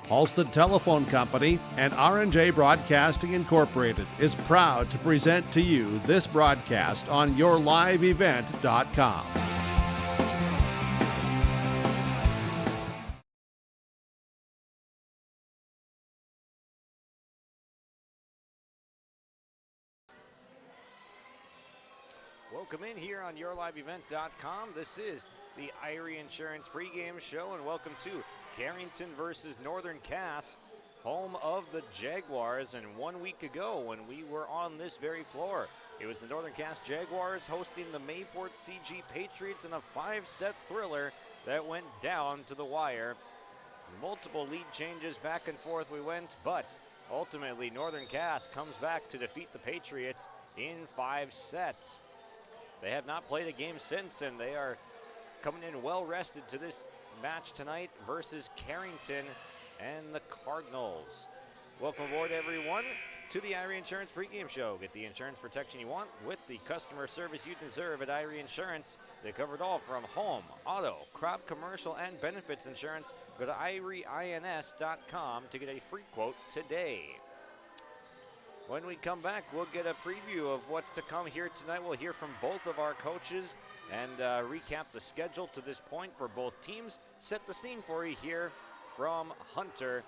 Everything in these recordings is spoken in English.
Halstead Telephone Company and R&J Broadcasting Incorporated is proud to present to you this broadcast on YourLiveEvent.com. Welcome in here on YourLiveEvent.com. This is the Irie Insurance pregame show, and welcome to Carrington versus Northern Cass, home of the Jaguars. And 1 week ago, when we were on this very floor, it was the Northern Cass Jaguars hosting the Mayport CG Patriots in a 5-set thriller that went down to the wire. Multiple lead changes, back and forth we went, but ultimately Northern Cass comes back to defeat the Patriots in 5 sets. They have not played a game since, and they are coming in well rested to this match tonight versus Carrington and the Cardinals. Welcome aboard, everyone, to the Irie Insurance pregame show. Get the insurance protection you want with the customer service you deserve at Irie Insurance. They cover it all from home, auto, crop, commercial, and benefits insurance. Go to IrieINS.com to get a free quote today. When we come back, we'll get a preview of what's to come here tonight. We'll hear from both of our coaches and recap the schedule to this point for both teams. Set the scene for you here from Hunter.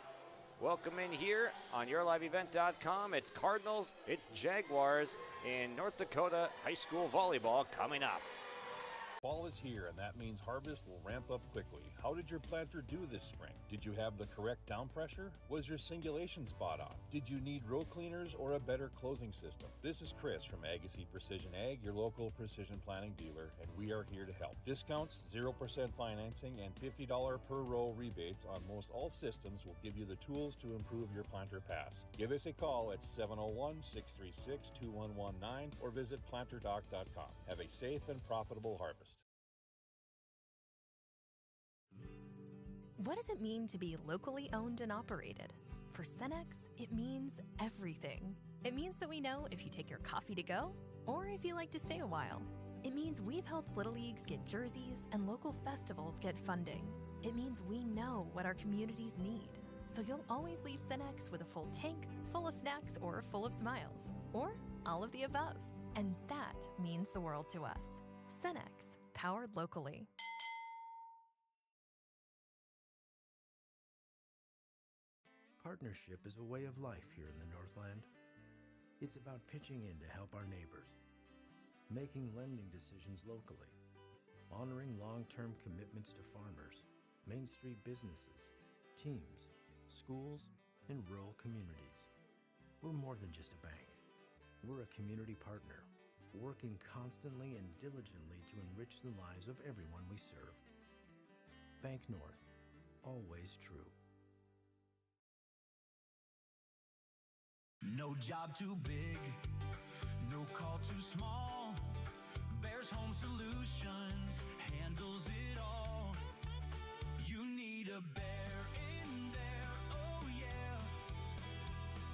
Welcome in here on YourLiveEvent.com. It's Cardinals, it's Jaguars in North Dakota high school volleyball coming up. Fall is here, and that means harvest will ramp up quickly. How did your planter do this spring? Did you have the correct down pressure? Was your singulation spot on? Did you need row cleaners or a better closing system? This is Chris from Agassiz Precision Ag, your local precision planting dealer, and we are here to help. Discounts, 0% financing, and $50 per row rebates on most all systems will give you the tools to improve your planter pass. Give us a call at 701-636-2119 or visit planterdoc.com. Have a safe and profitable harvest. What does it mean to be locally owned and operated? For Cenex, it means everything. It means that we know if you take your coffee to go or if you like to stay a while. It means we've helped Little Leagues get jerseys and local festivals get funding. It means we know what our communities need. So you'll always leave Cenex with a full tank, full of snacks, or full of smiles. Or all of the above. And that means the world to us. Cenex, powered locally. Partnership is a way of life here in the Northland. It's about pitching in to help our neighbors, making lending decisions locally, honoring long-term commitments to farmers, Main Street businesses, teams, schools, and rural communities. We're more than just a bank. We're a community partner, working constantly and diligently to enrich the lives of everyone we serve. Bank North, always true. No job too big, no call too small. Bears Home Solutions handles it all. You need a bear in there, oh yeah.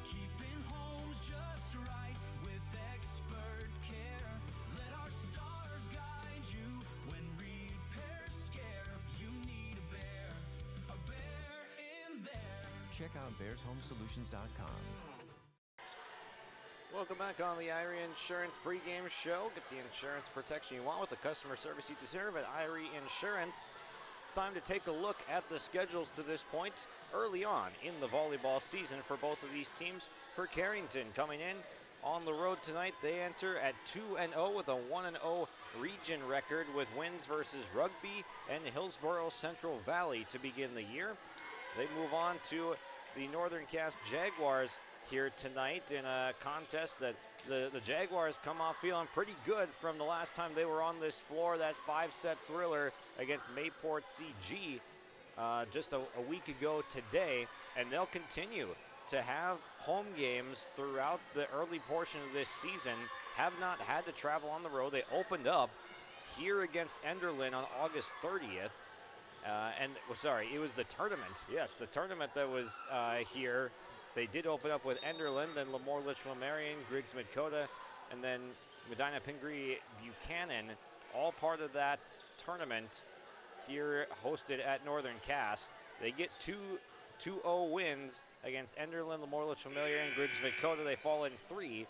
Keeping homes just right with expert care. Let our stars guide you when repairs scare. You need a bear in there. Check out BearsHomeSolutions.com. Welcome back on the Irie Insurance pregame show. Get the insurance protection you want with the customer service you deserve at Irie Insurance. It's time to take a look at the schedules to this point early on in the volleyball season for both of these teams. For Carrington, coming in on the road tonight, they enter at 2-0 with a 1-0 region record with wins versus Rugby and Hillsborough Central Valley to begin the year. They move on to the Northern Cass Jaguars here tonight in a contest that the Jaguars come off feeling pretty good from the last time they were on this floor, that 5-set thriller against Mayport CG just a week ago today, and they'll continue to have home games throughout the early portion of this season, have not had to travel on the road. They opened up here against Enderlin on August 30th. It was the tournament. Yes, the tournament that was here. They did open up with Enderlin, then Lemoore Litchfield Marion, Griggs Dakota, and then Medina Pingree Buchanan all part of that tournament here hosted at Northern Cass. They get 2-0 wins against Enderlin, Lamorlich Familiar, and Griggs Dakota. They fall in 3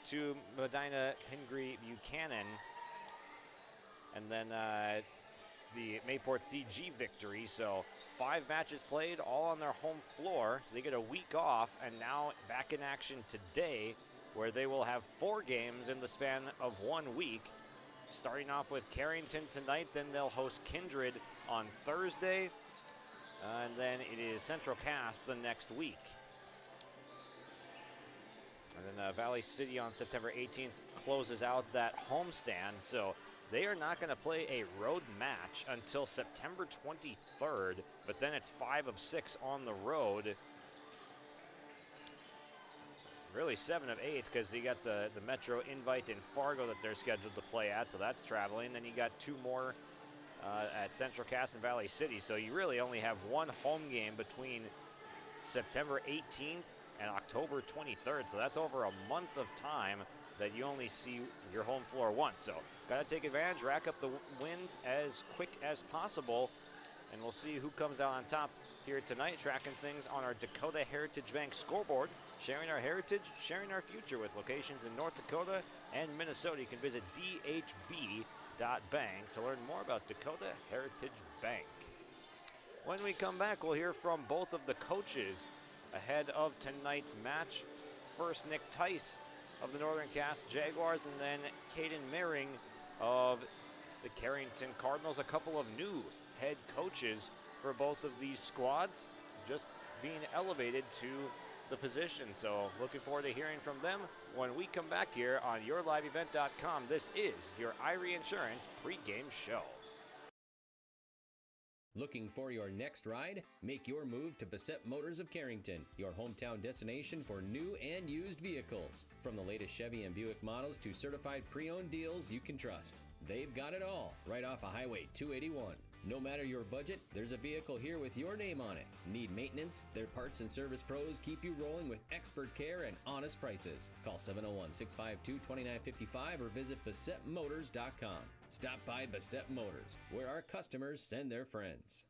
to Medina Hingry Buchanan. And then the Mayport CG victory. So 5 matches played, all on their home floor. They get a week off, and now back in action today, where they will have 4 games in the span of 1 week. Starting off with Carrington tonight, then they'll host Kindred on Thursday, and then it is Central Cass the next week. And then Valley City on September 18th closes out that homestand, so they are not going to play a road match until September 23rd, but then it's 5 of 6 on the road. Really 7 of 8, because you got the Metro Invite in Fargo that they're scheduled to play at, so that's traveling. Then you got 2 more at Central Cass and Valley City, so you really only have 1 home game between September 18th and October 23rd, so that's over a month of time that you only see your home floor once. So got to take advantage, rack up the wins as quick as possible, and we'll see who comes out on top here tonight, tracking things on our Dakota Heritage Bank scoreboard, sharing our heritage, sharing our future with locations in North Dakota and Minnesota. You can visit dhb.bank to learn more about Dakota Heritage Bank. When we come back, we'll hear from both of the coaches ahead of tonight's match. First, Nick Tice of the Northern Cass Jaguars, and then Caden Mehring of the Carrington Cardinals. A couple of new head coaches for both of these squads, just being elevated to the position. So looking forward to hearing from them when we come back here on YourLiveEvent.com. This is your Irie Insurance pregame show. Looking for your next ride? Make your move to Bassett Motors of Carrington, your hometown destination for new and used vehicles. From the latest Chevy and Buick models to certified pre-owned deals you can trust. They've got it all, right off of Highway 281. No matter your budget, there's a vehicle here with your name on it. Need maintenance? Their parts and service pros keep you rolling with expert care and honest prices. Call 701-652-2955 or visit BassettMotors.com. Stop by Bassett Motors, where our customers send their friends.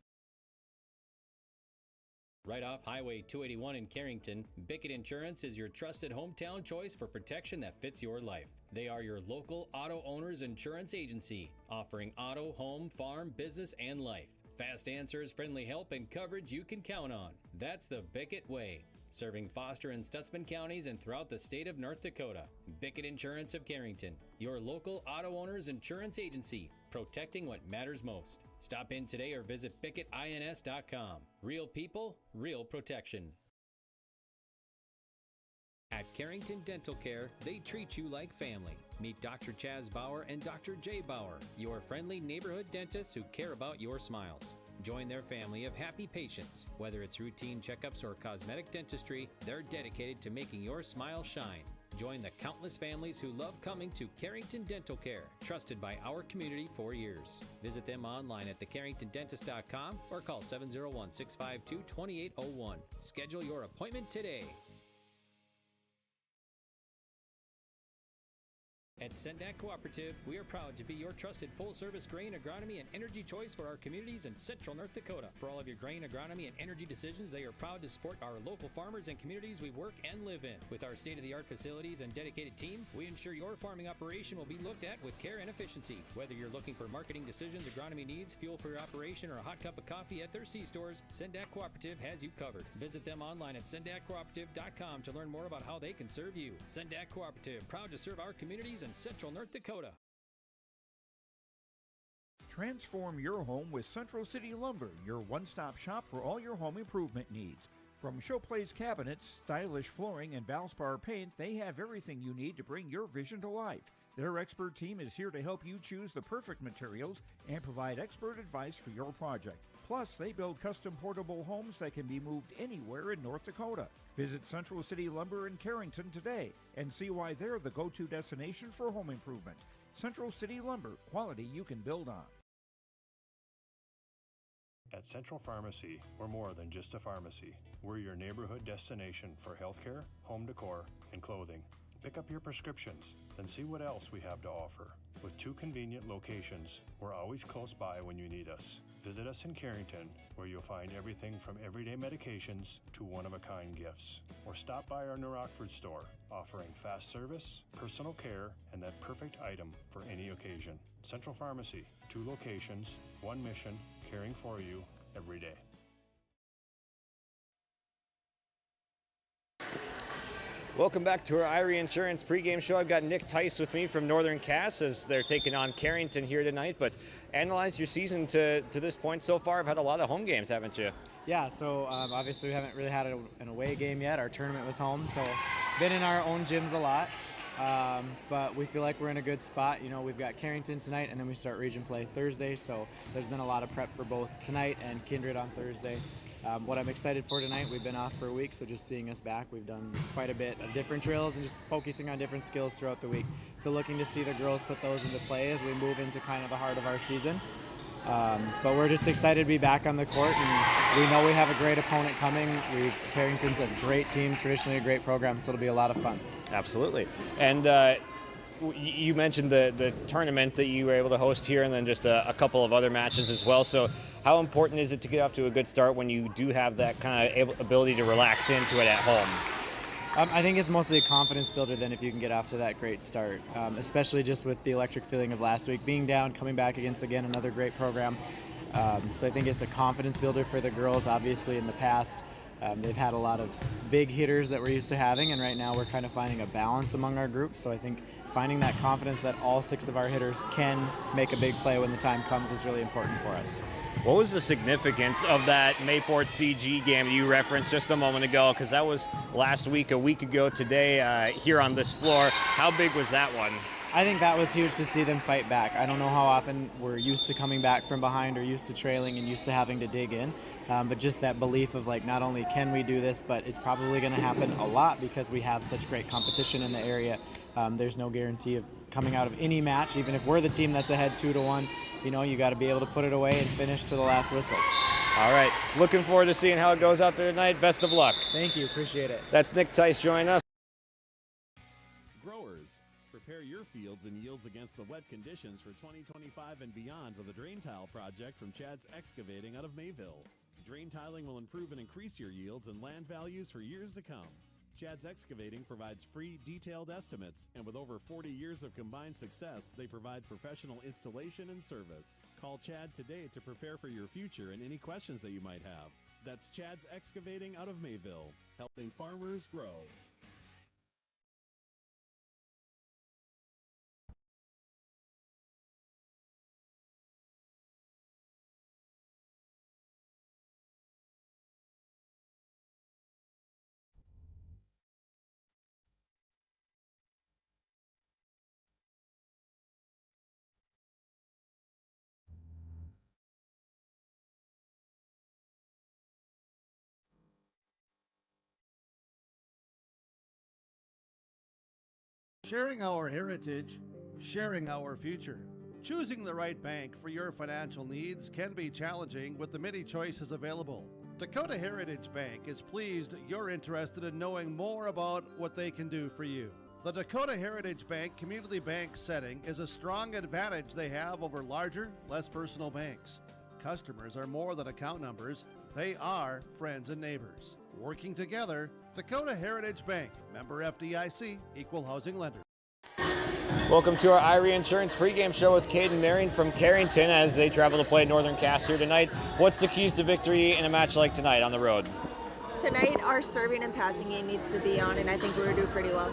Right off Highway 281 in Carrington, Bickett Insurance is your trusted hometown choice for protection that fits your life. They are your local auto owners insurance agency, offering auto, home, farm, business, and life. Fast answers, friendly help, and coverage you can count on. That's the Bickett way. Serving Foster and Stutzman counties and throughout the state of North Dakota. Bickett Insurance of Carrington, your local auto owners insurance agency, protecting what matters most. Stop in today or visit BickettINS.com. Real people, real protection. At Carrington Dental Care, they treat you like family. Meet Dr. Chaz Bauer and Dr. Jay Bauer, your friendly neighborhood dentists who care about your smiles. Join their family of happy patients. Whether it's routine checkups or cosmetic dentistry, they're dedicated to making your smile shine. Join the countless families who love coming to Carrington Dental Care, trusted by our community for years. Visit them online at thecarringtondentist.com or call 701-652-2801. Schedule your appointment today. At Sendak Cooperative, we are proud to be your trusted full-service grain, agronomy, and energy choice for our communities in central North Dakota. For all of your grain, agronomy, and energy decisions, they are proud to support our local farmers and communities we work and live in. With our state-of-the-art facilities and dedicated team, we ensure your farming operation will be looked at with care and efficiency. Whether you're looking for marketing decisions, agronomy needs, fuel for your operation, or a hot cup of coffee at their C-stores, Sendak Cooperative has you covered. Visit them online at sendakcooperative.com to learn more about how they can serve you. Sendak Cooperative, proud to serve our communities in central North Dakota. Transform your home with Central City Lumber, your one-stop shop for all your home improvement needs. From showplace cabinets, stylish flooring, and Valspar paint, they have everything you need to bring your vision to life. Their expert team is here to help you choose the perfect materials and provide expert advice for your project. Plus, they build custom portable homes that can be moved anywhere in North Dakota. Visit Central City Lumber in Carrington today and see why they're the go-to destination for home improvement. Central City Lumber, quality you can build on. At Central Pharmacy, we're more than just a pharmacy. We're your neighborhood destination for healthcare, home decor, and clothing. Pick up your prescriptions, then see what else we have to offer. With 2 convenient locations, we're always close by when you need us. Visit us in Carrington, where you'll find everything from everyday medications to one-of-a-kind gifts. Or stop by our New Rockford store, offering fast service, personal care, and that perfect item for any occasion. Central Pharmacy, 2 locations, 1 mission, caring for you every day. Welcome back to our Irie Insurance pregame show. I've got Nick Tice with me from Northern Cass as they're taking on Carrington here tonight. But analyze your season to this point so far. I've had a lot of home games, haven't you? Yeah, so obviously we haven't really had an away game yet. Our tournament was home, so been in our own gyms a lot. But we feel like we're in a good spot. You know, we've got Carrington tonight, and then we start region play Thursday. So there's been a lot of prep for both tonight and Kindred on Thursday. What I'm excited for tonight, we've been off for a week, so just seeing us back, we've done quite a bit of different drills and just focusing on different skills throughout the week. So looking to see the girls put those into play as we move into kind of the heart of our season. But we're just excited to be back on the court, and we know we have a great opponent coming. Carrington's a great team, traditionally a great program, so it'll be a lot of fun. Absolutely. And you mentioned the tournament that you were able to host here, and then just a couple of other matches as well. So how important is it to get off to a good start when you do have that kind of ability to relax into it at home? I think it's mostly a confidence builder than if you can get off to that great start, especially just with the electric feeling of last week, being down, coming back against, again, another great program. So I think it's a confidence builder for the girls. Obviously, in the past, they've had a lot of big hitters that we're used to having, and right now we're kind of finding a balance among our group. So I think finding that confidence that all 6 of our hitters can make a big play when the time comes is really important for us. What was the significance of that Mayport CG game that you referenced just a moment ago? Because that was last week, a week ago today, here on this floor. How big was that one? I think that was huge to see them fight back. I don't know how often we're used to coming back from behind or used to trailing and used to having to dig in, but just that belief of like, not only can we do this, but it's probably going to happen a lot because we have such great competition in the area. There's no guarantee of coming out of any match, even if we're the team that's ahead 2-1. You know, you got to be able to put it away and finish to the last whistle. All right, looking forward to seeing how it goes out there tonight. Best of luck. Thank you, appreciate it. That's Nick Tice joining us. Growers, prepare your fields and yields against the wet conditions for 2025 and beyond with a drain tile project from Chad's Excavating out of Mayville. Drain tiling will improve and increase your yields and land values for years to come. Chad's Excavating provides free, detailed estimates, and with over 40 years of combined success, they provide professional installation and service. Call Chad today to prepare for your future and any questions that you might have. That's Chad's Excavating out of Mayville, helping farmers grow. Sharing our heritage, sharing our future. Choosing the right bank for your financial needs can be challenging with the many choices available. Dakota Heritage Bank is pleased you're interested in knowing more about what they can do for you. The Dakota Heritage Bank community bank setting is a strong advantage they have over larger, less personal banks. Customers are more than account numbers, they are friends and neighbors. Working together, Dakota Heritage Bank, member FDIC, equal housing lender. Welcome to our Irie Insurance pregame show with Caden Marion from Carrington as they travel to play Northern Cass here tonight. What's the keys to victory in a match like tonight on the road? Tonight, our serving and passing game needs to be on, and I think we're going to do pretty well.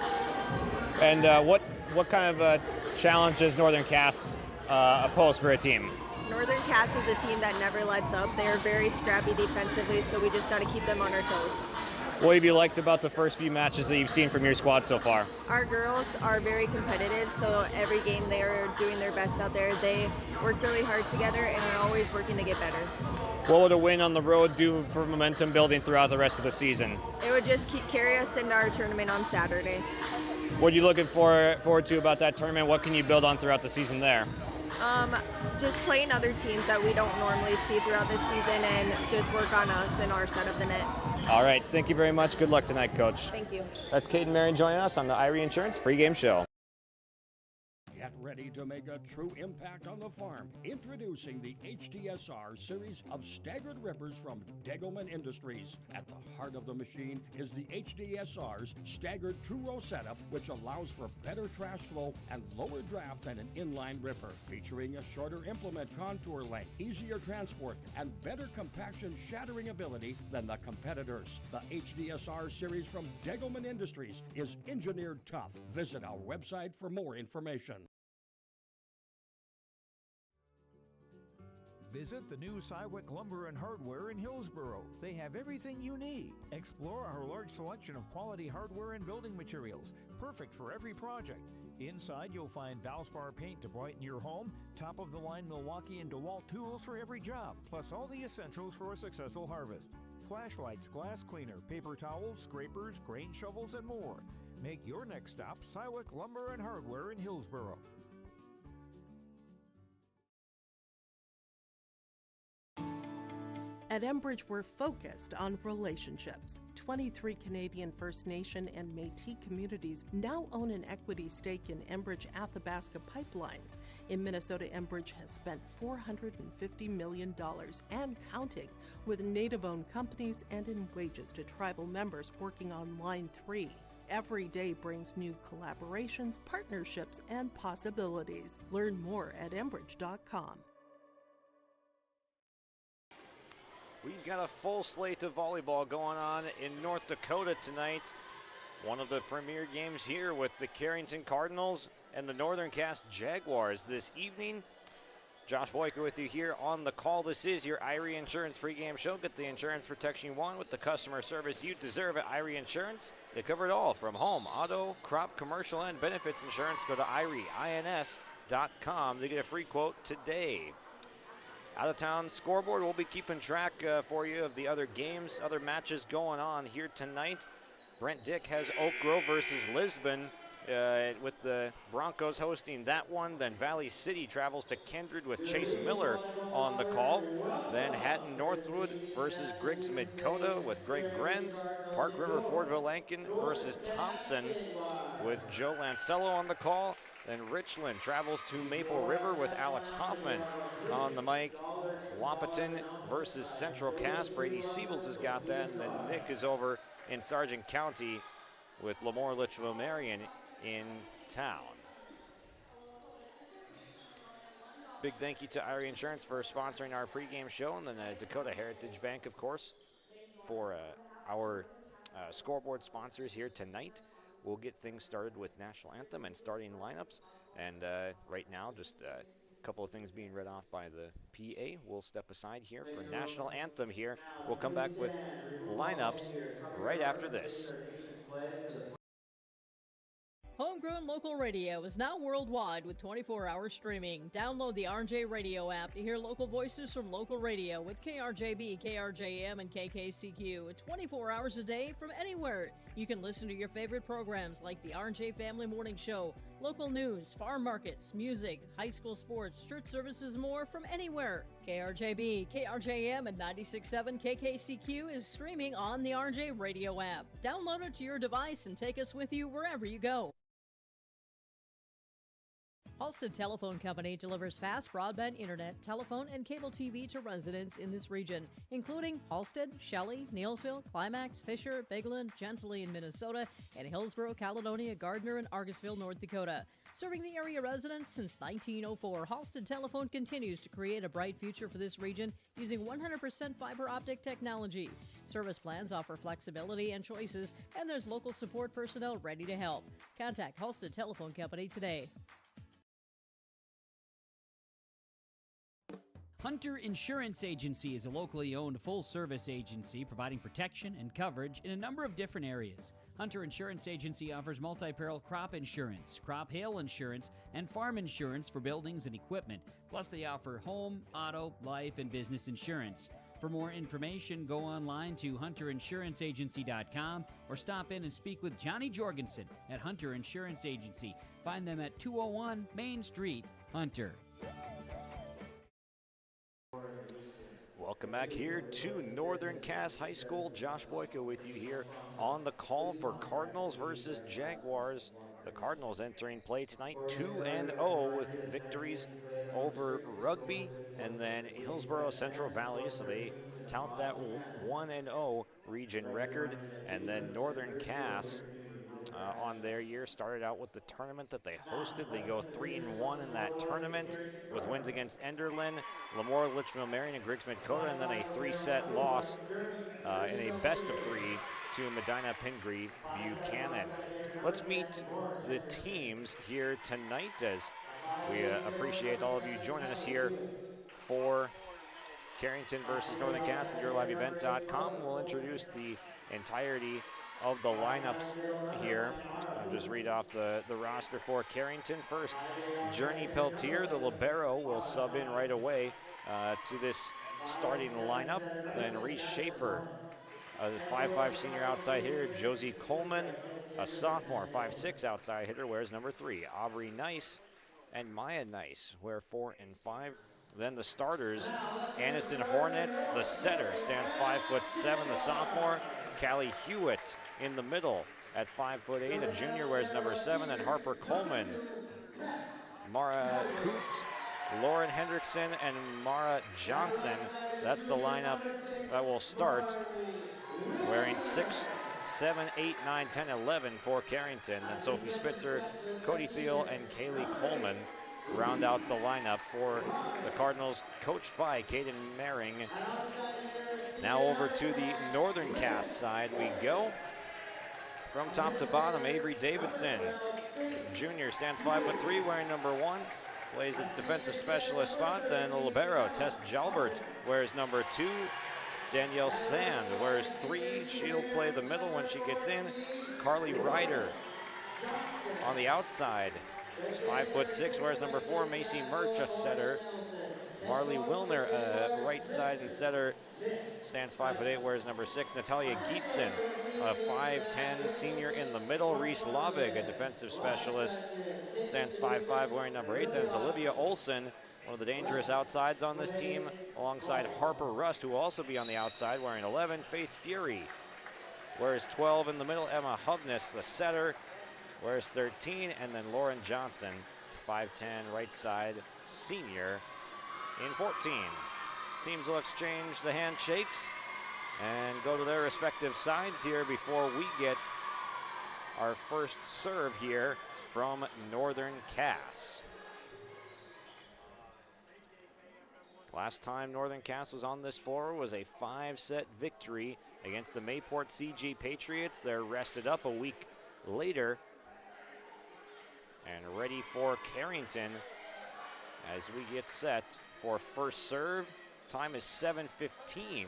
And what kind of challenge does Northern Cass pose for a team? Northern Cass is a team that never lets up. They are very scrappy defensively, so we just got to keep them on our toes. What have you liked about the first few matches that you've seen from your squad so far? Our girls are very competitive, so every game they are doing their best out there. They work really hard together and are always working to get better. What would a win on the road do for momentum building throughout the rest of the season? It would just carry us into our tournament on Saturday. What are you looking forward to about that tournament? What can you build on throughout the season there? Just playing other teams that we don't normally see throughout this season and just work on us and our side of the net. All right, thank you very much. Good luck tonight, Coach. Thank you. That's Kate and Marion joining us on the Irie Insurance pregame show. Get ready to make a true impact on the farm. Introducing the HDSR series of staggered rippers from Degelman Industries. At the heart of the machine is the HDSR's staggered two-row setup, which allows for better trash flow and lower draft than an inline ripper. Featuring a shorter implement contour length, easier transport, and better compaction shattering ability than the competitors. The HDSR series from Degelman Industries is engineered tough. Visit our website for more information. Visit the new Cywick Lumber and Hardware in Hillsboro. They have everything you need. Explore our large selection of quality hardware and building materials, perfect for every project. Inside, you'll find Valspar paint to brighten your home, top-of-the-line Milwaukee and DeWalt tools for every job, plus all the essentials for a successful harvest. Flashlights, glass cleaner, paper towels, scrapers, grain shovels, and more. Make your next stop Cywick Lumber and Hardware in Hillsboro. At Enbridge, we're focused on relationships. 23 Canadian First Nation and Métis communities now own an equity stake in Enbridge Athabasca Pipelines. In Minnesota, Enbridge has spent $450 million and counting, with Native-owned companies and in wages to tribal members working on Line 3. Every day brings new collaborations, partnerships, and possibilities. Learn more at Enbridge.com. We've got a full slate of volleyball going on in North Dakota tonight. One of the premier games here with the Carrington Cardinals and the Northern Cass Jaguars this evening. Josh Boyker with you here on the call. This is your Irie Insurance pregame show. Get the insurance protection you want with the customer service you deserve at Irie Insurance. They cover it all from home, auto, crop, commercial, and benefits insurance. Go to IRIEINS.com to get a free quote today. Out of town scoreboard, we'll be keeping track for you of the other games, other matches going on here tonight. Brent Dick has Oak Grove versus Lisbon with the Broncos hosting that one. Then Valley City travels to Kindred with Chase Miller on the call. Then Hatton Northwood versus Griggs Mid-Coda with Greg Grenz. Park River Fordville Lankin versus Thompson with Joe Lancello on the call. Then Richland travels to Maple River with Alex Hoffman on the mic. Wahpeton versus Central Cass. Brady Siebels has got that. And then Nick is over in Sargent County with Lemoore Litchfield Marion in town. Big thank you to Irie Insurance for sponsoring our pregame show, and then Dakota Heritage Bank, of course, for our scoreboard sponsors here tonight. We'll get things started with National Anthem and starting lineups. And right now, just a couple of things being read off by the PA. We'll step aside here for National Anthem here. We'll come back with lineups right after this. Homegrown local radio is now worldwide with 24-hour streaming. Download the RJ Radio app to hear local voices from local radio with KRJB, KRJM, and KKCQ 24 hours a day from anywhere. You can listen to your favorite programs like the RJ Family Morning Show, local news, farm markets, music, high school sports, church services, more from anywhere. KRJB, KRJM, and 96.7 KKCQ is streaming on the RJ Radio app. Download it to your device and take us with you wherever you go. Halstead Telephone Company delivers fast broadband internet, telephone, and cable TV to residents in this region, including Halstead, Shelley, Neilsville, Climax, Fisher, Bigland, Gentilly in Minnesota, and Hillsborough, Caledonia, Gardner, and Argosville, North Dakota. Serving the area residents since 1904, Halstead Telephone continues to create a bright future for this region using 100% fiber optic technology. Service plans offer flexibility and choices, and there's local support personnel ready to help. Contact Halstead Telephone Company today. Hunter Insurance Agency is a locally owned full-service agency providing protection and coverage in a number of different areas. Hunter Insurance Agency offers multi-peril crop insurance, crop hail insurance, and farm insurance for buildings and equipment. Plus, they offer home, auto, life, and business insurance. For more information, go online to hunterinsuranceagency.com or stop in and speak with Johnny Jorgensen at Hunter Insurance Agency. Find them at 201 Main Street, Hunter. Welcome back here to Northern Cass High School. Josh Boyka with you here on the call for Cardinals versus Jaguars. The Cardinals entering play tonight 2-0 with victories over Rugby and then Hillsborough Central Valley. So they tout that 1-0 region record. And then Northern Cass on their year started out with the tournament that they hosted. They go 3-1 in that tournament with wins against Enderlin, Lemoore, Litchfield, Marion, and Griggs Dakota, and then a 3-set loss in a best of 3 to Medina, Pingree, Buchanan. Let's meet the teams here tonight as we appreciate all of you joining us here for Carrington versus Northern Cass at YourLiveEvent.com. We'll introduce the entirety of the lineups here. I'll just read off the roster for Carrington. First, Journey Peltier, the libero, will sub in right away to this starting lineup. Then Reese Schaefer, a 5'5" senior outside hitter. Josie Coleman, a sophomore 5'6" outside hitter, wears number 3. Aubrey Nice and Maya Nice wear 4 and 5. Then the starters, Aniston Hornet, the setter, stands 5'7", the sophomore. Callie Hewitt in the middle at 5'8", a junior, wears number 7. And Harper Coleman, Mara Coots, Lauren Hendrickson, and Mara Johnson. That's the lineup that will start, wearing 6, 7, 8, 9, 10, 11 for Carrington. And Sophie Spitzer, Cody Thiel, and Kaylee Coleman round out the lineup for the Cardinals, coached by Caden Maring. Now over to the Northern Cass side we go. From top to bottom, Avery Davidson, junior, stands 5'3", wearing number 1, plays at defensive specialist spot. Then the libero, Tess Jalbert, wears number 2. Danielle Sand wears 3. She'll play the middle when she gets in. Carly Ryder on the outside, 5'6", wears number 4. Macy Murch, a setter. Marley Wilner, right side and setter, stands 5'8", wears number 6. Natalia Gietzen, a 5'10" senior in the middle. Reese Lavig, a defensive specialist, stands 5'5", wearing number 8. Then it's Olivia Olson, one of the dangerous outsides on this team, alongside Harper Rust, who will also be on the outside, wearing 11. Faith Fury wears 12 in the middle. Emma Hovness, the setter, wears 13. And then Lauren Johnson, 5'10", right side senior, in 14. Teams will exchange the handshakes and go to their respective sides here before we get our first serve here from Northern Cass. Last time Northern Cass was on this floor was a 5-set victory against the Mayport CG Patriots. They're rested up a week later and ready for Carrington as we get set for first serve. Time is 7:15.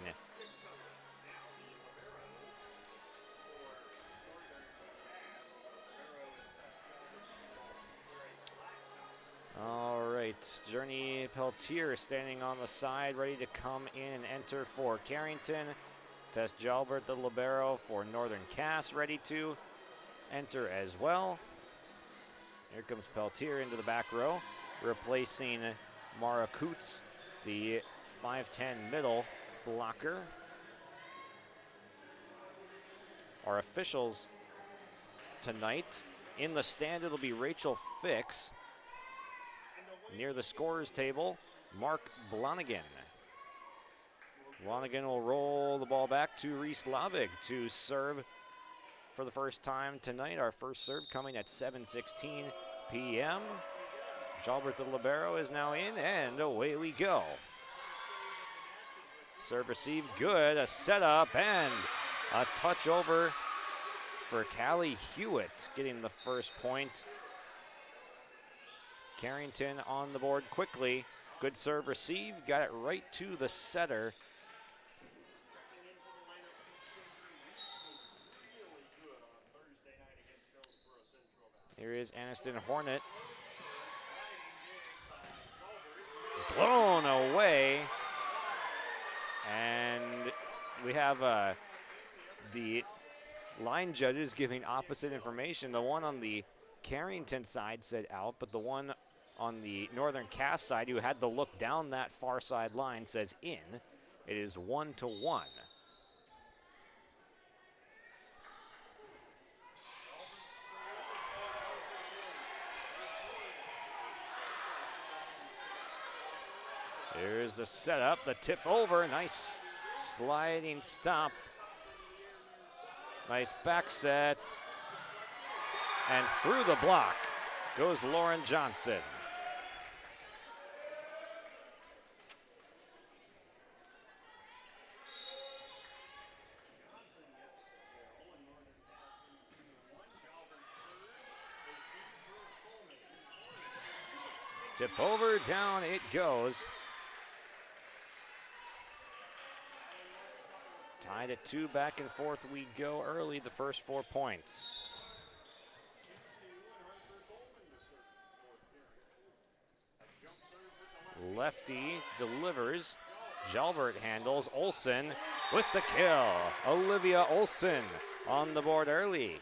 All right, Journey Peltier standing on the side, ready to come in and enter for Carrington. Tess Jalbert, the libero for Northern Cass, ready to enter as well. Here comes Peltier into the back row, replacing Mara Coots, the 5'10" middle blocker. Our officials tonight, in the stand it'll be Rachel Fix. Near the scorer's table, Mark Blonigan. Blonigan will roll the ball back to Reese Lavig to serve for the first time tonight. Our first serve coming at 7:16 p.m. Jalbert, the libero, is now in, and away we go. Serve received good, a setup, and a touch over for Callie Hewitt, getting the first point. Carrington on the board quickly. Good serve received, got it right to the setter. Here is Aniston Hornet. Blown away. And we have the line judges giving opposite information. The one on the Carrington side said out, but the one on the Northern Cass side, who had to look down that far side line, says in. It is 1-1. Here's the setup, the tip over, nice sliding stop. Nice back set. And through the block goes Lauren Johnson. Tip over, down it goes. Tied at 2, back and forth we go early, the first 4 points. Lefty delivers. Jalbert handles. Olsen with the kill. Olivia Olsen on the board early.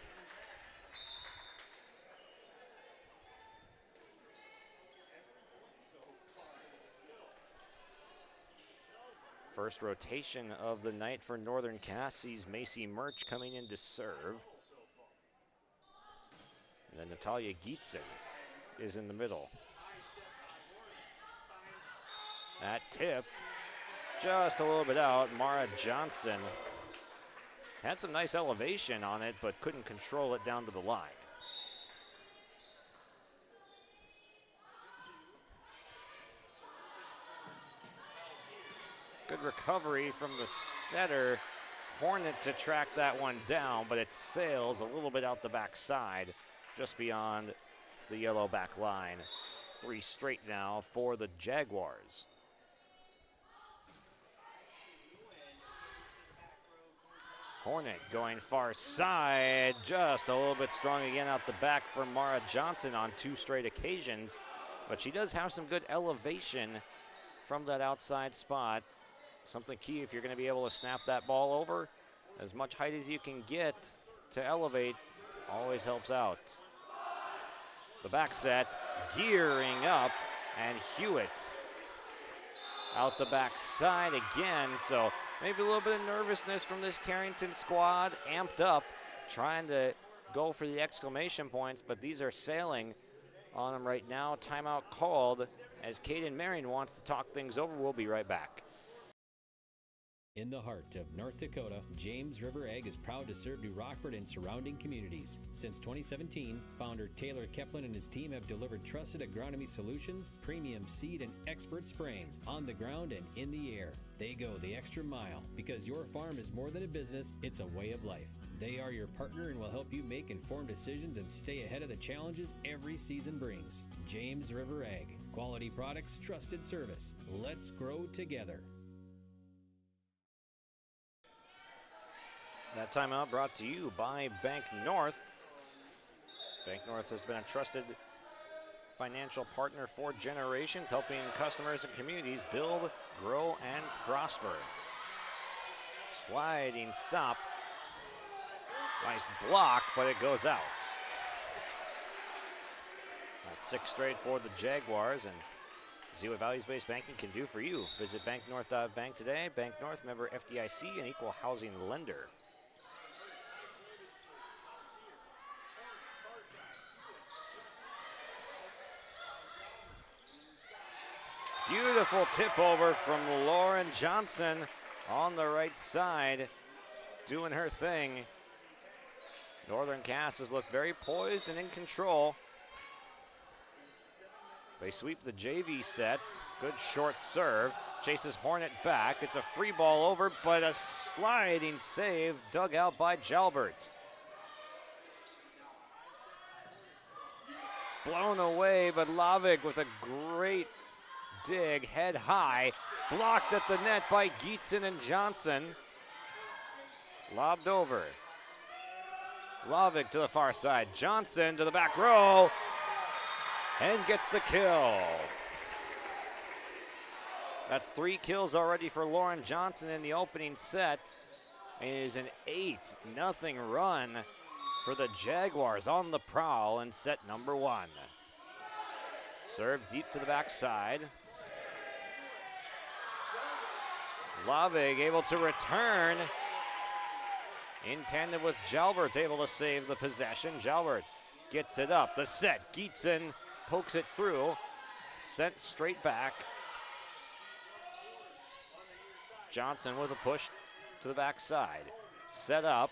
First rotation of the night for Northern Cass sees Macy Murch coming in to serve. And then Natalia Gietzen is in the middle. That tip, just a little bit out. Mara Johnson had some nice elevation on it, but couldn't control it down to the line. Good recovery from the setter. Hornet to track that one down, but it sails a little bit out the backside, just beyond the yellow back line. 3 straight now for the Jaguars. Hornet going far side, just a little bit strong again out the back for Mara Johnson on 2 straight occasions, but she does have some good elevation from that outside spot. Something key if you're going to be able to snap that ball over. As much height as you can get to elevate always helps out. The back set, gearing up, and Hewitt out the back side again. So maybe a little bit of nervousness from this Carrington squad, amped up, trying to go for the exclamation points, but these are sailing on them right now. Timeout called as Caden Marion wants to talk things over. We'll be right back. In the heart of North Dakota, James River Ag is proud to serve New Rockford and surrounding communities. Since 2017, founder Taylor Keplin and his team have delivered trusted agronomy solutions, premium seed, and expert spraying on the ground and in the air. They go the extra mile because your farm is more than a business, it's a way of life. They are your partner and will help you make informed decisions and stay ahead of the challenges every season brings. James River Ag. Quality products, trusted service. Let's grow together. That timeout brought to you by Bank North. Bank North has been a trusted financial partner for generations, helping customers and communities build, grow, and prosper. Sliding stop. Nice block, but it goes out. That's 6 straight for the Jaguars, and to see what values-based banking can do for you, visit banknorth.bank today. Bank North, member FDIC, an equal housing lender. Beautiful tip over from Lauren Johnson on the right side, doing her thing. Northern Cass has looked very poised and in control. They sweep the JV set. Good short serve. Chases Hornet back. It's a free ball over, but a sliding save dug out by Jalbert. Blown away, but Lavig with a great dig, head high, blocked at the net by Gietzen and Johnson. Lobbed over. Lavig to the far side. Johnson to the back row and gets the kill. That's 3 kills already for Lauren Johnson in the opening set. It is an 8-0 run for the Jaguars on the prowl in set number 1. Serve deep to the backside. Lavig able to return. In tandem with Jalbert, able to save the possession. Jalbert gets it up. The set. Geetson pokes it through. Sent straight back. Johnson with a push to the backside. Set up.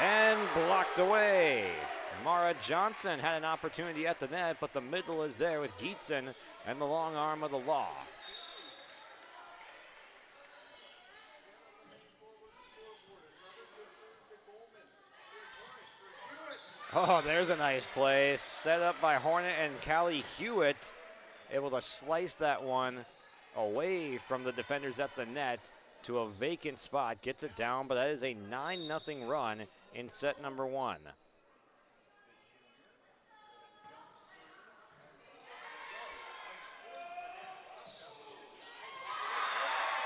And blocked away. Mara Johnson had an opportunity at the net, but the middle is there with Geetson and the long arm of the law. Oh, there's a nice play. Set up by Hornet and Callie Hewitt. Able to slice that one away from the defenders at the net to a vacant spot. Gets it down, but that is a 9-0 run in set number 1.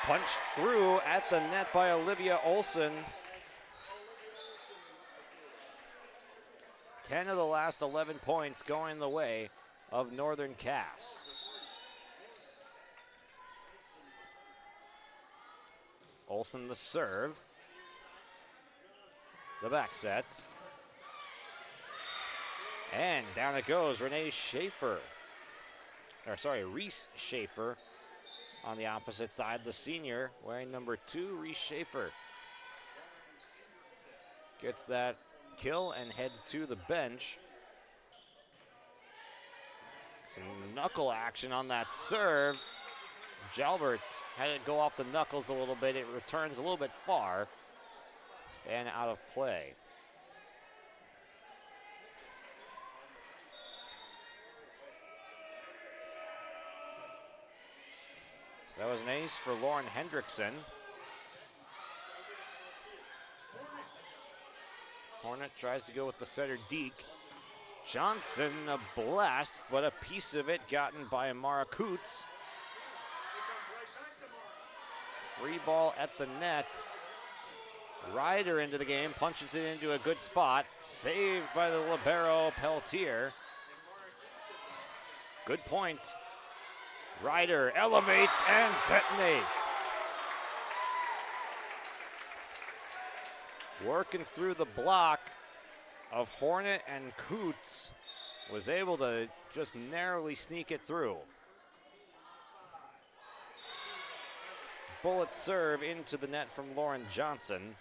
Punched through at the net by Olivia Olson. 10 of the last 11 points going the way of Northern Cass. Olson the serve. The back set. And down it goes, Reese Schaefer on the opposite side. The senior wearing number 2, Reese Schaefer. Gets that kill and heads to the bench. Some knuckle action on that serve. Jalbert had it go off the knuckles a little bit. It returns a little bit far and out of play. So that was an ace for Lauren Hendrickson. Hornet tries to go with the setter Deke. Johnson a blast, but a piece of it gotten by Amara Coots. Free ball at the net. Ryder into the game, punches it into a good spot. Saved by the libero Peltier. Good point. Ryder elevates and detonates. Working through the block of Hornet, and Coots was able to just narrowly sneak it through. Bullet serve into the net from Lauren Johnson.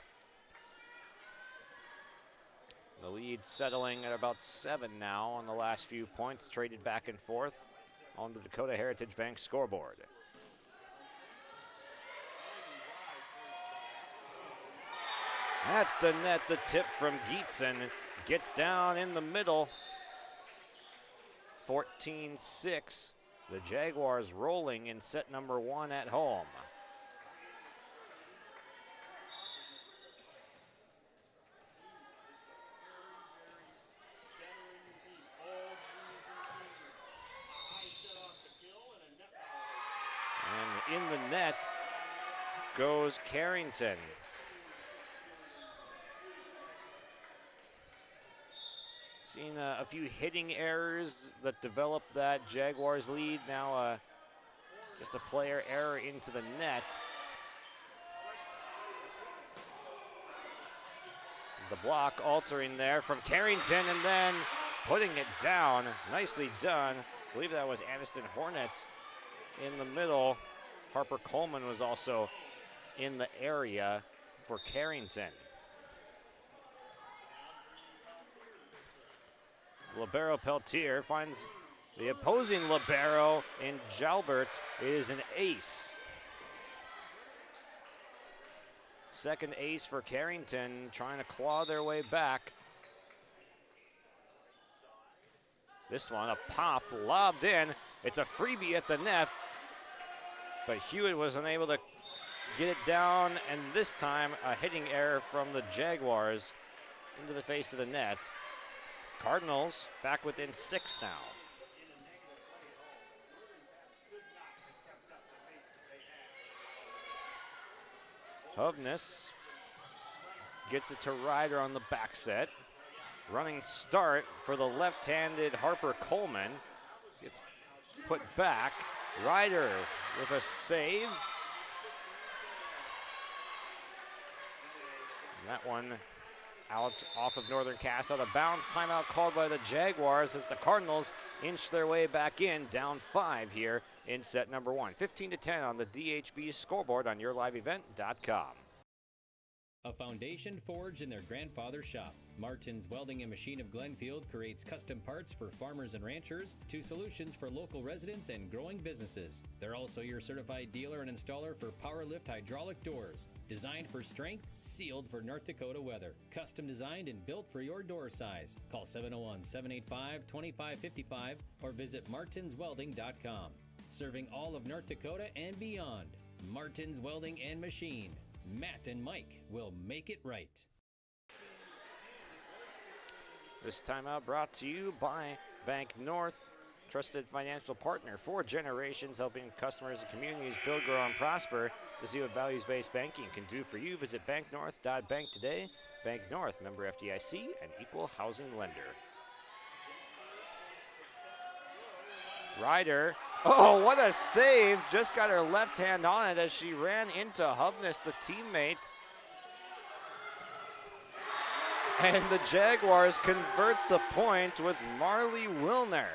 The lead settling at about 7 now on the last few points, traded back and forth on the Dakota Heritage Bank scoreboard. At the net, the tip from Geetson gets down in the middle. 14-6. The Jaguars rolling in set number 1 at home. And in the net goes Carrington. Seen a few hitting errors that developed that Jaguars lead. Now just a player error into the net. The block altering there from Carrington and then putting it down. Nicely done. I believe that was Aniston Hornet in the middle. Harper Coleman was also in the area for Carrington. Libero Peltier finds the opposing libero in Jalbert. It is an ace. Second ace for Carrington, trying to claw their way back. This one, a pop, lobbed in. It's a freebie at the net, but Hewitt was unable to get it down, and this time a hitting error from the Jaguars into the face of the net. Cardinals back within 6 now. Hovness gets it to Ryder on the back set. Running start for the left-handed Harper Coleman. Gets put back. Ryder with a save. And that one out off of Northern Cass, out of bounds. Timeout called by the Jaguars as the Cardinals inch their way back in, down 5 here in set number 1. 15-10 on the DHB scoreboard on yourliveevent.com. A foundation forged in their grandfather's shop. Martin's Welding and Machine of Glenfield creates custom parts for farmers and ranchers to solutions for local residents and growing businesses. They're also your certified dealer and installer for Powerlift hydraulic doors. Designed for strength, sealed for North Dakota weather. Custom designed and built for your door size. Call 701-785-2555 or visit martinswelding.com. Serving all of North Dakota and beyond. Martin's Welding and Machine. Matt and Mike will make it right. This timeout brought to you by Bank North, trusted financial partner for generations, helping customers and communities build, grow, and prosper. To see what values-based banking can do for you, visit banknorth.bank today. Bank North, member FDIC, and equal housing lender. Ryder, oh, what a save. Just got her left hand on it as she ran into Hovness, the teammate. And the Jaguars convert the point with Marley Wilner.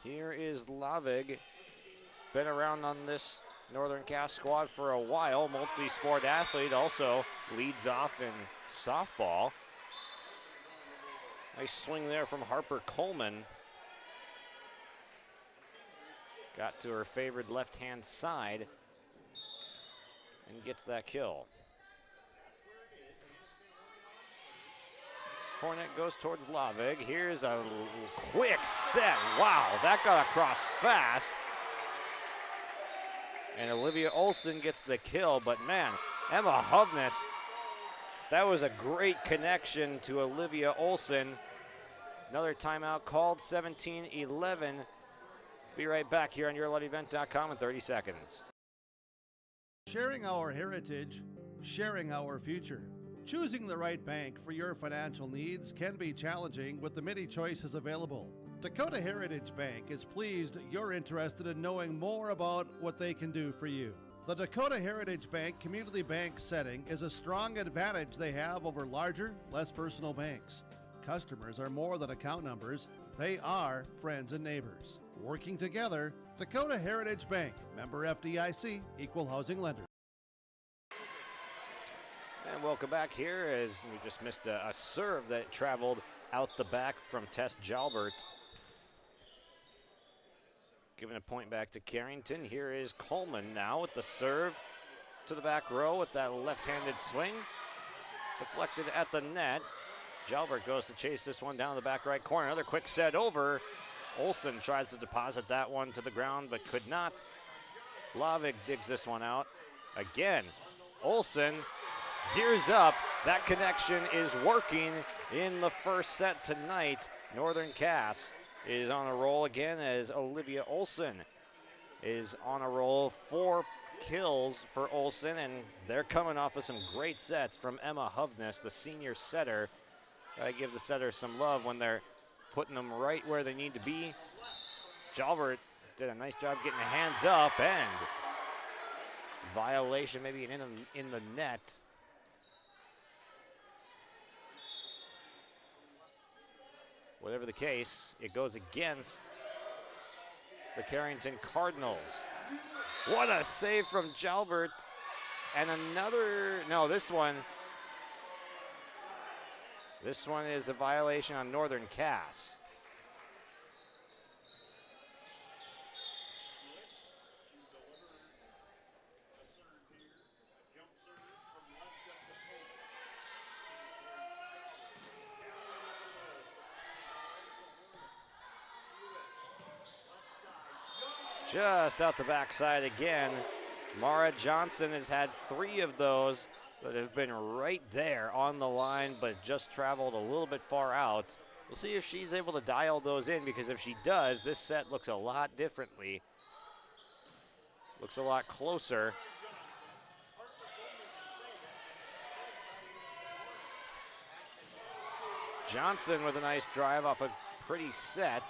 Here is Lavig, been around on this Northern Cass squad for a while, multi-sport athlete, also leads off in softball. Nice swing there from Harper Coleman. Got to her favored left-hand side and gets that kill. Hornet goes towards Lavig. Here's a quick set. Wow, that got across fast. And Olivia Olson gets the kill, but man, Emma Hovness, that was a great connection to Olivia Olson. Another timeout called, 17-11. Be right back here on yourliveevent.com in 30 seconds. Sharing our heritage, sharing our future. Choosing the right bank for your financial needs can be challenging with the many choices available. Dakota Heritage Bank is pleased you're interested in knowing more about what they can do for you. The Dakota Heritage Bank community bank setting is a strong advantage they have over larger, less personal banks. Customers are more than account numbers, they are friends and neighbors. Working together, Dakota Heritage Bank, member FDIC, equal housing lender. And welcome back here as we just missed a serve that traveled out the back from Tess Jalbert. Giving a point back to Carrington. Here is Coleman now with the serve to the back row with that left-handed swing. Deflected at the net. Jalbert goes to chase this one down the back right corner. Another quick set over. Olson tries to deposit that one to the ground but could not. Lavig digs this one out. Again, Olson gears up. That connection is working in the first set tonight. Northern Cass is on a roll again as Olivia Olson is on a roll. 4 kills for Olson, and they're coming off of some great sets from Emma Hovness, the senior setter. Gotta give the setter some love when they're putting them right where they need to be. Jalbert did a nice job getting the hands up, and violation maybe in the net. Whatever the case, it goes against the Carrington Cardinals. What a save from Jalbert. And another, no, this one is a violation on Northern Cass. Just out the backside again. Mara Johnson has had 3 of those that have been right there on the line, but just traveled a little bit far out. We'll see if she's able to dial those in, because if she does, this set looks a lot differently. Looks a lot closer. Johnson with a nice drive off a pretty set.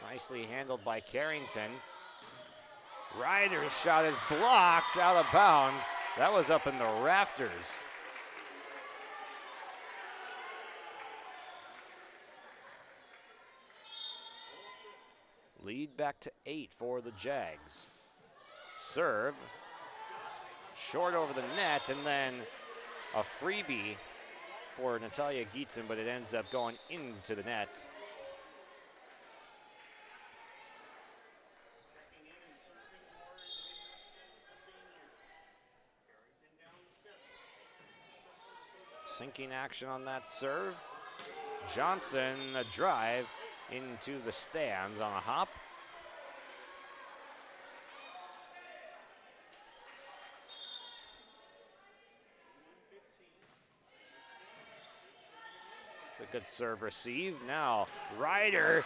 Nicely handled by Carrington. Ryder's shot is blocked out of bounds. That was up in the rafters. Lead back to 8 for the Jags. Serve. Short over the net, and then a freebie for Natalia Gietzen, but it ends up going into the net. Sinking action on that serve. Johnson, a drive into the stands on a hop. It's a good serve receive. Now Ryder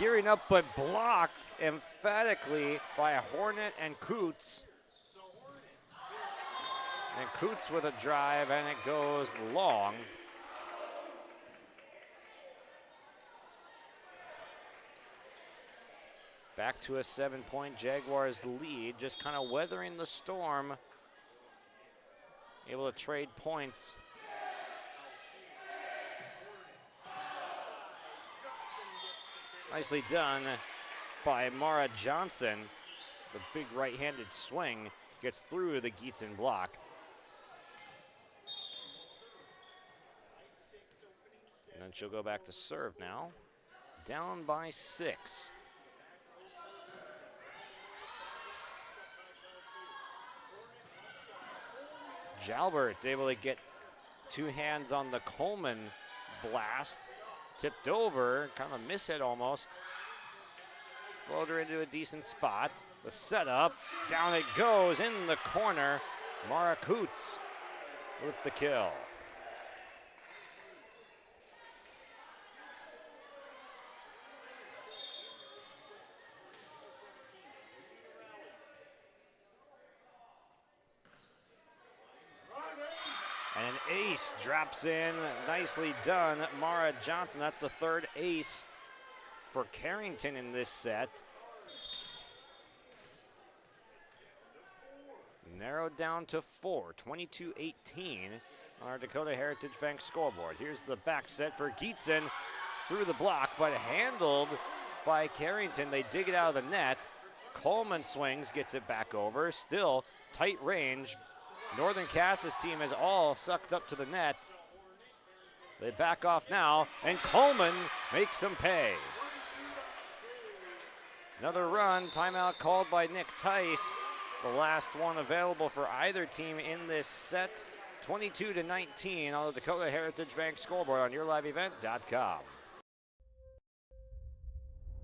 gearing up, but blocked emphatically by Hornet and Coots. And Coots with a drive, and it goes long. Back to a 7-point Jaguars lead, just kind of weathering the storm. Able to trade points. Nicely done by Mara Johnson. The big right-handed swing gets through the Gietzen block. And then she'll go back to serve now. Down by 6. Jalbert able to get 2 hands on the Coleman blast. Tipped over, kind of miss it almost. Floater into a decent spot. The setup, down it goes in the corner. Mara Coots with the kill. And an ace drops in, nicely done, Mara Johnson. That's the 3rd ace for Carrington in this set. Narrowed down to 4, 22-18 on our Dakota Heritage Bank scoreboard. Here's the back set for Gietzen through the block, but handled by Carrington. They dig it out of the net. Coleman swings, gets it back over. Still tight range. Northern Cass's team is all sucked up to the net. They back off now, and Coleman makes them pay. Another run, timeout called by Nick Tice. The last one available for either team in this set. 22-19 on the Dakota Heritage Bank scoreboard on YourLiveEvent.com.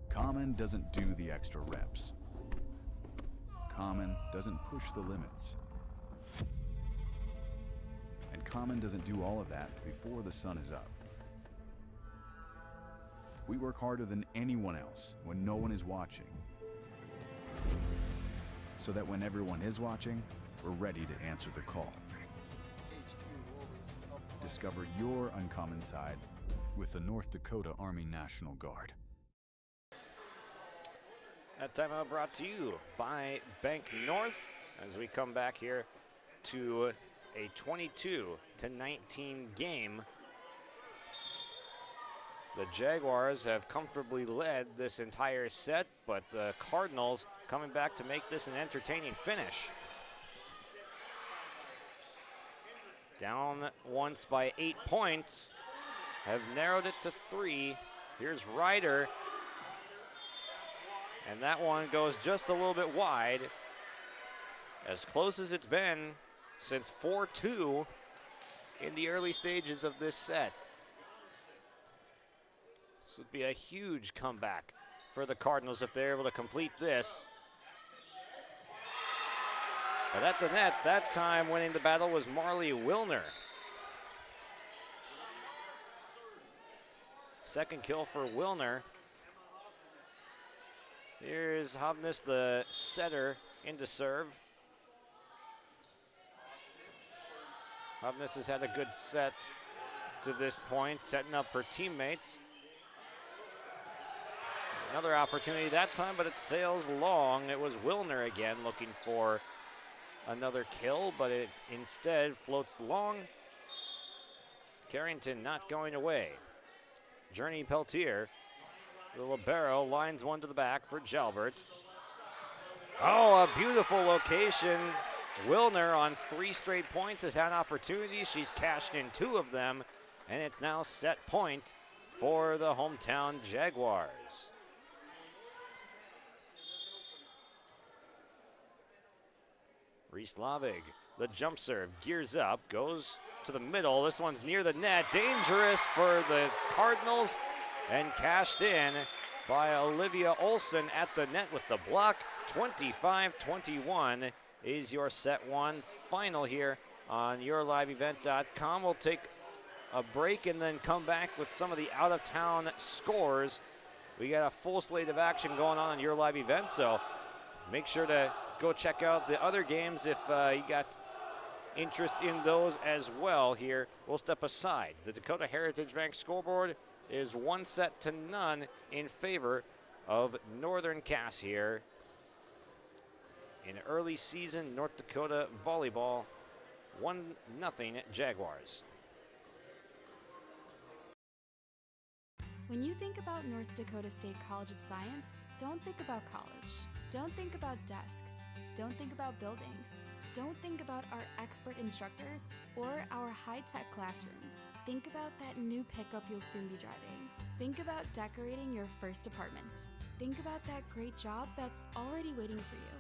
Common doesn't do the extra reps. Common doesn't push the limits. And Common doesn't do all of that before the sun is up. We work harder than anyone else when no one is watching, so that when everyone is watching, we're ready to answer the call. Discover your uncommon side with the North Dakota Army National Guard. That timeout brought to you by Bank North as we come back here to a 22-19 game. The Jaguars have comfortably led this entire set, but the Cardinals coming back to make this an entertaining finish. Down once by 8 points, have narrowed it to 3. Here's Ryder, and that one goes just a little bit wide. As close as it's been since 4-2 in the early stages of this set. This would be a huge comeback for the Cardinals if they're able to complete this. But at the net, that time winning the battle was Marley Wilner. Second kill for Wilner. Here's Hovnes, the setter, into serve. Hovnes has had a good set to this point, setting up her teammates. Another opportunity that time, but it sails long. It was Wilner again looking for another kill, but it instead floats long. Carrington not going away. Journey Peltier, the libero, lines one to the back for Jalbert. Oh, a beautiful location. Wilner on 3 straight points has had opportunities. She's cashed in 2 of them, and it's now set point for the hometown Jaguars. Reese Lavig, the jump serve, gears up, goes to the middle. This one's near the net. Dangerous for the Cardinals, and cashed in by Olivia Olson at the net with the block. 25-21 is your set one final here on yourliveevent.com. We'll take a break and then come back with some of the out-of-town scores. We got a full slate of action going on Your Live Event, so make sure to go check out the other games if you got interest in those as well here. We'll step aside. The Dakota Heritage Bank scoreboard is 1-0 in favor of Northern Cass here in early season North Dakota volleyball. 1-0 Jaguars. When you think about North Dakota State College of Science, don't think about college. Don't think about desks. Don't think about buildings. Don't think about our expert instructors or our high-tech classrooms. Think about that new pickup you'll soon be driving. Think about decorating your first apartment. Think about that great job that's already waiting for you.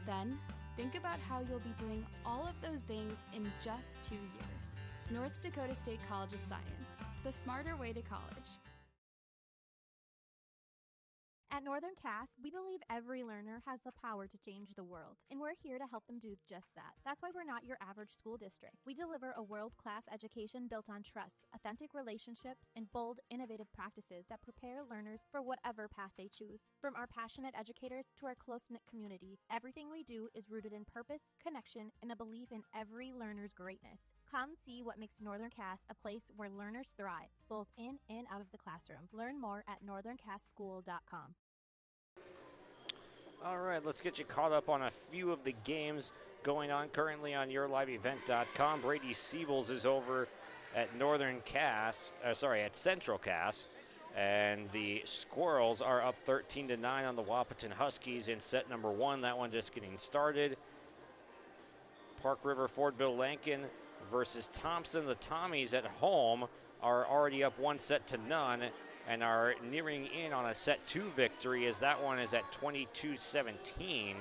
Then, think about how you'll be doing all of those things in just 2 years. North Dakota State College of Science, the smarter way to college. At Northern Cass, we believe every learner has the power to change the world, and we're here to help them do just that. That's why we're not your average school district. We deliver a world-class education built on trust, authentic relationships, and bold, innovative practices that prepare learners for whatever path they choose. From our passionate educators to our close-knit community, everything we do is rooted in purpose, connection, and a belief in every learner's greatness. Come see what makes Northern Cass a place where learners thrive, both in and out of the classroom. Learn more at northerncasschool.com. All right, let's get you caught up on a few of the games going on currently on yourliveevent.com. Brady Siebels is over at at Central Cass, and the Squirrels are up 13-9 on the Wahpeton Huskies in set number 1. That one just getting started. Park River Fordville Lankin versus Thompson. The Tommies at home are already up 1-0 and are nearing in on a set 2 victory, as that one is at 22-17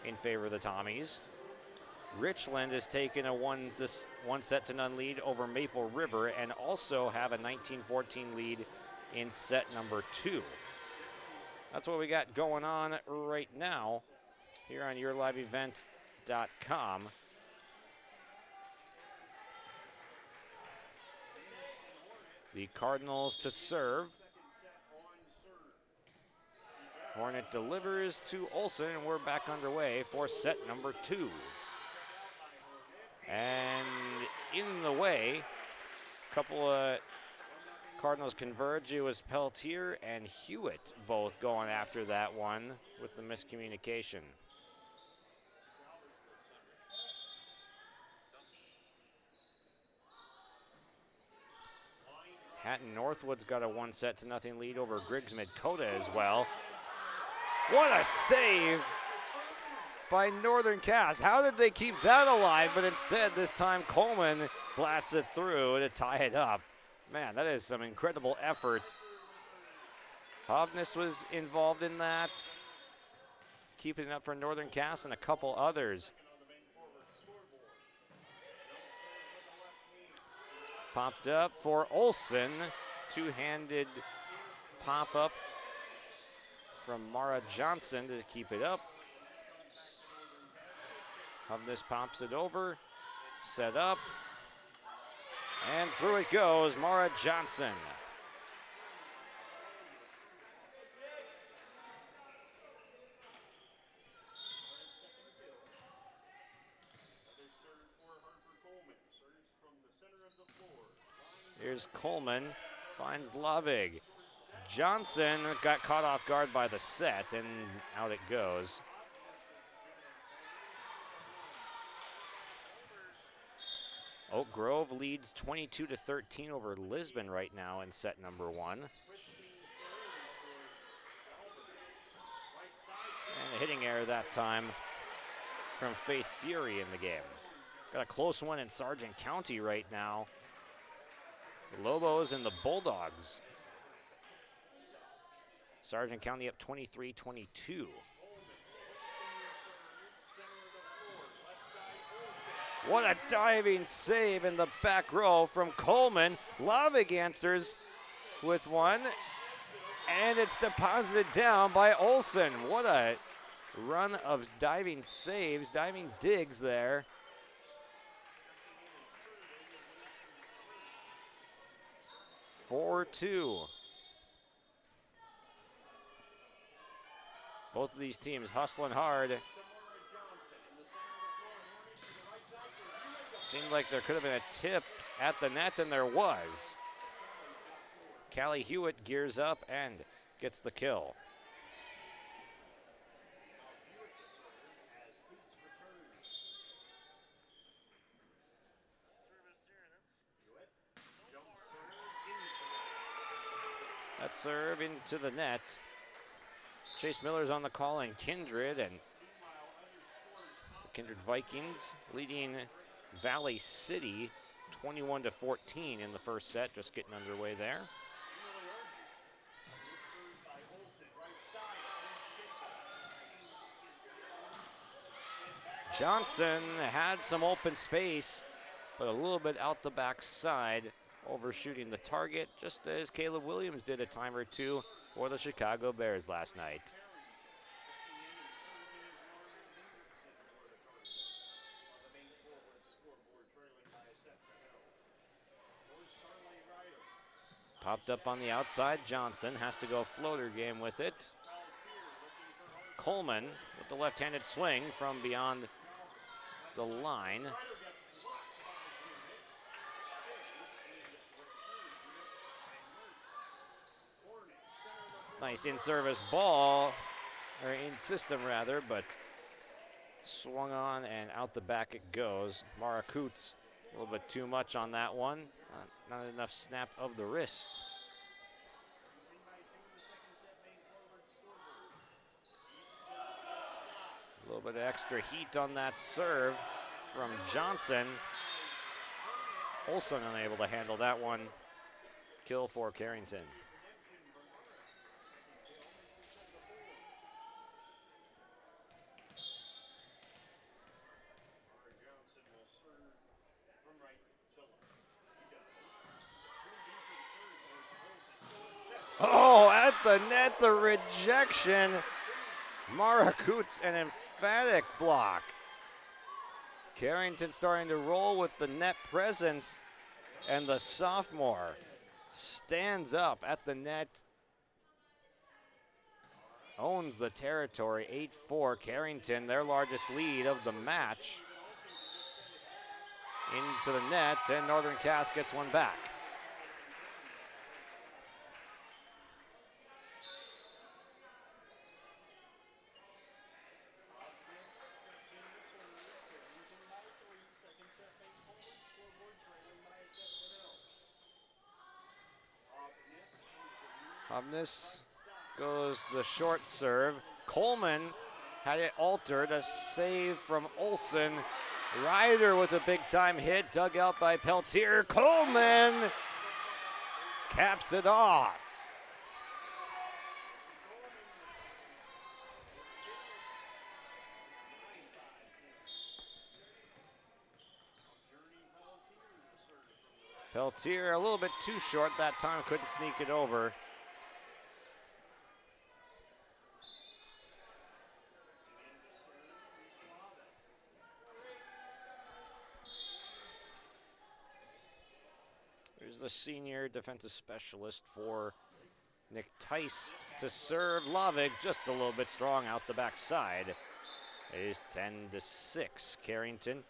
in favor of the Tommies. Richland has taken a 1-0 lead over Maple River and also have a 19-14 lead in set number 2. That's what we got going on right now here on yourliveevent.com. The Cardinals to serve. Hornet delivers to Olsen, and we're back underway for set number 2. And in the way, a couple of Cardinals converge. It was Peltier and Hewitt both going after that one with the miscommunication. Hatton Northwood's got a 1-0 lead over Griggs Dakota as well. What a save by Northern Cass. How did they keep that alive? But instead, this time Coleman blasted through to tie it up. Man, that is some incredible effort. Hovnes was involved in that, keeping it up for Northern Cass and a couple others. Popped up for Olsen. Two-handed pop-up from Mara Johnson to keep it up. Hovnes pops it over, set up, and through it goes, Mara Johnson. Here's Coleman, finds Lavig. Johnson got caught off guard by the set, and out it goes. Oak Grove leads 22-13 over Lisbon right now in set number 1. And a hitting error that time from Faith Fury in the game. Got a close one in Sargent County right now. The Lobos and the Bulldogs. Sargent County up 23-22. What a diving save in the back row from Coleman. Lavig answers with one, and it's deposited down by Olson. What a run of diving saves, diving digs there. (4-2). Both of these teams hustling hard. Seemed like there could have been a tip at the net, and there was. Callie Hewitt gears up and gets the kill. That serve into the net. Chase Miller's on the call, and Kindred, and the Kindred Vikings leading Valley City 21-14 in the first set, just getting underway there. Johnson had some open space, but a little bit out the backside, overshooting the target, just as Caleb Williams did a time or two for the Chicago Bears last night. Popped up on the outside. Johnson has to go floater game with it. Coleman with the left-handed swing from beyond the line. Nice in-service ball, or in-system rather, but swung on and out the back it goes. Mara Coots, a little bit too much on that one. Not enough snap of the wrist. A little bit of extra heat on that serve from Johnson. Olson unable to handle that one. Kill for Carrington. Oh, at the net, the rejection. Mara Coots, an emphatic block. Carrington starting to roll with the net presence, and the sophomore stands up at the net, owns the territory. 8-4 Carrington, their largest lead of the match. Into the net, and Northern Cass gets one back. Hobness goes the short serve. Coleman had it altered. A save from Olson. Ryder with a big-time hit, dug out by Peltier. Coleman caps it off. Peltier a little bit too short that time, couldn't sneak it over. There's the senior defensive specialist for Nick Tice to serve. Lavig just a little bit strong out the backside. It is 10-6. Carrington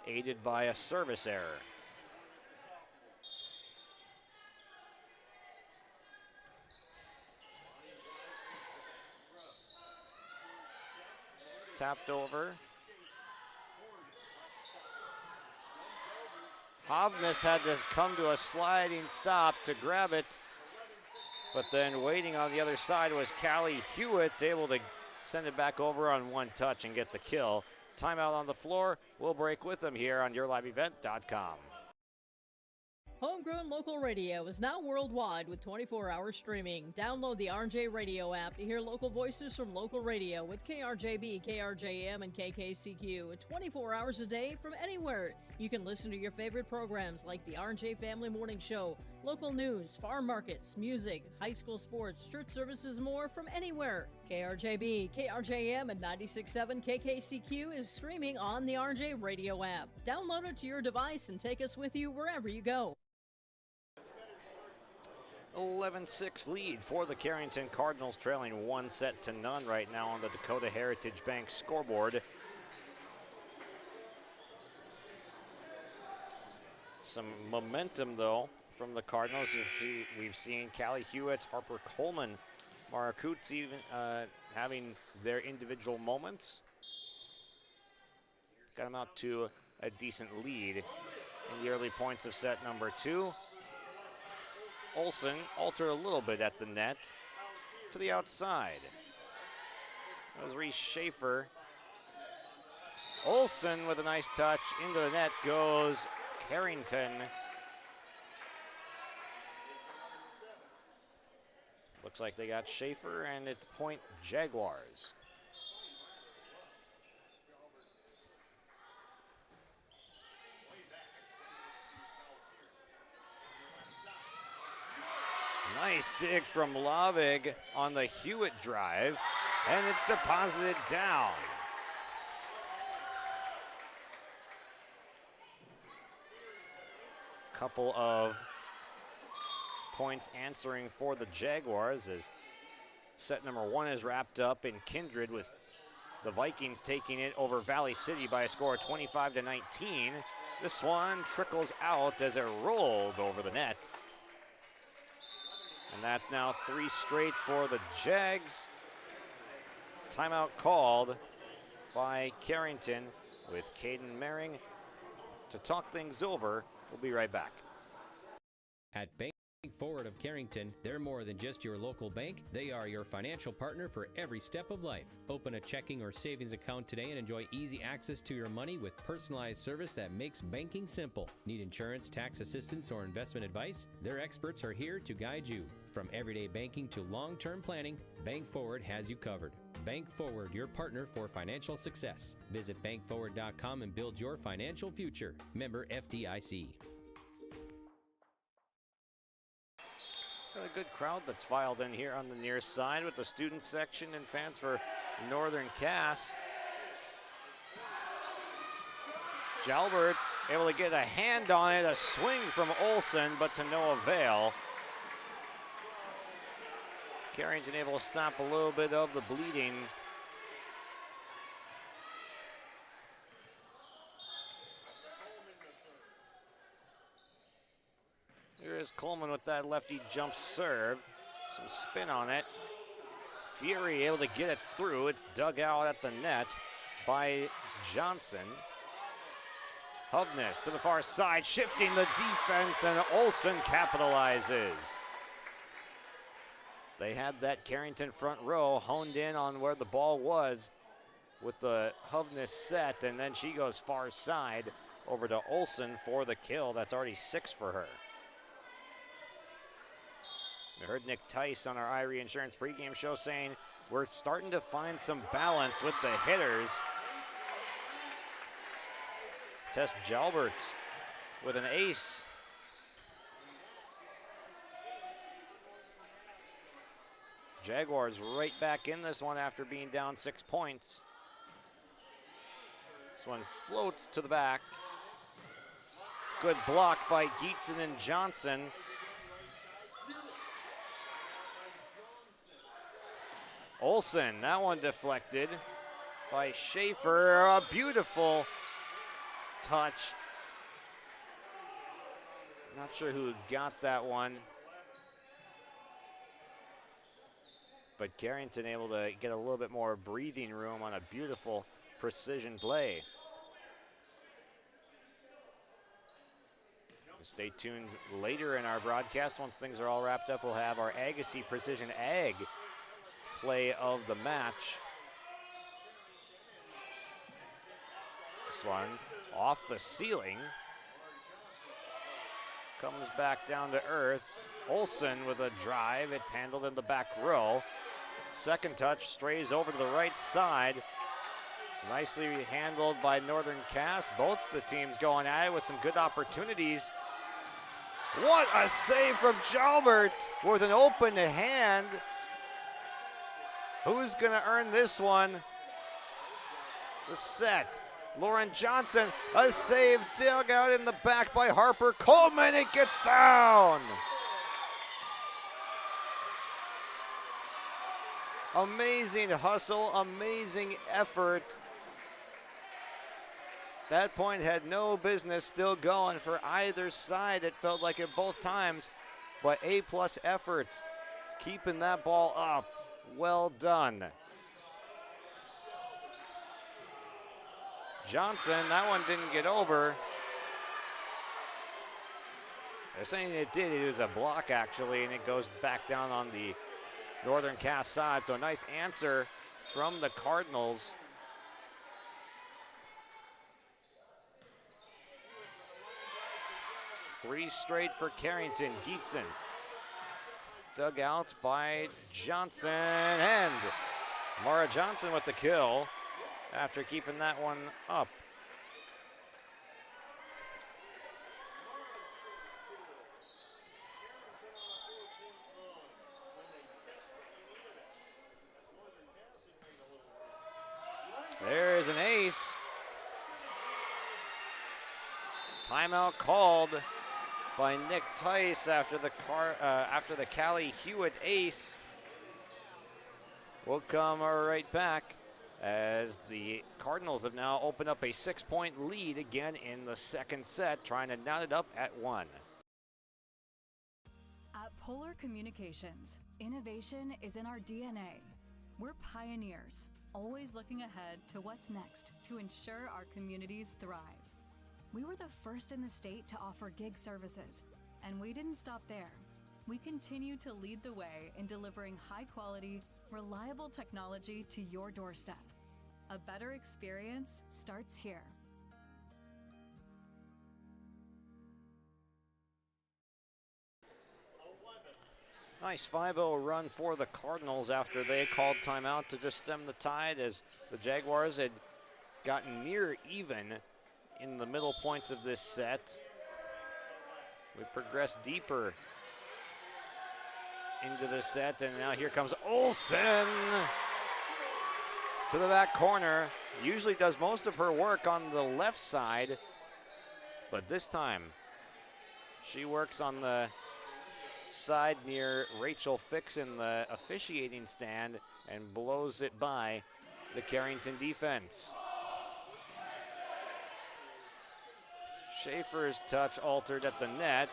aided by a service error. tapped over. Hovness had to come to a sliding stop to grab it, but then waiting on the other side was Callie Hewitt, able to send it back over on one touch and get the kill. Timeout on the floor. We'll break with them here on YourLiveEvent.com. Homegrown local radio is now worldwide with 24-hour streaming. Download the RJ Radio app to hear local voices from local radio with KRJB, KRJM, and KKCQ. 24 hours a day from anywhere. You can listen to your favorite programs like the RJ Family Morning Show, local news, farm markets, music, high school sports, church services, more from anywhere. KRJB, KRJM, and 96.7 KKCQ is streaming on the RJ Radio app. Download it to your device and take us with you wherever you go. 11-6 lead for the Carrington Cardinals, trailing 1-0 right now on the Dakota Heritage Bank scoreboard. Some momentum, though, from the Cardinals. We've seen Callie Hewitt, Harper Coleman, Mara Coots even having their individual moments. Got them out to a decent lead in the early points of set number 2. Olsen altered a little bit at the net to the outside. That was Reese Schaefer. Olsen with a nice touch into the net goes Carrington. Looks like they got Schaefer, and it's point Jaguars. Nice dig from Lavig on the Hewitt drive, and it's deposited down. Couple of points answering for the Jaguars as set number 1 is wrapped up in Kindred, with the Vikings taking it over Valley City by a score of 25-19. This one trickles out as it rolled over the net. And that's now 3 straight for the Jags. Timeout called by Carrington with Caden Mehring to talk things over. We'll be right back. At Bank Forward of Carrington, they're more than just your local bank. They are your financial partner for every step of life. Open a checking or savings account today and enjoy easy access to your money with personalized service that makes banking simple. Need insurance, tax assistance, or investment advice? Their experts are here to guide you. From everyday banking to long-term planning, Bank Forward has you covered. Bank Forward, your partner for financial success. Visit bankforward.com and build your financial future. Member FDIC. A good crowd that's filed in here on the near side with the student section and fans for Northern Cass. Jalbert able to get a hand on it, a swing from Olsen, but to no avail. Carrington able to stop a little bit of the bleeding. Here is Coleman with that lefty jump serve. Some spin on it. Fury able to get it through. It's dug out at the net by Johnson. Hovness to the far side, shifting the defense, and Olsen capitalizes. They had that Carrington front row honed in on where the ball was with the Hovness set, and then she goes far side over to Olsen for the kill. That's already 6 for her. We heard Nick Tice on our Irie Insurance pregame show saying we're starting to find some balance with the hitters. Tess Jalbert with an ace. Jaguars right back in this one after being down 6 points. This one floats to the back. Good block by Gietzen and Johnson. Olsen, that one deflected by Schaefer. A beautiful touch. Not sure who got that one. but Carrington able to get a little bit more breathing room on a beautiful precision play. Stay tuned later in our broadcast. Once things are all wrapped up, we'll have our Agassiz Precision Ag play of the match. This one off the ceiling. Comes back down to earth. Olsen with a drive. It's handled in the back row. Second touch strays over to the right side. Nicely handled by Northern Cass. Both the teams going at it with some good opportunities. What a save from Jalbert with an open hand. Who's going to earn this one? The set. Lauren Johnson, a save dug out in the back by Harper Coleman. It gets down. Amazing hustle, amazing effort. That point had no business still going for either side. It felt like it both times, but A-plus efforts keeping that ball up. Well done. Johnson, that one didn't get over. They're saying it did. It was a block, actually, and it goes back down on the Northern Cass side. So a nice answer from the Cardinals. Three straight for Carrington. Geetson dug out by Johnson, and Mara Johnson with the kill after keeping that one up. There is an ace. Timeout called by Nick Tice after the Callie Hewitt ace. We'll come right back as the Cardinals have now opened up a 6-point lead again in the second set, trying to knot it up at 1. At Polar Communications, innovation is in our DNA. We're pioneers, always looking ahead to what's next to ensure our communities thrive. We were the first in the state to offer gig services, and we didn't stop there. We continue to lead the way in delivering high-quality, reliable technology to your doorstep. A better experience starts here. Nice 5-0 run for the Cardinals after they called timeout to just stem the tide, as the Jaguars had gotten near even in the middle points of this set. We progressed deeper into the set, and now here comes Olsen to the back corner. Usually does most of her work on the left side, but this time she works on the side near Rachel Fix in the officiating stand and blows it by the Carrington defense. Schaefer's touch altered at the net.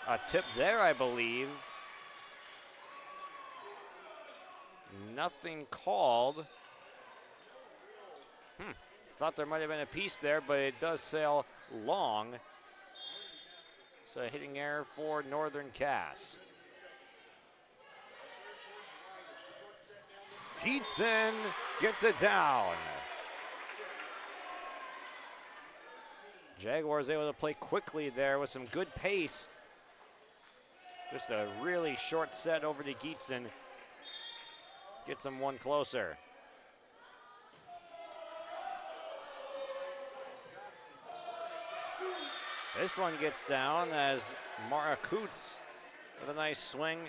A tip there, I believe. Nothing called. Thought there might have been a piece there, but it does sail long. So hitting error for Northern Cass. Geetson gets it down. Jaguars able to play quickly there with some good pace. Just a really short set over to Geetson. Gets them one closer. This one gets down as Mara Coots with a nice swing.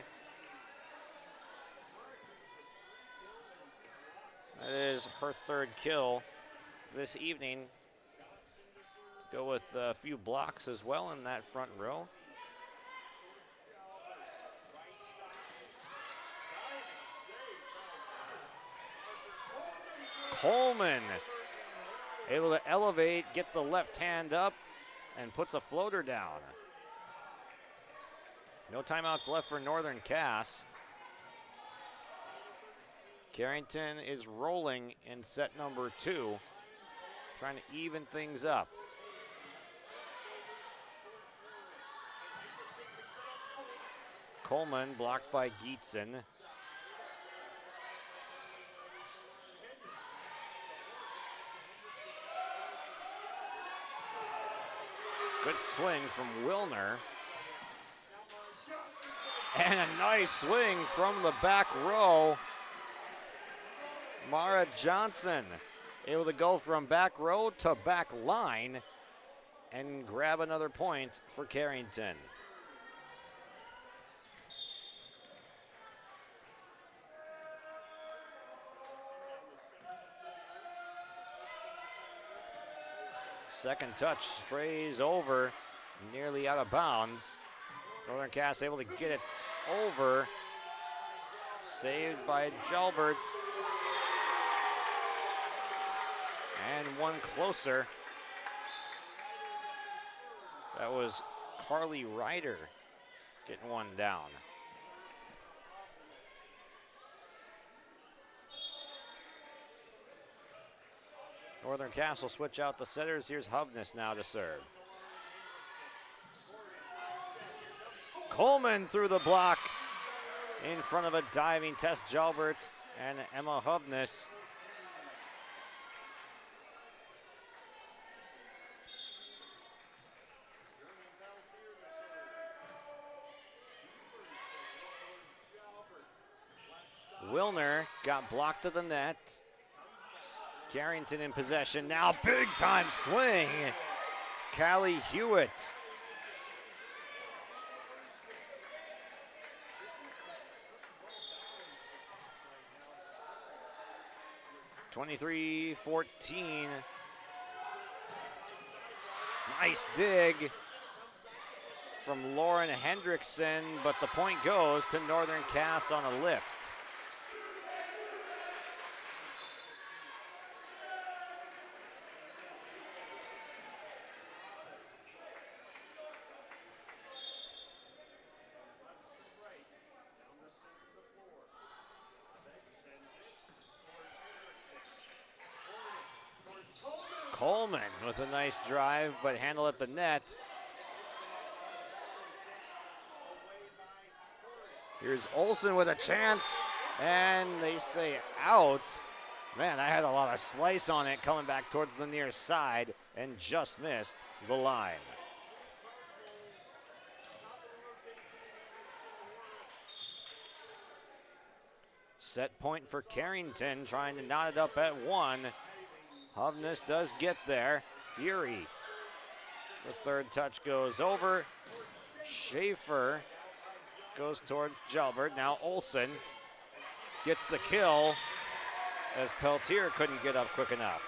That is her third kill this evening. Go with a few blocks as well in that front row. Coleman able to elevate, get the left hand up, and puts a floater down. No timeouts left for Northern Cass. Carrington is rolling in set number 2, trying to even things up. Coleman blocked by Gietzen. Good swing from Wilner. And a nice swing from the back row. Mara Johnson able to go from back row to back line and grab another point for Carrington. Second touch strays over, nearly out of bounds. Northern Cass able to get it over. Saved by Jalbert. And one closer. That was Carly Ryder getting one down. Northern Cass will switch out the setters. Here's Hovness now to serve. Coleman through the block in front of a diving Tess Jalbert and Emma Hovness. Wilner got blocked to the net. Carrington in possession. Now big time swing. Callie Hewitt. (23-14). Nice dig from Lauren Hendrickson, but the point goes to Northern Cass on a lift. Coleman with a nice drive, but handle at the net. Here's Olsen with a chance, and they say out. Man, I had a lot of slice on it coming back towards the near side and just missed the line. Set point for Carrington, trying to knot it up at 1. Hovness does get there. Fury. The third touch goes over. Schaefer goes towards Jalbert. Now Olsen gets the kill as Peltier couldn't get up quick enough.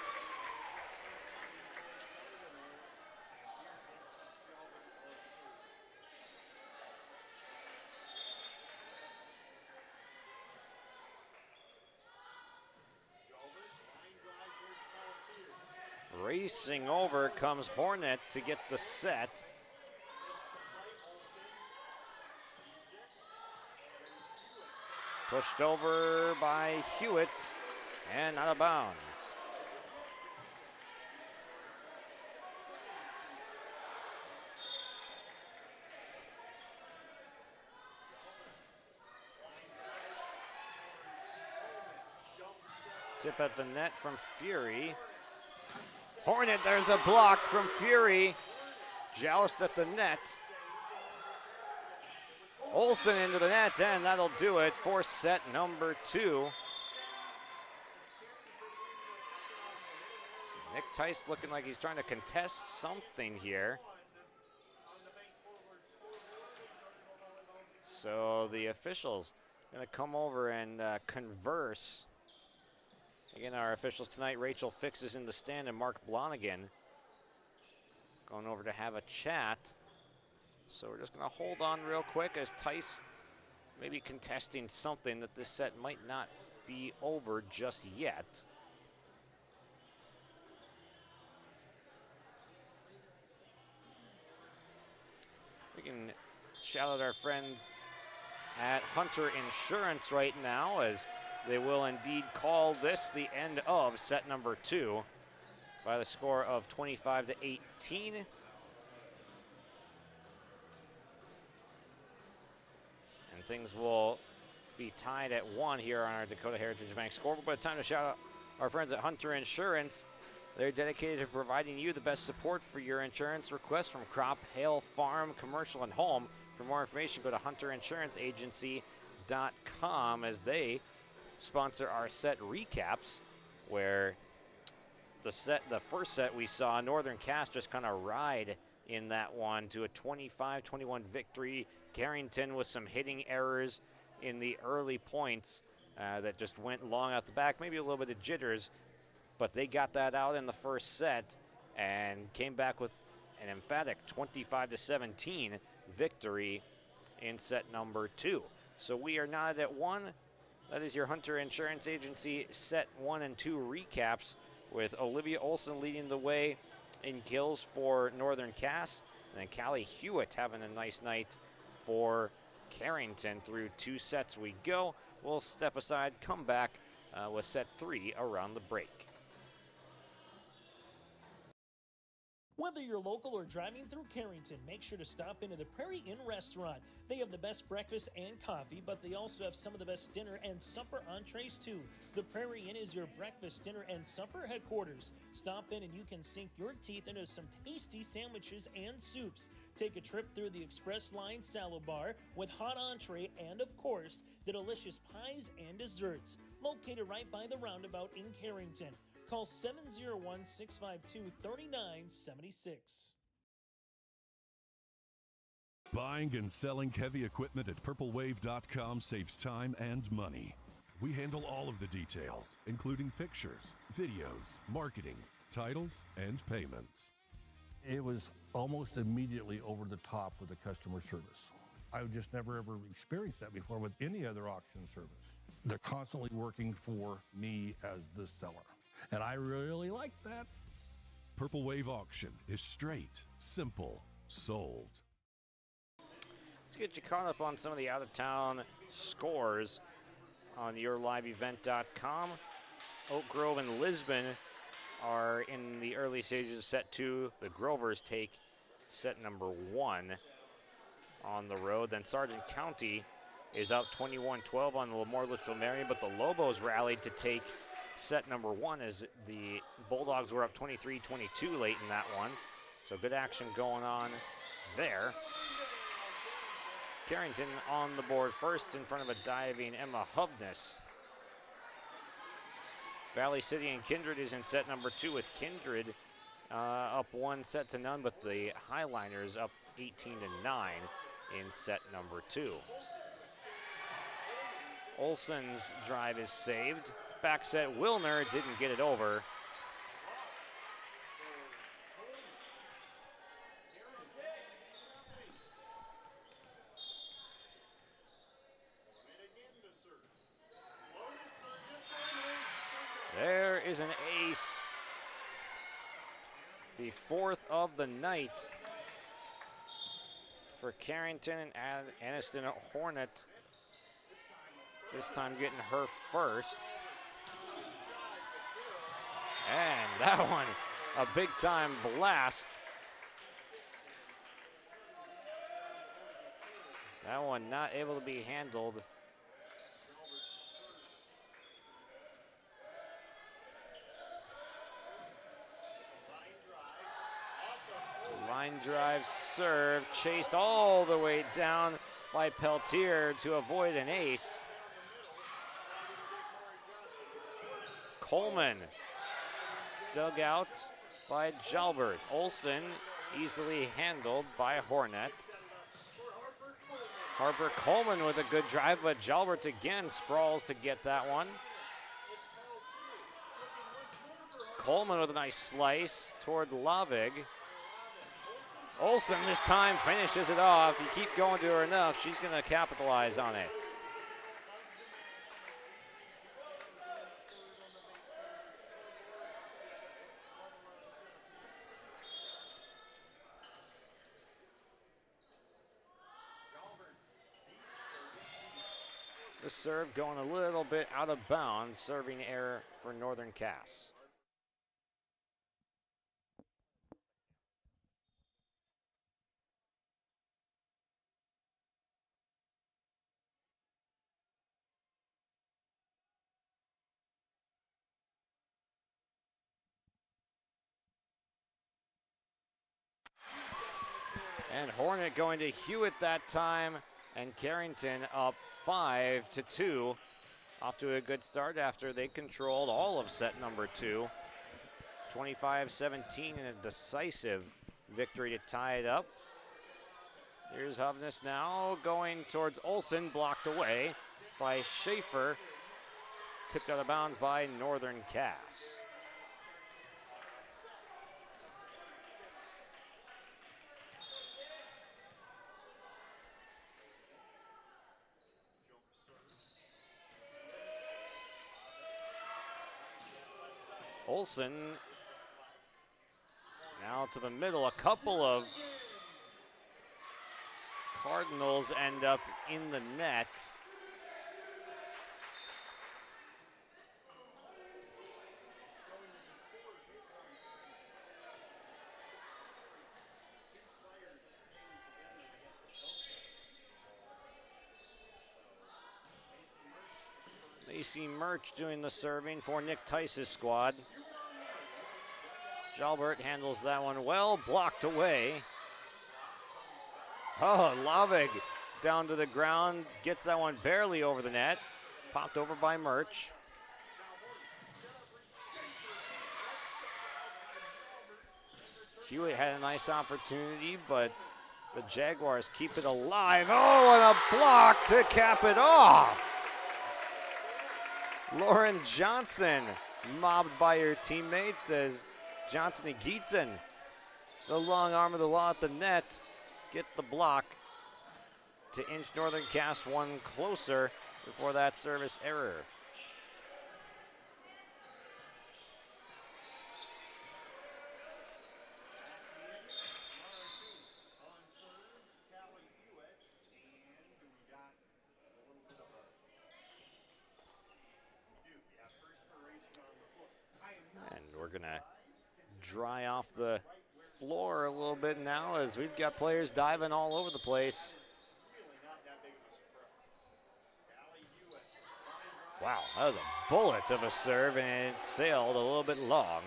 Racing over comes Hornet to get the set. Pushed over by Hewitt and out of bounds. Tip at the net from Fury. Hornet, there's a block from Fury. Joust at the net. Olsen into the net, and that'll do it for set number 2. Nick Tice looking like he's trying to contest something here. So the officials going to come over and converse. Again, our officials tonight, Rachel Fix is in the stand and Mark Blonigan going over to have a chat. So we're just going to hold on real quick as Tice maybe contesting something that this set might not be over just yet. We can shout out our friends at Hunter Insurance right now as they will indeed call this the end of set number 2 by the score of 25-18. And things will be tied at 1 here on our Dakota Heritage Bank scoreboard. But time to shout out our friends at Hunter Insurance. They're dedicated to providing you the best support for your insurance requests from crop, hail, farm, commercial, and home. For more information, go to hunterinsuranceagency.com as they sponsor our set recaps, where the first set we saw Northern Cass just kind of ride in that one to a 25-21 victory. Carrington with some hitting errors in the early points that just went long out the back, maybe a little bit of jitters, but they got that out in the first set and came back with an emphatic 25-17 victory in set number 2. So we are knotted at 1. That is your Hunter Insurance Agency set 1 and 2 recaps, with Olivia Olson leading the way in kills for Northern Cass, and then Callie Hewitt having a nice night for Carrington. Through 2 sets we go. We'll step aside, come back with set 3 around the break. Whether you're local or driving through Carrington, make sure to stop into the Prairie Inn restaurant. They have the best breakfast and coffee, but they also have some of the best dinner and supper entrees too. The Prairie Inn is your breakfast, dinner, and supper headquarters. Stop in and you can sink your teeth into some tasty sandwiches and soups. Take a trip through the Express Line salad bar with hot entree and, of course, the delicious pies and desserts. Located right by the roundabout in Carrington. Call 701-652-3976. Buying and selling heavy equipment at PurpleWave.com saves time and money. We handle all of the details, including pictures, videos, marketing, titles, and payments. It was almost immediately over the top with the customer service. I've just never ever experienced that before with any other auction service. They're constantly working for me as the seller. And I really like that. Purple Wave Auction is straight, simple, sold. Let's get you caught up on some of the out-of-town scores on yourliveevent.com. Oak Grove and Lisbon are in the early stages of set 2. The Grovers take set number 1 on the road. Then Sargent County is up 21-12 on the Lemoore Litchfield Marion, but the Lobos rallied to take set number 1 as the Bulldogs were up 23-22 late in that one. So good action going on there. Carrington on the board first in front of a diving Emma Hovness. Valley City and Kindred is in set number 2, with Kindred up 1 set to none, but the Highliners up 18-9 in set number 2. Olson's drive is saved. Back set, Wilner didn't get it over. There is an ace. The 4th of the night for Carrington, and Aniston Hornet this time getting her first. And that one, a big time blast. That one not able to be handled. Line drive serve, chased all the way down by Peltier to avoid an ace. Coleman dug out by Jalbert. Olson easily handled by Hornet. Harper Coleman with a good drive, but Jalbert again sprawls to get that one. Coleman with a nice slice toward Lavig. Olson this time finishes it off. You keep going to her enough, she's going to capitalize on it. The serve going a little bit out of bounds, serving error for Northern Cass. And Hornet going to Hewitt that time, and Carrington up 5-2. Off to a good start after they controlled all of set number 2. 25-17 and a decisive victory to tie it up. Here's Hovness now going towards Olsen, blocked away by Schaefer. Tipped out of bounds by Northern Cass. Olsen now to the middle. A couple of Cardinals end up in the net. Macy Murch doing the serving for Nick Tice's squad. Jalbert handles that one well, blocked away. Oh, Lavig down to the ground, gets that one barely over the net. Popped over by Murch. Hewitt had a nice opportunity, but the Jaguars keep it alive. Oh, and a block to cap it off. Lauren Johnson, mobbed by her teammates as Johnson and Geetson, the long arm of the law at the net, get the block to inch Northern Cass one closer before that service error. And we're gonna dry off the floor a little bit now as we've got players diving all over the place. Wow, that was a bullet of a serve and it sailed a little bit long.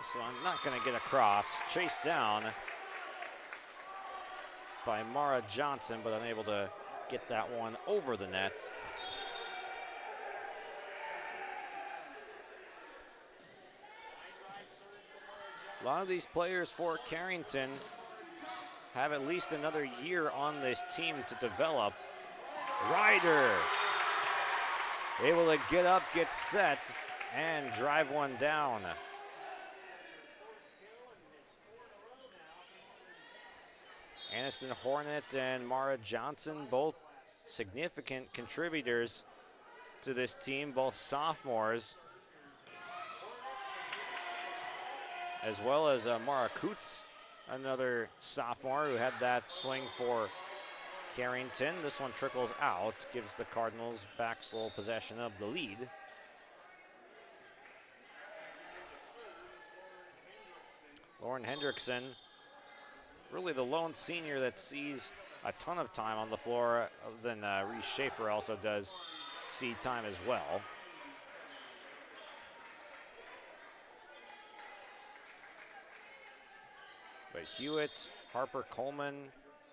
So I'm not going to get across. Chased down by Mara Johnson, but unable to get that one over the net. A lot of these players for Carrington have at least another year on this team to develop. Ryder able to get up, get set, and drive one down. Aniston Hornet and Mara Johnson, both significant contributors to this team, both sophomores, as well as Mara Kutz, another sophomore who had that swing for Carrington. This one trickles out, gives the Cardinals back sole possession of the lead. Lauren Hendrickson, really the lone senior that sees a ton of time on the floor, other than Reese Schaefer also does see time as well. But Hewitt, Harper Coleman,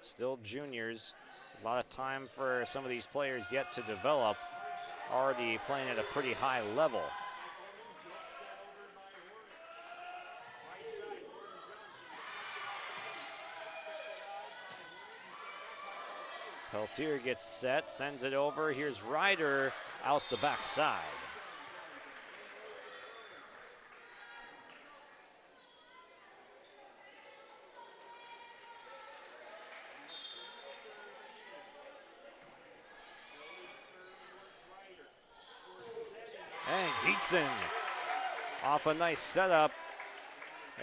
still juniors. A lot of time for some of these players yet to develop, already playing at a pretty high level. Peltier gets set, sends it over. Here's Ryder out the backside. Johnson off a nice setup.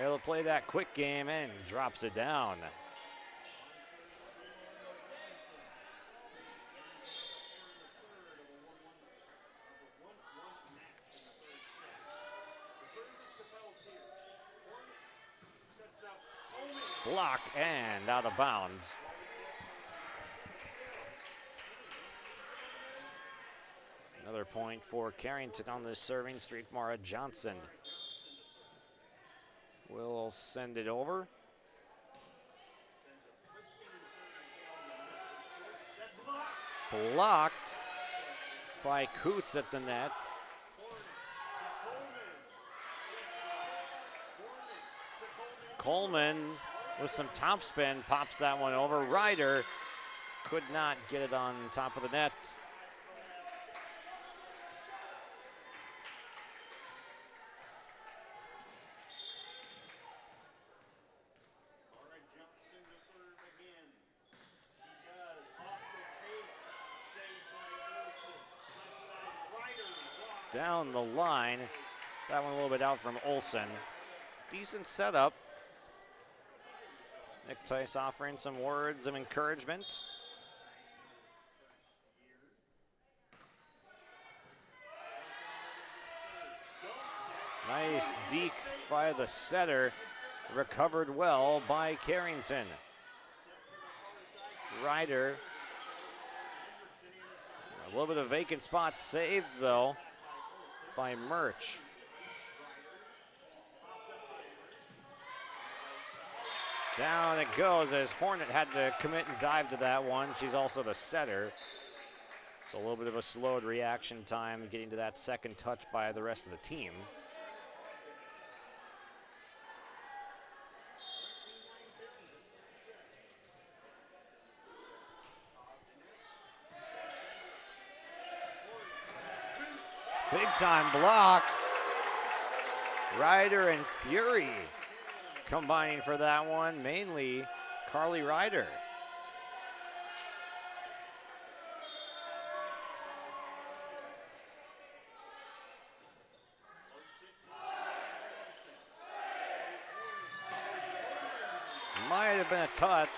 Able to play that quick game and drops it down. Block and out of bounds. Another point for Carrington on this serving streak. Mara Johnson will send it over. Blocked by Coots at the net. Coleman with some top spin pops that one over. Ryder could not get it on top of the net. Down the line. That one a little bit out from Olsen. Decent setup. Nick Tice offering some words of encouragement. Nice deke by the setter. Recovered well by Carrington. Ryder. A little bit of vacant spot saved though by Murch. Down it goes as Hornet had to commit and dive to that one. She's also the setter. So a little bit of a slowed reaction time getting to that second touch by the rest of the team. Big time block. Ryder and Fury combining for that one, mainly Carly Ryder. Might have been a touch.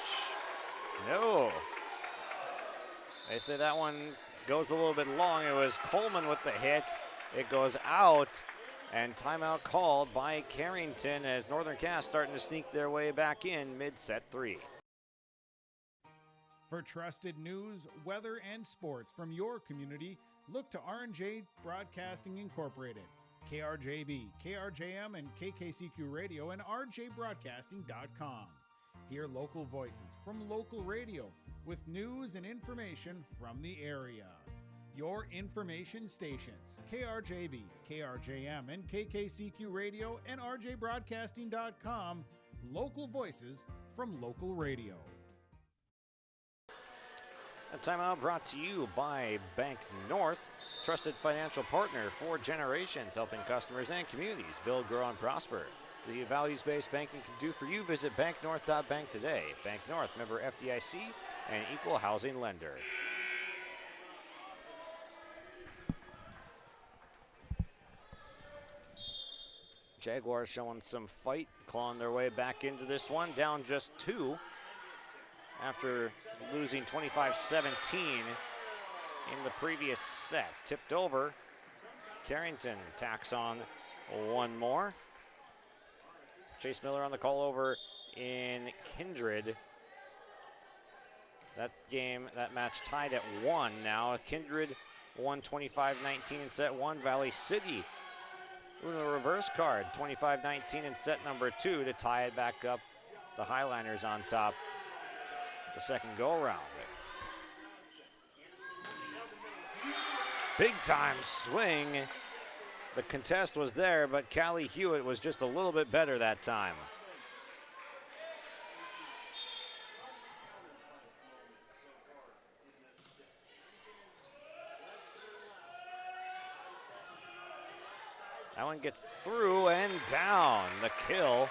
No. They say that one goes a little bit long. It was Coleman with the hit. It goes out. And timeout called by Carrington as Northern Cass starting to sneak their way back in mid-set 3. For trusted news, weather, and sports from your community, look to R&J Broadcasting Incorporated, KRJB, KRJM, and KKCQ Radio, and rjbroadcasting.com. Hear local voices from local radio with news and information from the area. Your information stations, KRJB, KRJM, and KKCQ Radio, and rjbroadcasting.com, local voices from local radio. A timeout brought to you by Bank North, trusted financial partner for generations, helping customers and communities build, grow, and prosper. The values-based banking can do for you. Visit banknorth.bank today. Bank North, member FDIC, and equal housing lender. Jaguars showing some fight, clawing their way back into this one, down just 2 after losing 25-17 in the previous set. Tipped over. Carrington tacks on one more. Chase Miller on the call over in Kindred. That match tied at 1 now. Kindred won 25-19 in set 1. Valley City Uno reverse card, 25-19 in set number 2 to tie it back up. The Highliners on top the second go-around. Big time swing. The contest was there, but Callie Hewitt was just a little bit better that time. That one gets through and down. The kill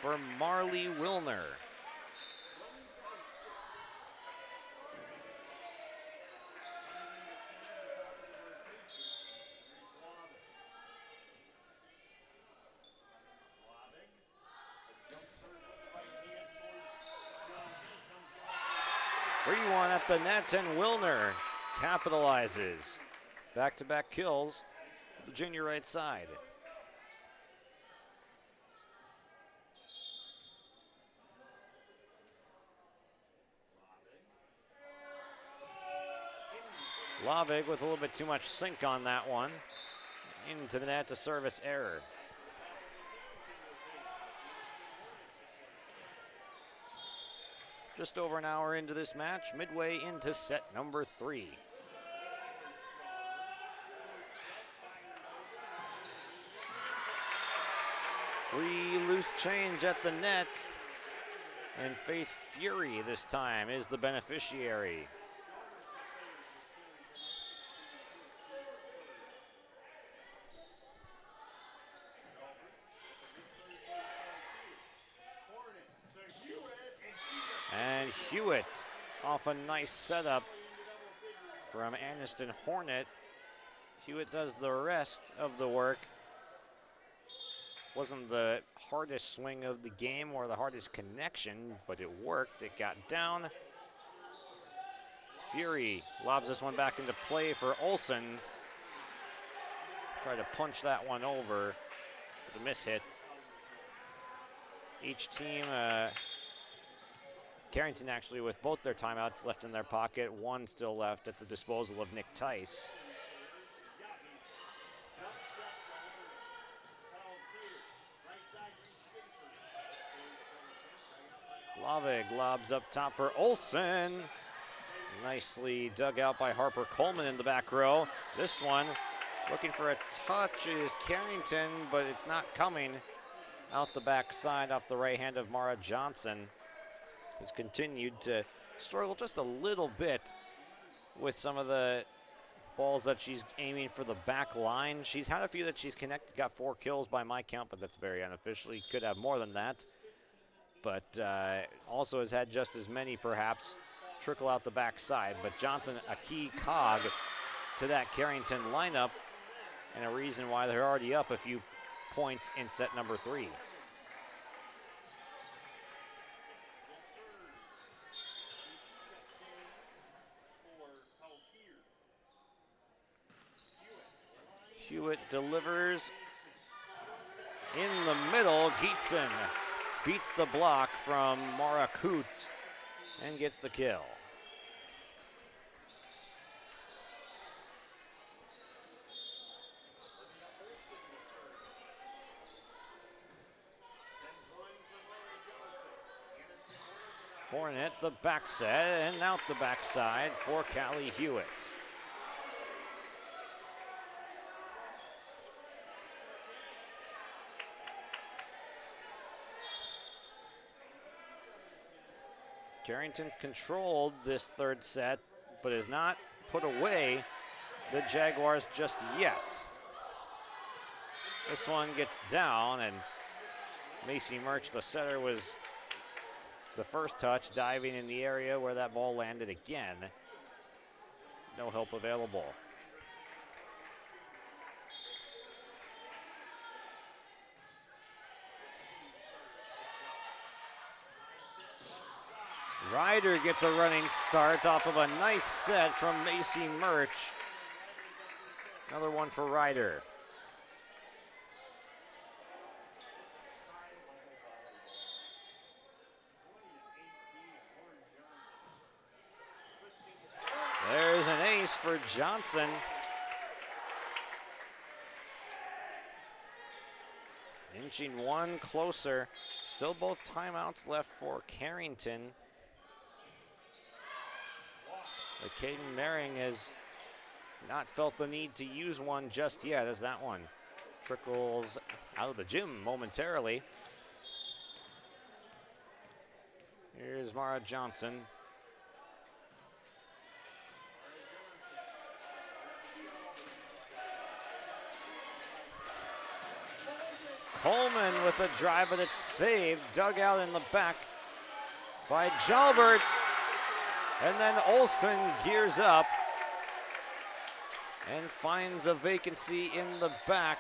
for Marley Wilner. Free one at the net, and Wilner capitalizes. Back-to-back kills, the junior right side. Lavig with a little bit too much sink on that one. Into the net, to service error. Just over an hour into this match, midway into set number 3. Free loose change at the net. And Faith Fury this time is the beneficiary. And Hewitt off a nice setup from Aniston Hornet. Hewitt does the rest of the work. Wasn't the hardest swing of the game or the hardest connection, but it worked. It got down. Fury lobs this one back into play for Olsen. Try to punch that one over, but a miss hit. Each team, Carrington actually with both their timeouts left in their pocket, one still left at the disposal of Nick Tice. Lavig lobs up top for Olsen. Nicely dug out by Harper Coleman in the back row. This one looking for a touch is Carrington, but it's not coming. Out the back side off the right hand of Mara Johnson. Has continued to struggle just a little bit with some of the balls that she's aiming for the back line. She's had a few that she's connected, got 4 kills by my count, but that's very unofficial. Could have more than that. But also has had just as many, perhaps, trickle out the backside. But Johnson, a key cog to that Carrington lineup, and a reason why they're already up a few points in set number 3. Hewitt delivers in the middle. Geetson beats the block from Mara Coots and gets the kill. Hornet the backside and out the backside for Callie Hewitt. Carrington's controlled this third set, but has not put away the Jaguars just yet. This one gets down, and Macy Murch, the setter, was the first touch, diving in the area where that ball landed again. No help available. Ryder gets a running start off of a nice set from Macy Murch. Another one for Ryder. There's an ace for Johnson. Inching one closer. Still both timeouts left for Carrington. But Caden Merring has not felt the need to use one just yet, as that one trickles out of the gym momentarily. Here's Mara Johnson. Coleman with a drive, but it's saved. Dug out in the back by Jalbert. And then Olsen gears up and finds a vacancy in the back.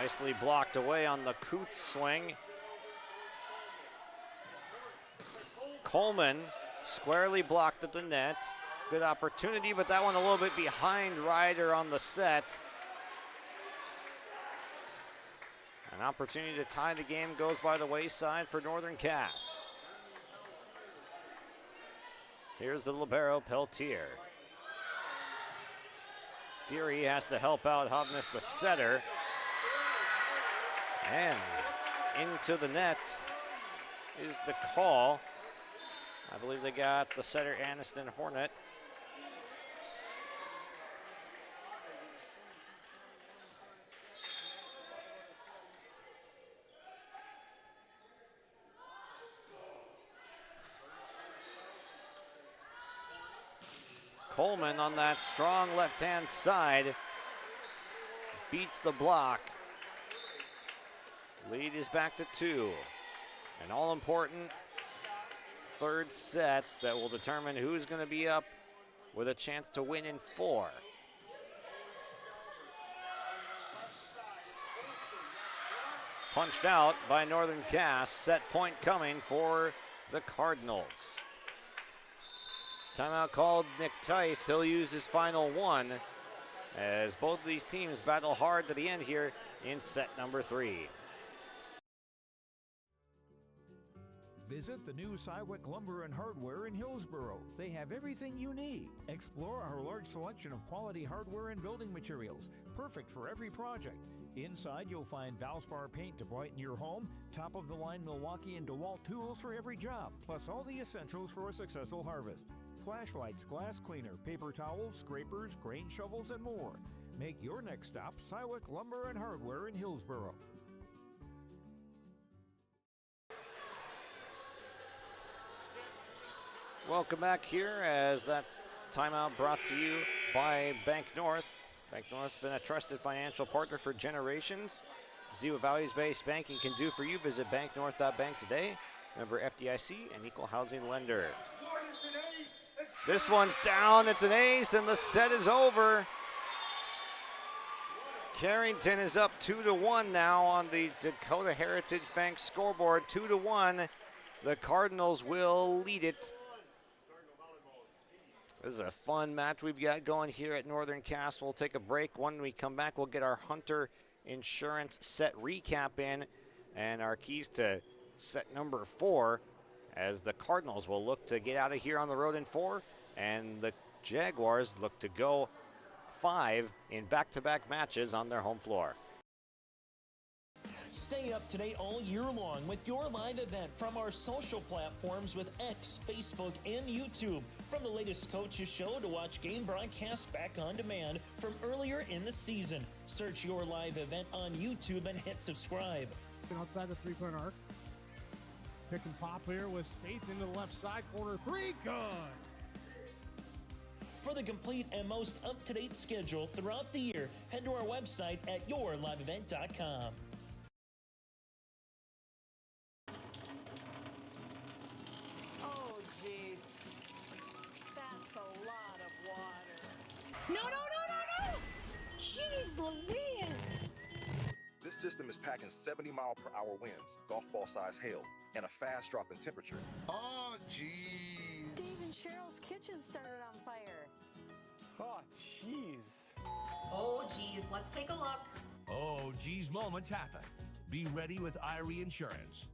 Nicely blocked away on the Coots swing. Coleman squarely blocked at the net. Good opportunity, but that one a little bit behind Ryder on the set. An opportunity to tie the game goes by the wayside for Northern Cass. Here's the libero, Peltier. Fury has to help out Hovness, the setter. And into the net is the call. I believe they got the setter, Aniston Hornet. Coleman on that strong left-hand side beats the block. Lead is back to 2. An all-important third set that will determine who's going to be up with a chance to win in 4. Punched out by Northern Cass. Set point coming for the Cardinals. Timeout called Nick Tice. He'll use his final one as both of these teams battle hard to the end here in set number 3. Visit the new Cywick Lumber and Hardware in Hillsboro. They have everything you need. Explore our large selection of quality hardware and building materials, perfect for every project. Inside, you'll find Valspar paint to brighten your home, top-of-the-line Milwaukee and DeWalt tools for every job, plus all the essentials for a successful harvest. Flashlights, glass cleaner, paper towels, scrapers, grain shovels, and more. Make your next stop Cywick Lumber and Hardware in Hillsboro. Welcome back here as that timeout brought to you by Bank North. Bank North's been a trusted financial partner for generations. See what values-based banking can do for you. Visit banknorth.bank today. Member FDIC and equal housing lender. This one's down. It's an ace, and the set is over. Carrington is up 2-1 now on the Dakota Heritage Bank scoreboard. 2-1. The Cardinals will lead it. This is a fun match we've got going here at Northern Cass. We'll take a break. When we come back, we'll get our Hunter Insurance set recap in and our keys to set number 4 as the Cardinals will look to get out of here on the road in 4 and the Jaguars look to go 5 in back-to-back matches on their home floor. Stay up to date all year long with your live event from our social platforms with X, Facebook, and YouTube. From the latest coaches show to watch game broadcasts back on demand from earlier in the season. Search your live event on YouTube and hit subscribe. Outside the three-point arc. Pick and pop here with Spaeth into the left side corner. 3, good. For the complete and most up-to-date schedule throughout the year, head to our website at yourliveevent.com. Oh, jeez. That's a lot of water. No, no, no, no, no! Jeez Louise! This system is packing 70-mile-per-hour winds, golf ball size hail, and a fast drop in temperature. Oh, jeez. Dave and Cheryl's kitchen started on fire. Oh, jeez. Oh, geez, let's take a look. Oh, geez, moments happen. Be ready with Irie Insurance.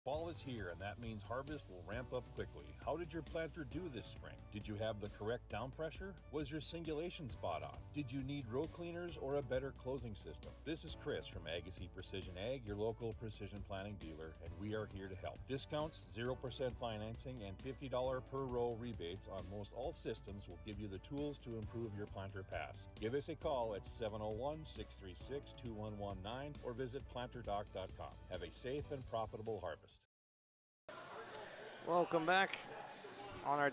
Fall is here, and that means harvest will ramp up quickly. How did your planter do this spring? Did you have the correct down pressure? Was your singulation spot on? Did you need row cleaners or a better closing system? This is Chris from Agassiz Precision Ag, your local precision planting dealer, and we are here to help. Discounts, 0% financing, and $50 per row rebates on most all systems will give you the tools to improve your planter pass. Give us a call at 701-636-2119 or visit planterdoc.com. Have a safe and profitable harvest. Welcome back on our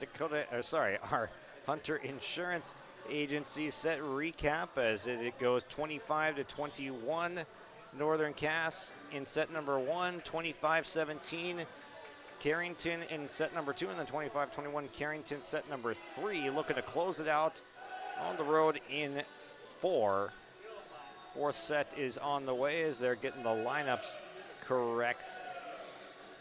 our Hunter Insurance Agency set recap as it goes 25-21. Northern Cass in set number 1, 25-17. Carrington in set number 2, and then 25-21 Carrington set number 3. Looking to close it out on the road in 4. Fourth set is on the way as they're getting the lineups correct.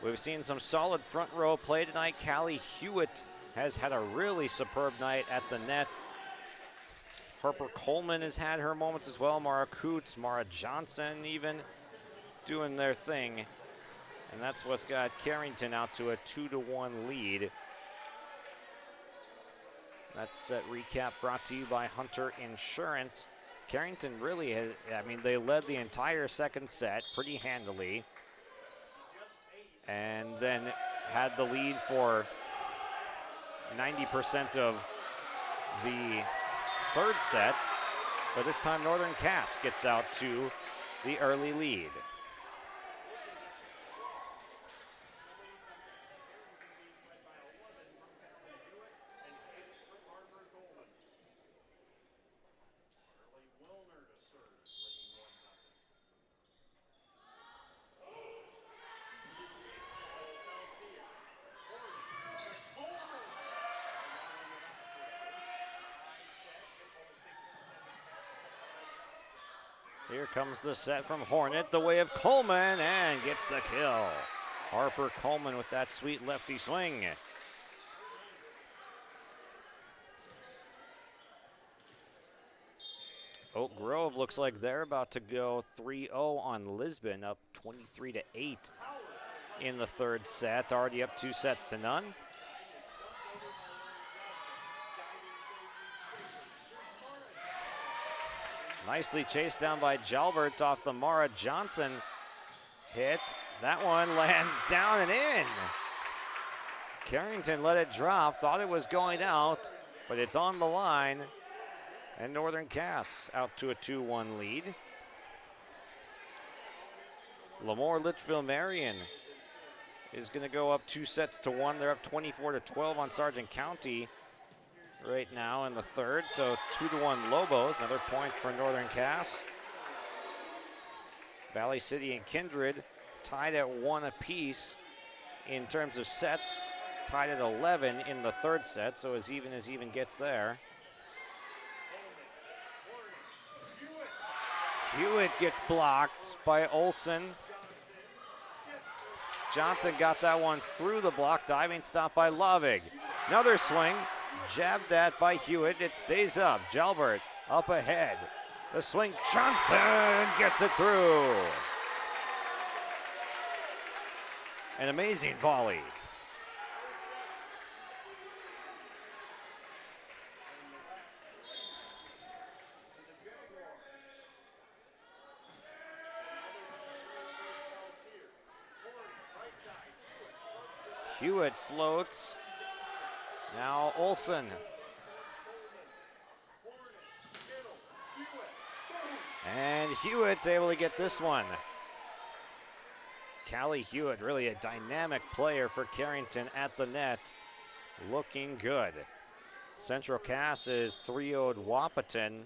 We've seen some solid front row play tonight. Callie Hewitt has had a really superb night at the net. Harper Coleman has had her moments as well. Mara Coots, Mara Johnson even doing their thing. And that's what's got Carrington out to a 2-1 lead. That set recap brought to you by Hunter Insurance. Carrington really has, they led the entire second set pretty handily. And then had the lead for 90% of the third set. But this time Northern Cass gets out to the early lead. Here comes the set from Hornet, the way of Coleman, and gets the kill. Harper Coleman with that sweet lefty swing. Oak Grove looks like they're about to go 3-0 on Lisbon, up 23-8 in the third set, already up 2-0. Nicely chased down by Jalbert off the Mara Johnson hit. That one lands down and in. Carrington let it drop, thought it was going out, but it's on the line. And Northern Cass out to a 2-1 lead. Lemoore Litchfield Marion is going to go up 2-1. They're up 24-12 on Sargent County right now in the third. So 2-1 Lobos, another point for Northern Cass. Valley City and Kindred tied at 1 apiece in terms of sets, tied at 11 in the third set, so as even gets there. Hewitt gets blocked by Olsen. Johnson got that one through the block, diving stop by Lovig. Another swing, jabbed at by Hewitt, it stays up. Jalbert up ahead. The swing, Johnson gets it through. An amazing volley. Hewitt floats. Now Olsen. And Hewitt able to get this one. Callie Hewitt, really a dynamic player for Carrington at the net. Looking good. Central Cass is 3-0'd Wahpeton.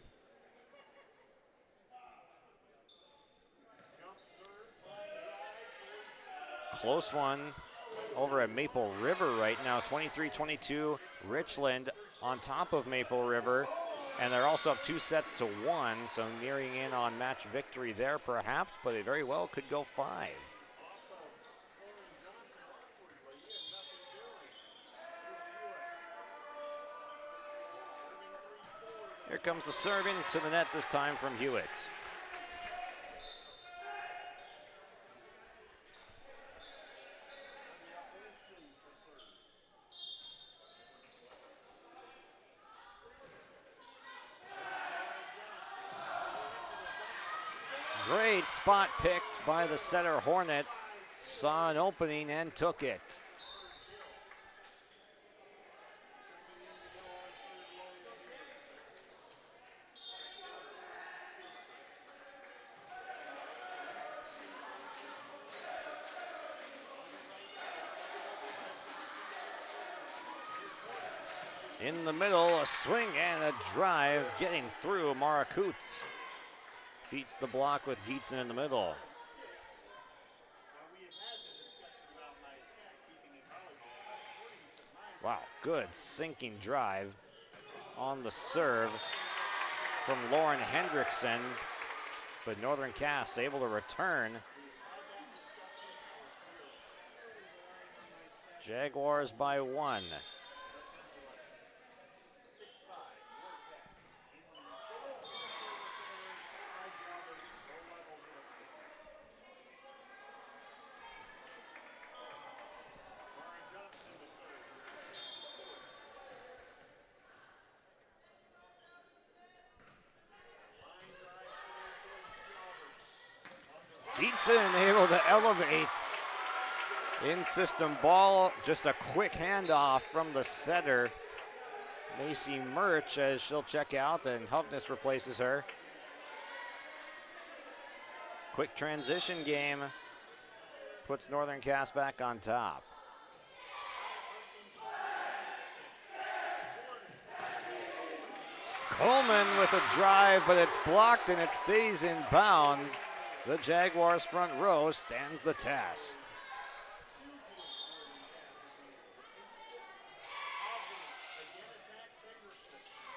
Close one over at Maple River right now, 23-22. Richland on top of Maple River, and they're also up 2-1, so nearing in on match victory there perhaps, but it very well could go 5. Here comes the serve into the net this time from Hewitt. Great spot picked by the setter Hornet. Saw an opening and took it. In the middle, a swing and a drive getting through. Mara Coots beats the block with Gietzen in the middle. Wow, good sinking drive on the serve from Lauren Hendrickson. but Northern Cass able to return. Jaguars by 1. Eaton able to elevate. In-system ball, just a quick handoff from the setter. Macy Murch as she'll check out, and Hovness replaces her. Quick transition game puts Northern Cass back on top. Coleman with a drive, but it's blocked and it stays in bounds. The Jaguars front row stands the test.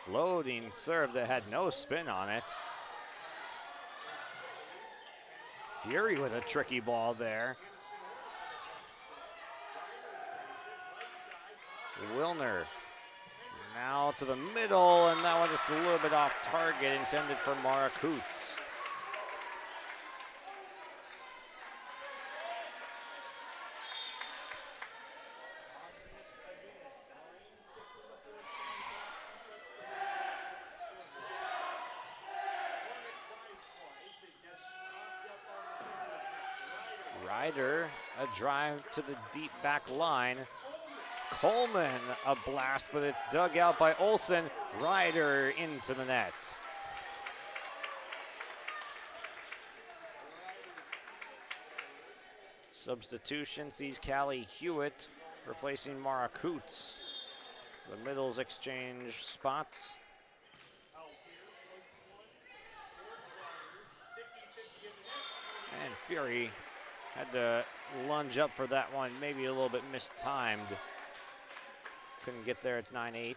Floating serve that had no spin on it. Fury with a tricky ball there. Wilner now to the middle, and that one just a little bit off target, intended for Mara Coots. Ryder, a drive to the deep back line. Coleman, a blast, but it's dug out by Olsen. Ryder into the net. Substitution sees Callie Hewitt replacing Mara Coots. The middles exchange spots. And Fury had to lunge up for that one, maybe a little bit mistimed. Couldn't get there, it's 9-8.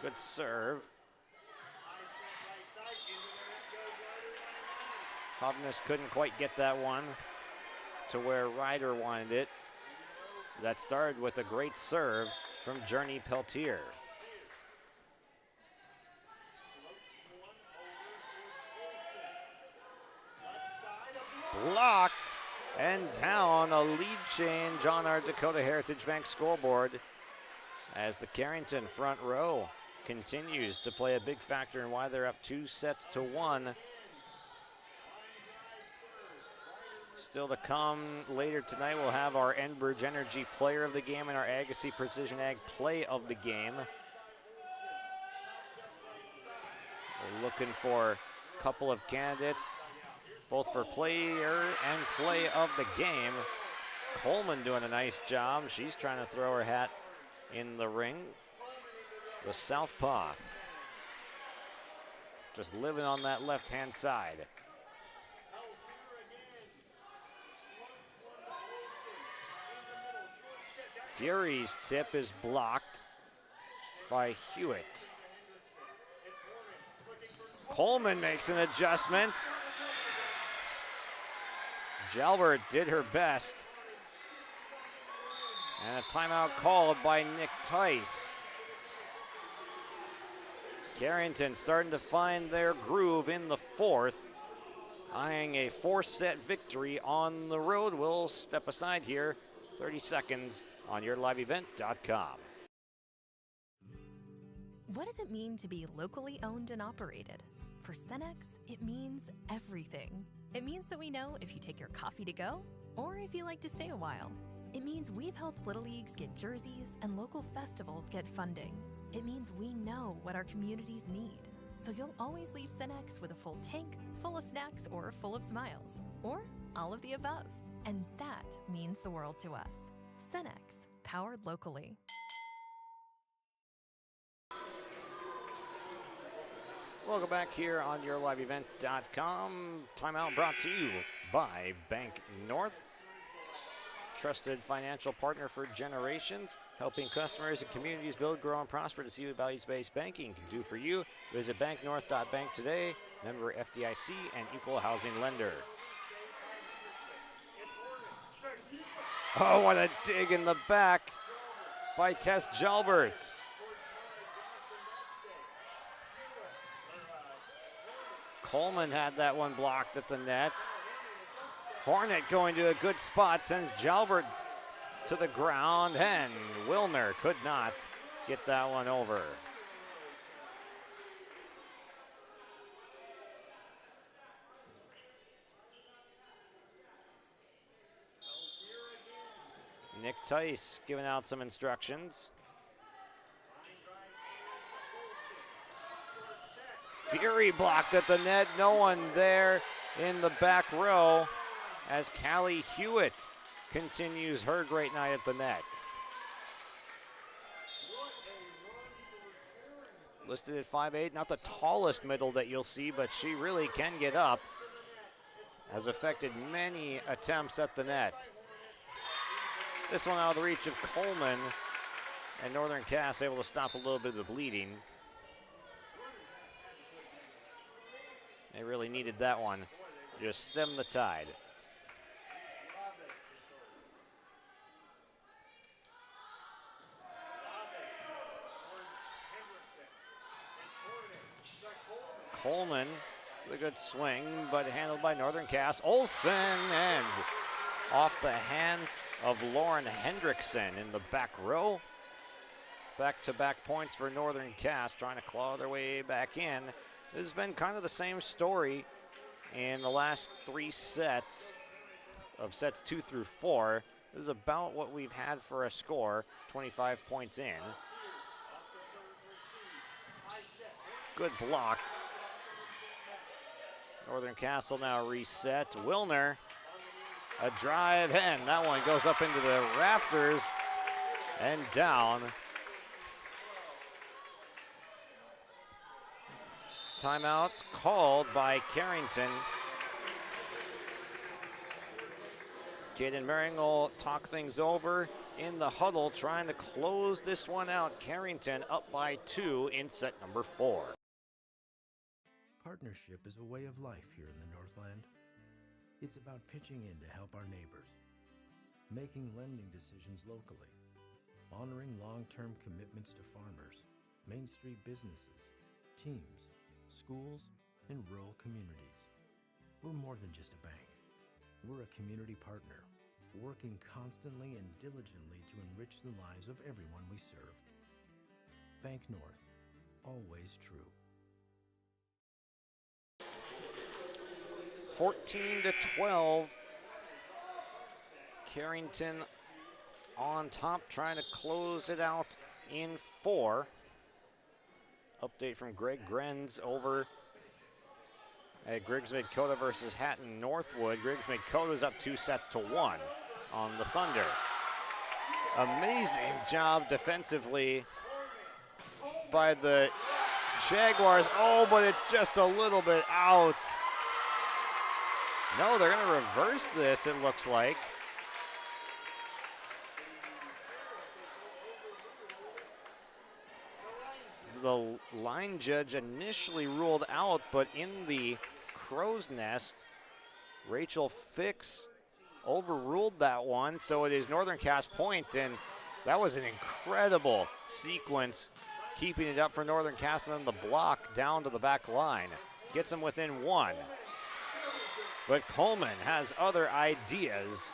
Good serve. Hovness couldn't quite get that one to where Ryder wanted it. That started with a great serve from Journey Peltier. Blocked and down, a lead change on our Dakota Heritage Bank scoreboard as the Carrington front row continues to play a big factor in why they're up 2-1. Still to come later tonight, we'll have our Enbridge Energy Player of the Game and our Agassiz Precision Ag Play of the Game. We're looking for a couple of candidates, both for player and play of the game. Coleman doing a nice job. She's trying to throw her hat in the ring. The southpaw just living on that left-hand side. Fury's tip is blocked by Hewitt. Coleman makes an adjustment. Jalbert did her best. And a timeout called by Nick Tice. Carrington starting to find their groove in the fourth, eyeing a 4-set victory on the road. We'll step aside here, 30 seconds on YourLiveEvent.com. What does it mean to be locally owned and operated? For Cenex, it means everything. It means that we know if you take your coffee to go or if you like to stay a while. It means we've helped Little Leagues get jerseys and local festivals get funding. It means we know what our communities need. So you'll always leave Cenex with a full tank, full of snacks, or full of smiles, or all of the above. And that means the world to us. Cenex, powered locally. Welcome back here on YourLiveEvent.com. Timeout brought to you by Bank North. trusted financial partner for generations, helping customers and communities build, grow, and prosper. To see what values-based banking can do for you, visit banknorth.bank today, member FDIC and equal housing lender. Oh, what a dig in the back by Tess Jalbert. Coleman had that one blocked at the net. Hornet going to a good spot, sends Jalbert to the ground, and Wilner could not get that one over. Nick Tice giving out some instructions. Fury blocked at the net, no one there in the back row as Callie Hewitt continues her great night at the net. Listed at 5'8", not the tallest middle that you'll see, but she really can get up. Has affected many attempts at the net. This one out of the reach of Coleman, and Northern Cass able to stop a little bit of the bleeding. They really needed that one. Just stem the tide. Coleman with a good swing, but handled by Northern Cass. Olsen, and off the hands of Lauren Hendrickson in the back row. Back-to-back points for Northern Cass, trying to claw their way back in. This has been kind of the same story in the last 3 sets, of sets 2 through 4. This is about what we've had for a score, 25 points in. Good block. Northern Castle now reset. Wilner, a drive, and that one goes up into the rafters and down. Timeout called by Carrington. Kaden Mering will talk things over in the huddle, trying to close this one out. Carrington up by 2 in set number 4. Partnership is a way of life here in the Northland. It's about pitching in to help our neighbors, making lending decisions locally, honoring long-term commitments to farmers, Main Street businesses, teams, schools, and rural communities. We're more than just a bank. We're a community partner, working constantly and diligently to enrich the lives of everyone we serve. Bank North, always true. 14-12. Carrington on top, trying to close it out in 4. Update from Greg Grenz over at Griggs Dakota versus Hatton Northwood. Griggs Dakota's up 2 sets to 1 on the Thunder. Amazing job defensively by the Jaguars. Oh, but it's just a little bit out. No, they're going to reverse this, it looks like. The line judge initially ruled out, but in the crow's nest, Rachel Fix overruled that one, so it is Northern Cass point, and that was an incredible sequence, keeping it up for Northern Cass, and then the block down to the back line. Gets them within 1. But Coleman has other ideas.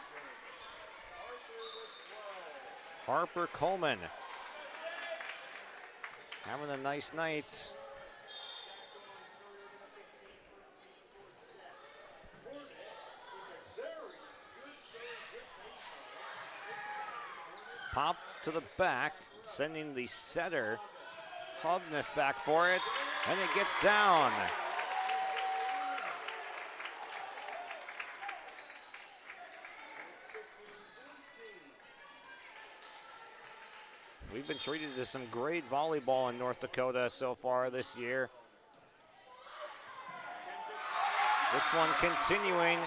Harper Coleman having a nice night. Pop to the back, sending the setter Hugness back for it, and it gets down. We've been treated to some great volleyball in North Dakota so far this year. This one continuing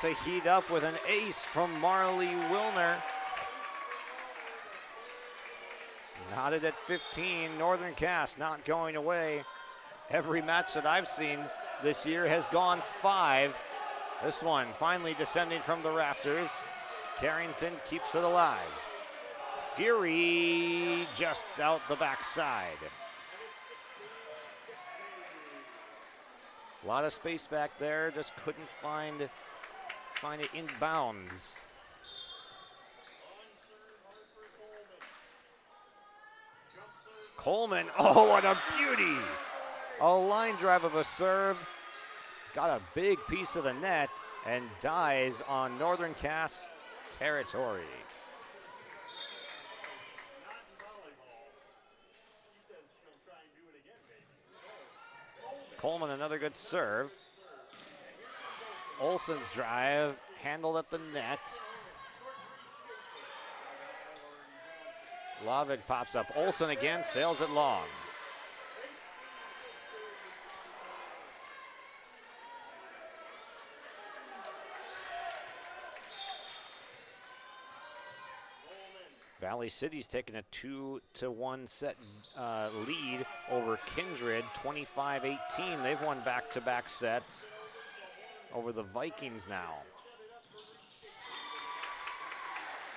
to heat up with an ace from Marley Wilner. Knotted at 15, Northern Cass not going away. Every match that I've seen this year has gone 5. This one finally descending from the rafters. Carrington keeps it alive. Fury just out the backside. A lot of space back there, just couldn't find it in bounds. Coleman, oh, what a beauty! A line drive of a serve, got a big piece of the net, and dies on Northern Cass territory. Coleman, another good serve. Olsen's drive, handled at the net. Lavig pops up. Olsen again, sails it long. Valley City's taking a 2-1 set lead over Kindred, 25-18. They've won back-to-back sets over the Vikings now.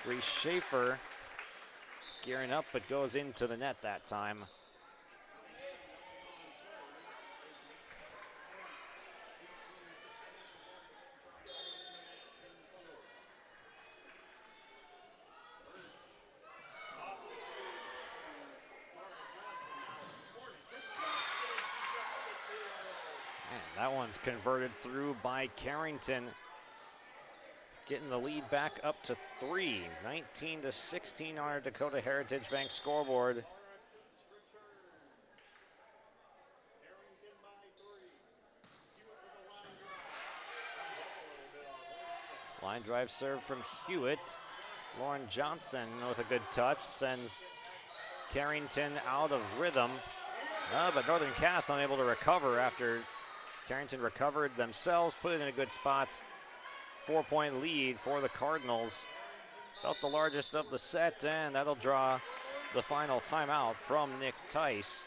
Reese Schaefer gearing up, but goes into the net that time. That one's converted through by Carrington, getting the lead back up to 3, 19-16 on our Dakota Heritage Bank scoreboard. Line drive serve from Hewitt. Lauren Johnson with a good touch sends Carrington out of rhythm. But Northern Cass unable to recover after Carrington recovered themselves, put it in a good spot. 4-point lead for the Cardinals. About the largest of the set, and that'll draw the final timeout from Nick Tice.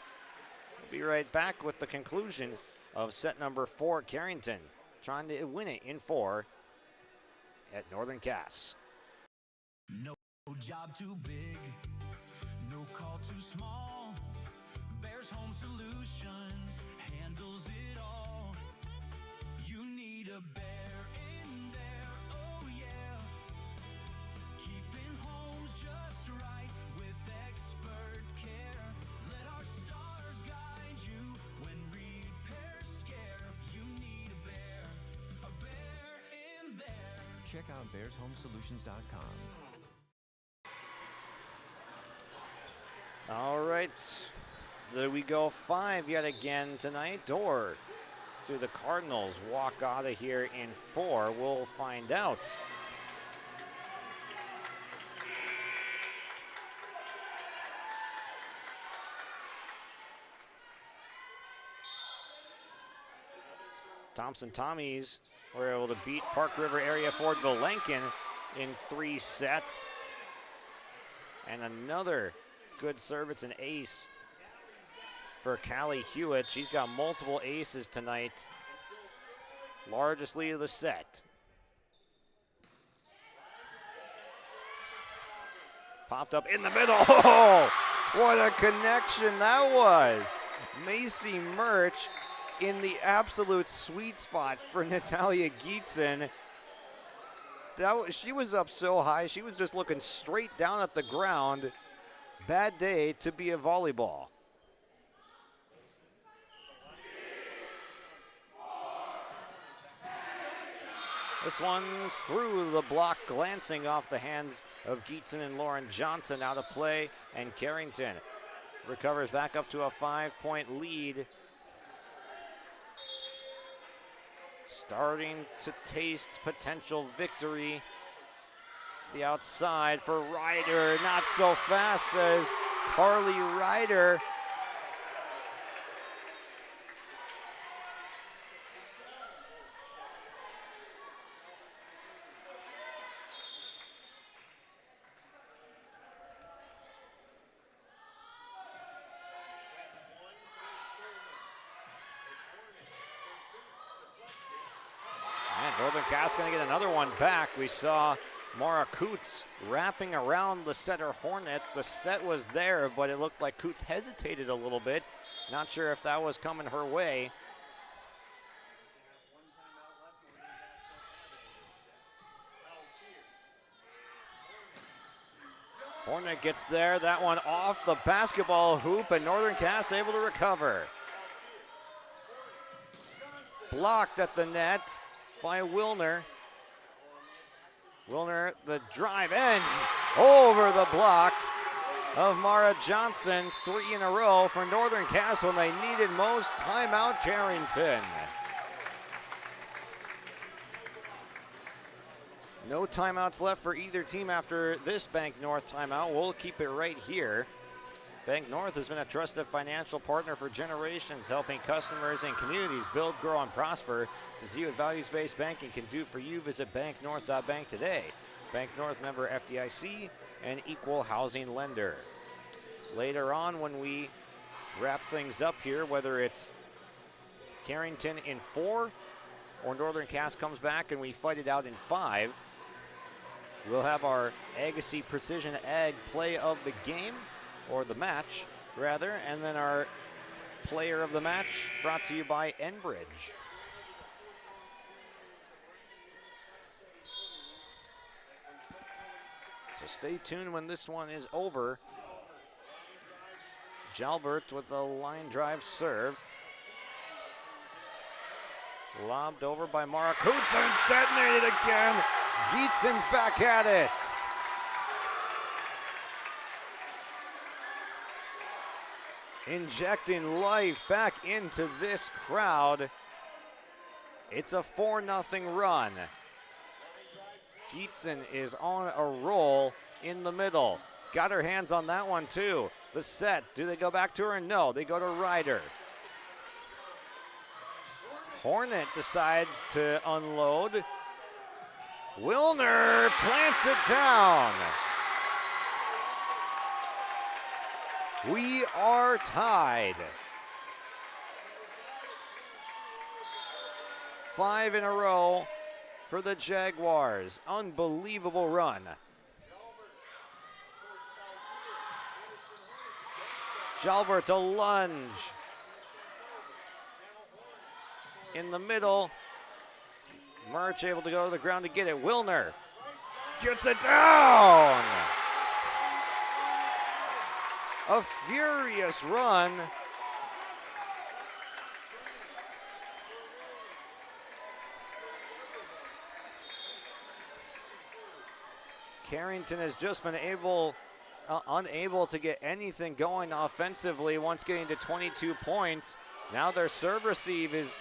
We'll be right back with the conclusion of set number 4. Carrington trying to win it in 4 at Northern Cass. No job too big, no call too small. Bears Home Solutions handles it all. You need a bear in there, oh yeah. Keeping homes just right with expert care. Let our stars guide you when repairs scare. You need a bear in there. Check out bearshomesolutions.com. All right, do we go 5 yet again tonight, or do the Cardinals walk out of here in 4? We'll find out. Thompson Tommies were able to beat Park River Area Fordville Lincoln in 3 sets. And another good serve, it's an ace for Callie Hewitt. She's got multiple aces tonight. Largest lead of the set. Popped up in the middle. Oh, what a connection that was. Macy Murch in the absolute sweet spot for Natalia Gietzen. She was up so high, she was just looking straight down at the ground. Bad day to be a volleyball. This one through the block, glancing off the hands of Gietzen and Lauren Johnson, out of play, and Carrington recovers back up to a 5-point lead. Starting to taste potential victory. To the outside for Ryder, not so fast, says Carly Ryder. Northern Cass going to get another one back. We saw Mara Coots wrapping around the setter Hornet. The set was there, but it looked like Coots hesitated a little bit. Not sure if that was coming her way. Hornet gets there, that one off the basketball hoop, and Northern Cass able to recover. Blocked at the net by Wilner. Wilner, the drive, and over the block of Mara Johnson. 3 in a row for Northern Cass when they needed most. Timeout, Carrington. No timeouts left for either team after this Bank North timeout. We'll keep it right here. Bank North has been a trusted financial partner for generations, helping customers and communities build, grow, and prosper. To see what values-based banking can do for you, visit banknorth.bank today. Bank North, member FDIC, and equal housing lender. Later on, when we wrap things up here, whether it's Carrington in 4 or Northern Cass comes back and we fight it out in 5, we'll have our Agassiz Precision Ag play of the game, or the match, rather, and then our player of the match brought to you by Enbridge. So stay tuned when this one is over. Jalbert with the line drive serve. Lobbed over by Mara Coots and detonated again. Gietzen's back at it. Injecting life back into this crowd. It's a 4-0 run. Gietzen is on a roll in the middle. Got her hands on that one too. The set, do they go back to her? No, they go to Ryder. Hornet decides to unload. Wilner plants it down. We are tied. 5 in a row for the Jaguars. Unbelievable run. Jalbert a lunge. In the middle. Murch able to go to the ground to get it. Wilner gets it down. A furious run. Carrington has just been unable to get anything going offensively once getting to 22 points. Now their serve receive is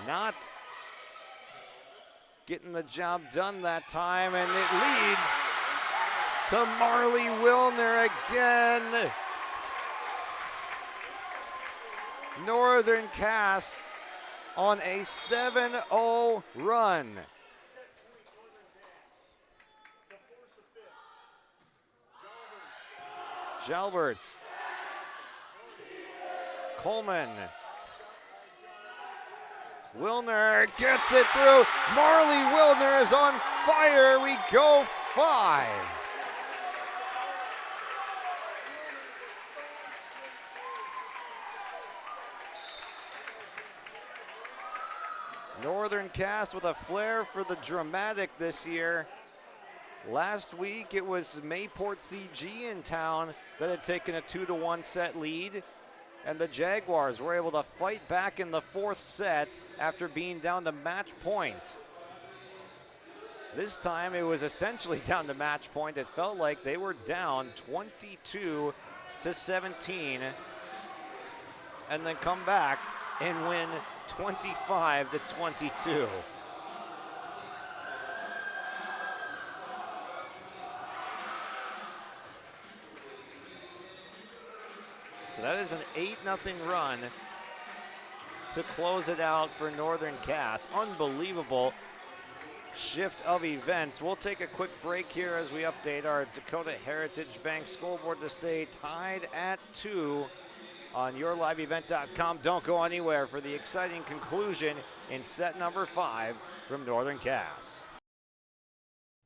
not getting the job done that time, and it leads to Marley Wilner again. Northern Cass on a 7-0 run. Jalbert. Coleman. Wilner gets it through. Marley Wilner is on fire. We go 5. Northern Cass with a flair for the dramatic this year. Last week it was Mayport CG in town that had taken a 2-1 set lead, and the Jaguars were able to fight back in the 4th set after being down to match point. This time it was essentially down to match point. It felt like they were down 22-17 and then come back and win 25-22. So that is an 8-0 run to close it out for Northern Cass. Unbelievable shift of events. We'll take a quick break here as we update our Dakota Heritage Bank scoreboard to say tied at 2 on yourliveevent.com. Don't go anywhere for the exciting conclusion in set number 5 from Northern Cass.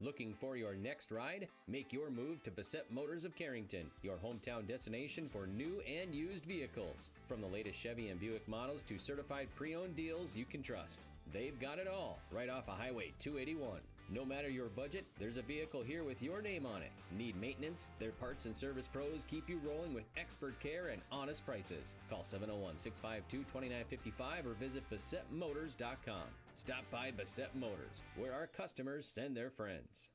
Looking for your next ride? Make your move to Bassett Motors of Carrington, your hometown destination for new and used vehicles. From the latest Chevy and Buick models to certified pre-owned deals you can trust. They've got it all right off of Highway 281. No matter your budget, there's a vehicle here with your name on it. Need maintenance? Their parts and service pros keep you rolling with expert care and honest prices. Call 701-652-2955 or visit BassettMotors.com. Stop by Bassett Motors, where our customers send their friends.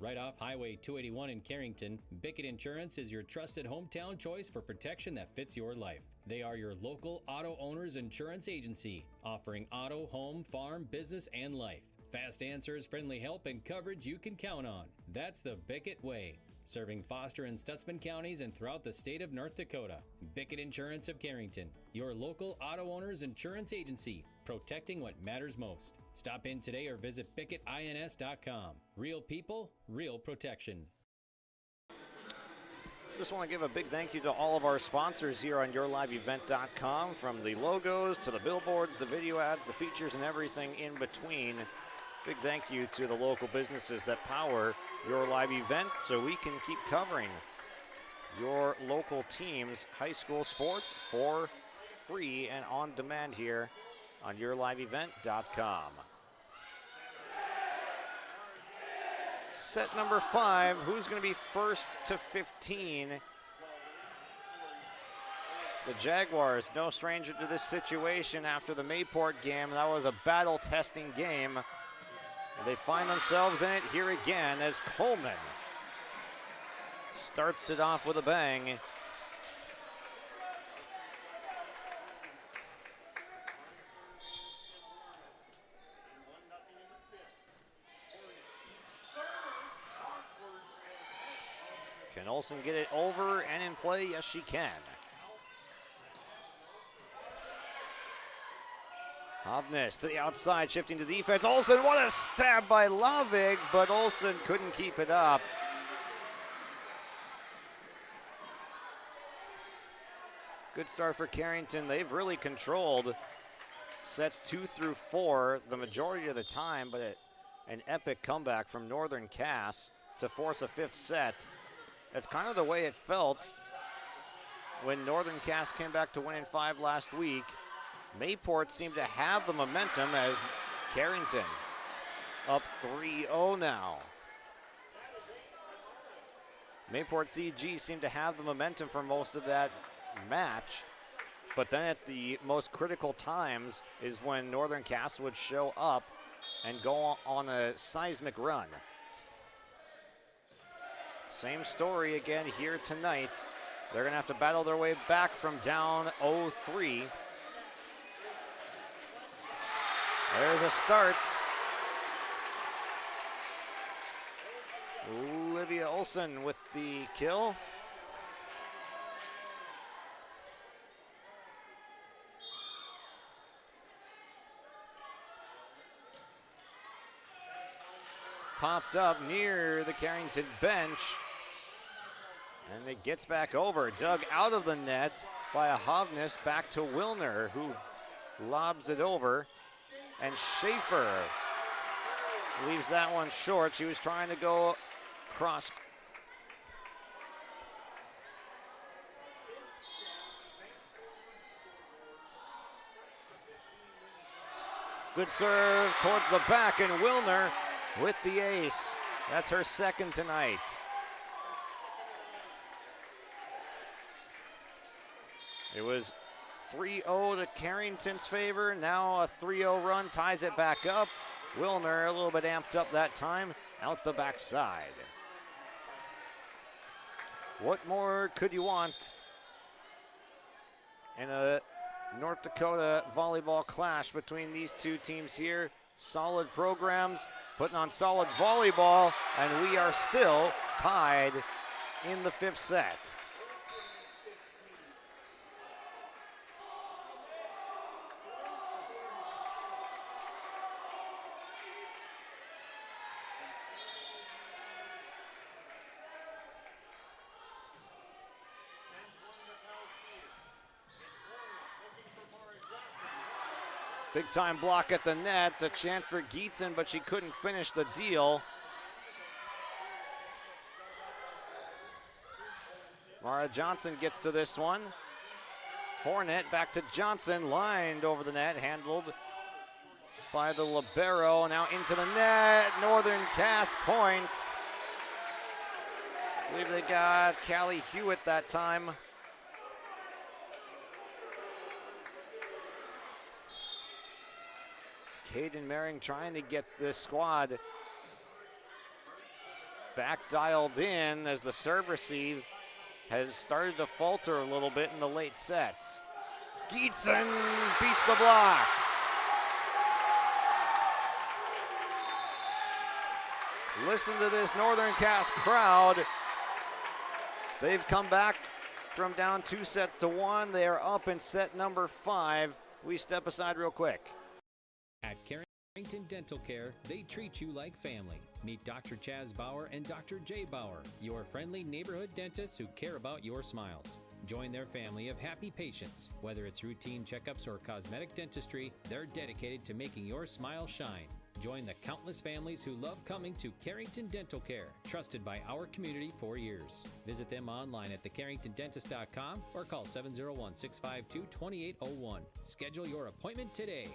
Right off Highway 281 in Carrington, Bickett Insurance is your trusted hometown choice for protection that fits your life. They are your local auto owners insurance agency, offering auto, home, farm, business, and life. Fast answers, friendly help, and coverage you can count on. That's the Bickett way. Serving Foster and Stutzman counties and throughout the state of North Dakota. Bickett Insurance of Carrington, your local auto owners insurance agency, protecting what matters most. Stop in today or visit BickettINS.com. Real people, real protection. Just want to give a big thank you to all of our sponsors here on yourliveevent.com, from the logos to the billboards, the video ads, the features, and everything in between. Big thank you to the local businesses that power your live event so we can keep covering your local team's high school sports for free and on demand here on yourliveevent.com. Set number 5, who's going to be first to 15? The Jaguars, no stranger to this situation after the Mayport game. That was a battle-testing game. And they find themselves in it here again as Coleman starts it off with a bang. Can Olsen get it over and in play? Yes, she can. Hovnes to the outside, shifting to defense. Olsen, what a stab by Lavig, but Olsen couldn't keep it up. Good start for Carrington. They've really controlled sets 2 through 4 the majority of the time, but an epic comeback from Northern Cass to force a 5th set. That's kind of the way it felt when Northern Cass came back to win in 5 last week. Mayport seemed to have the momentum as Carrington up 3-0 now. Mayport CG seemed to have the momentum for most of that match, but then at the most critical times is when Northern Cass would show up and go on a seismic run. Same story again here tonight. They're gonna have to battle their way back from down 0-3. There's a start. Olivia Olsen with the kill. Popped up near the Carrington bench. And it gets back over. Dug out of the net by a Hovnes back to Wilner, who lobs it over. And Schaefer leaves that one short. She was trying to go cross. Good serve towards the back, and Wilner with the ace. That's her second tonight. It was 3-0 to Carrington's favor. Now a 3-0 run ties it back up. Wilner a little bit amped up that time, out the backside. What more could you want in a North Dakota volleyball clash between these two teams here? Solid programs, putting on solid volleyball, and we are still tied in the 5th set. Big time block at the net, a chance for Gietzen, but she couldn't finish the deal. Mara Johnson gets to this one. Hornet back to Johnson, lined over the net, handled by the libero, now into the net, Northern Cass point. I believe they got Callie Hewitt that time. Caden Merring trying to get this squad back dialed in as the serve receive has started to falter a little bit in the late sets. Gietzen beats the block. Listen to this Northern Cass crowd. They've come back from down 2-1. They are up in set number 5. We step aside real quick. At Carrington Dental Care, they treat you like family. Meet Dr. Chaz Bauer and Dr. Jay Bauer, your friendly neighborhood dentists who care about your smiles. Join their family of happy patients. Whether it's routine checkups or cosmetic dentistry, they're dedicated to making your smile shine. Join the countless families who love coming to Carrington Dental Care, trusted by our community for years. Visit them online at thecarringtondentist.com or call 701-652-2801. Schedule your appointment today.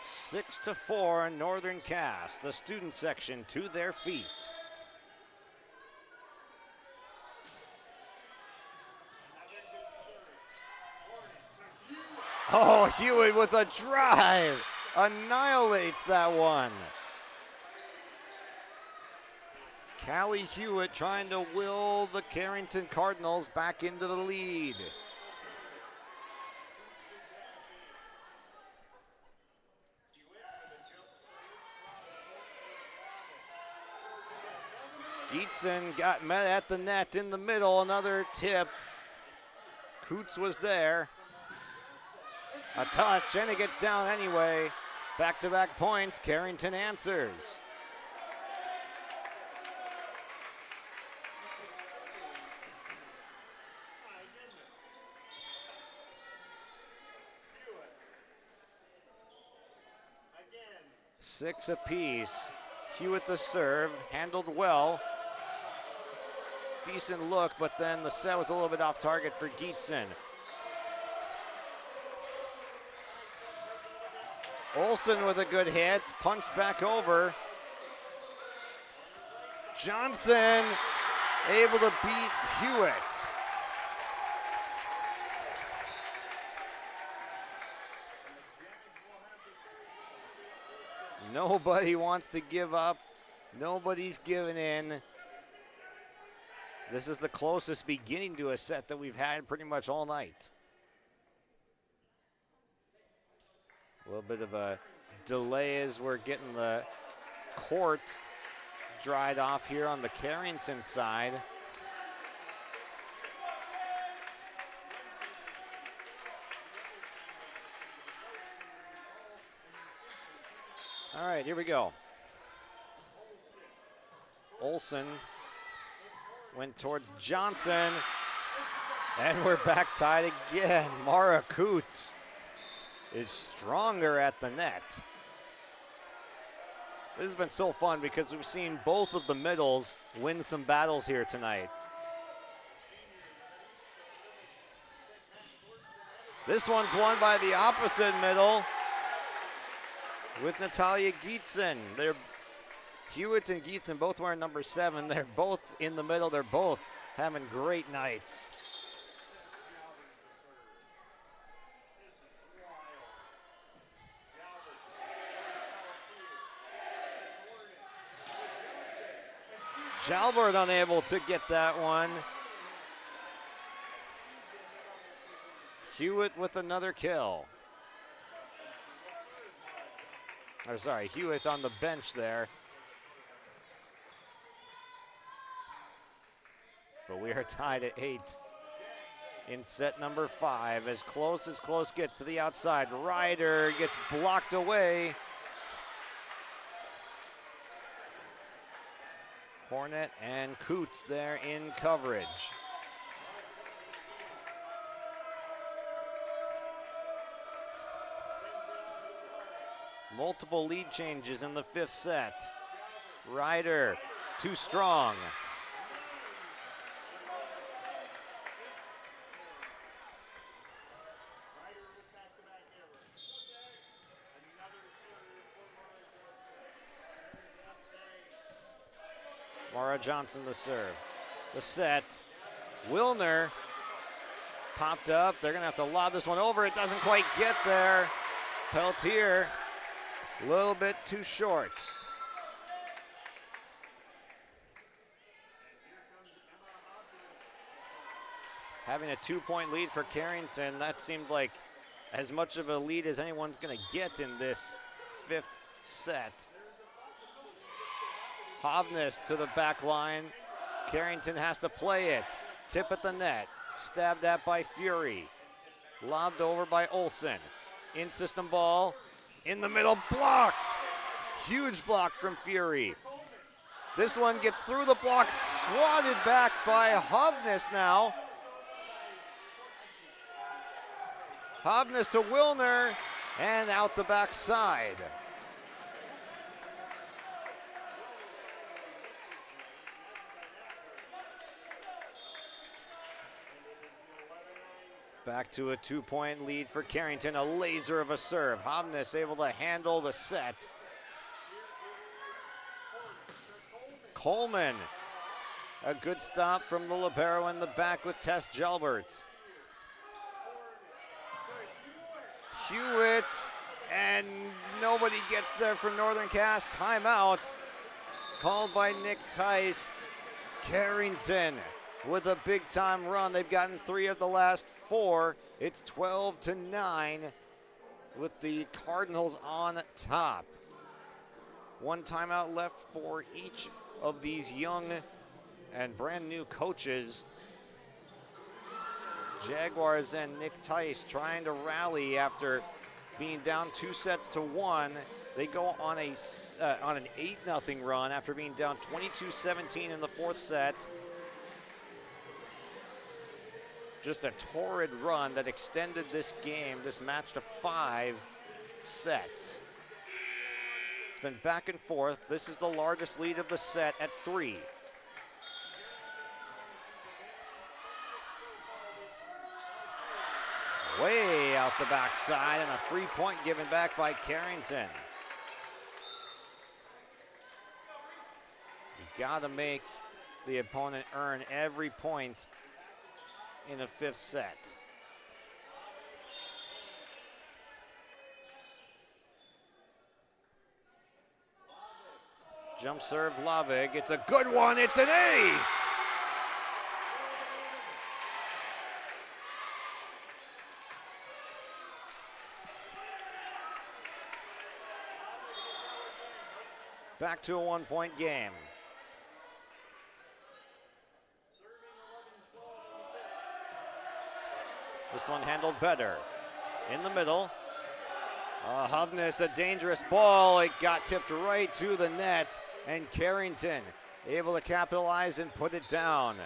Six to 4, Northern Cass, the student section to their feet. Oh, Hewitt with a drive, annihilates that one. Callie Hewitt trying to will the Carrington Cardinals back into the lead. Gietzen got met at the net in the middle, another tip. Coots was there. A touch, and it gets down anyway. Back-to-back points, Carrington answers. Six apiece. Hewitt the serve, handled well. Decent look, but then the set was a little bit off target for Gietzen. Olsen with a good hit, punched back over. Johnson able to beat Hewitt. Nobody wants to give up. Nobody's giving in. This is the closest beginning to a set that we've had pretty much all night. A little bit of a delay as we're getting the court dried off here on the Carrington side. All right, here we go. Olsen went towards Johnson, and we're back tied again. Mara Coots is stronger at the net. This has been so fun because we've seen both of the middles win some battles here tonight. This one's won by the opposite middle with Natalia Gietzen. They're Hewitt and Gietzen both wearing number 7. They're both in the middle. They're both having great nights. Jalbert unable to get that one. Hewitt with another kill. Or sorry, Hewitt's on the bench there. But we are tied at 8 in set number 5. As close gets to the outside. Ryder gets blocked away. Hornet and Coots there in coverage. Multiple lead changes in the 5th set. Ryder, too strong. Mara Johnson the serve. The set. Wilner popped up. They're going to have to lob this one over. It doesn't quite get there. Peltier, a little bit too short. Having a 2-point lead for Carrington, that seemed like as much of a lead as anyone's going to get in this 5th set. Hovness to the back line. Carrington has to play it. Tip at the net. Stabbed at by Fury. Lobbed over by Olsen. In-system ball. In the middle, blocked. Huge block from Fury. This one gets through the block, swatted back by Hovness now. Hovness to Wilner, and out the backside. Back to a 2-point lead for Carrington, a laser of a serve. Hovness able to handle the set. Coleman, a good stop from the libero in the back with Tess Gelbert. Hewitt, and nobody gets there for Northern Cass. Timeout called by Nick Tice. Carrington with a big-time run. They've gotten 3 of the last 4. It's 12-9 with the Cardinals on top. 1 timeout left for each of these young and brand new coaches. Jaguars and Nick Tice trying to rally after being down 2-1. They go on an 8-0 run after being down 22-17 in the 4th set. Just a torrid run that extended this game, this match, to 5 sets. It's been back and forth. This is the largest lead of the set at 3. Way out the backside, and a free point given back by Carrington. You gotta make the opponent earn every point in a 5th set. Jump serve Lavig, it's a good one, it's an ace! Back to a 1-point game. This one handled better. In the middle. Hovness, a dangerous ball. It got tipped right to the net, and Carrington able to capitalize and put it down.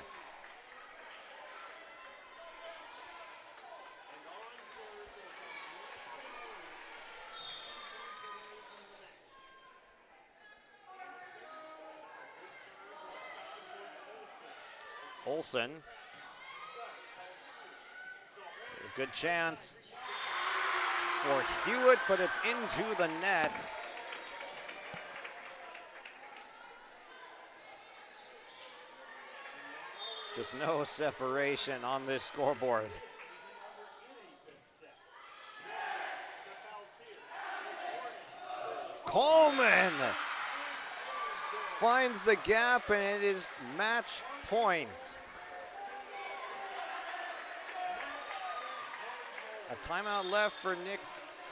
Olsen. A good chance for Hewitt, but it's into the net. Just no separation on this scoreboard. Coleman finds the gap, and it is match point. A timeout left for Nick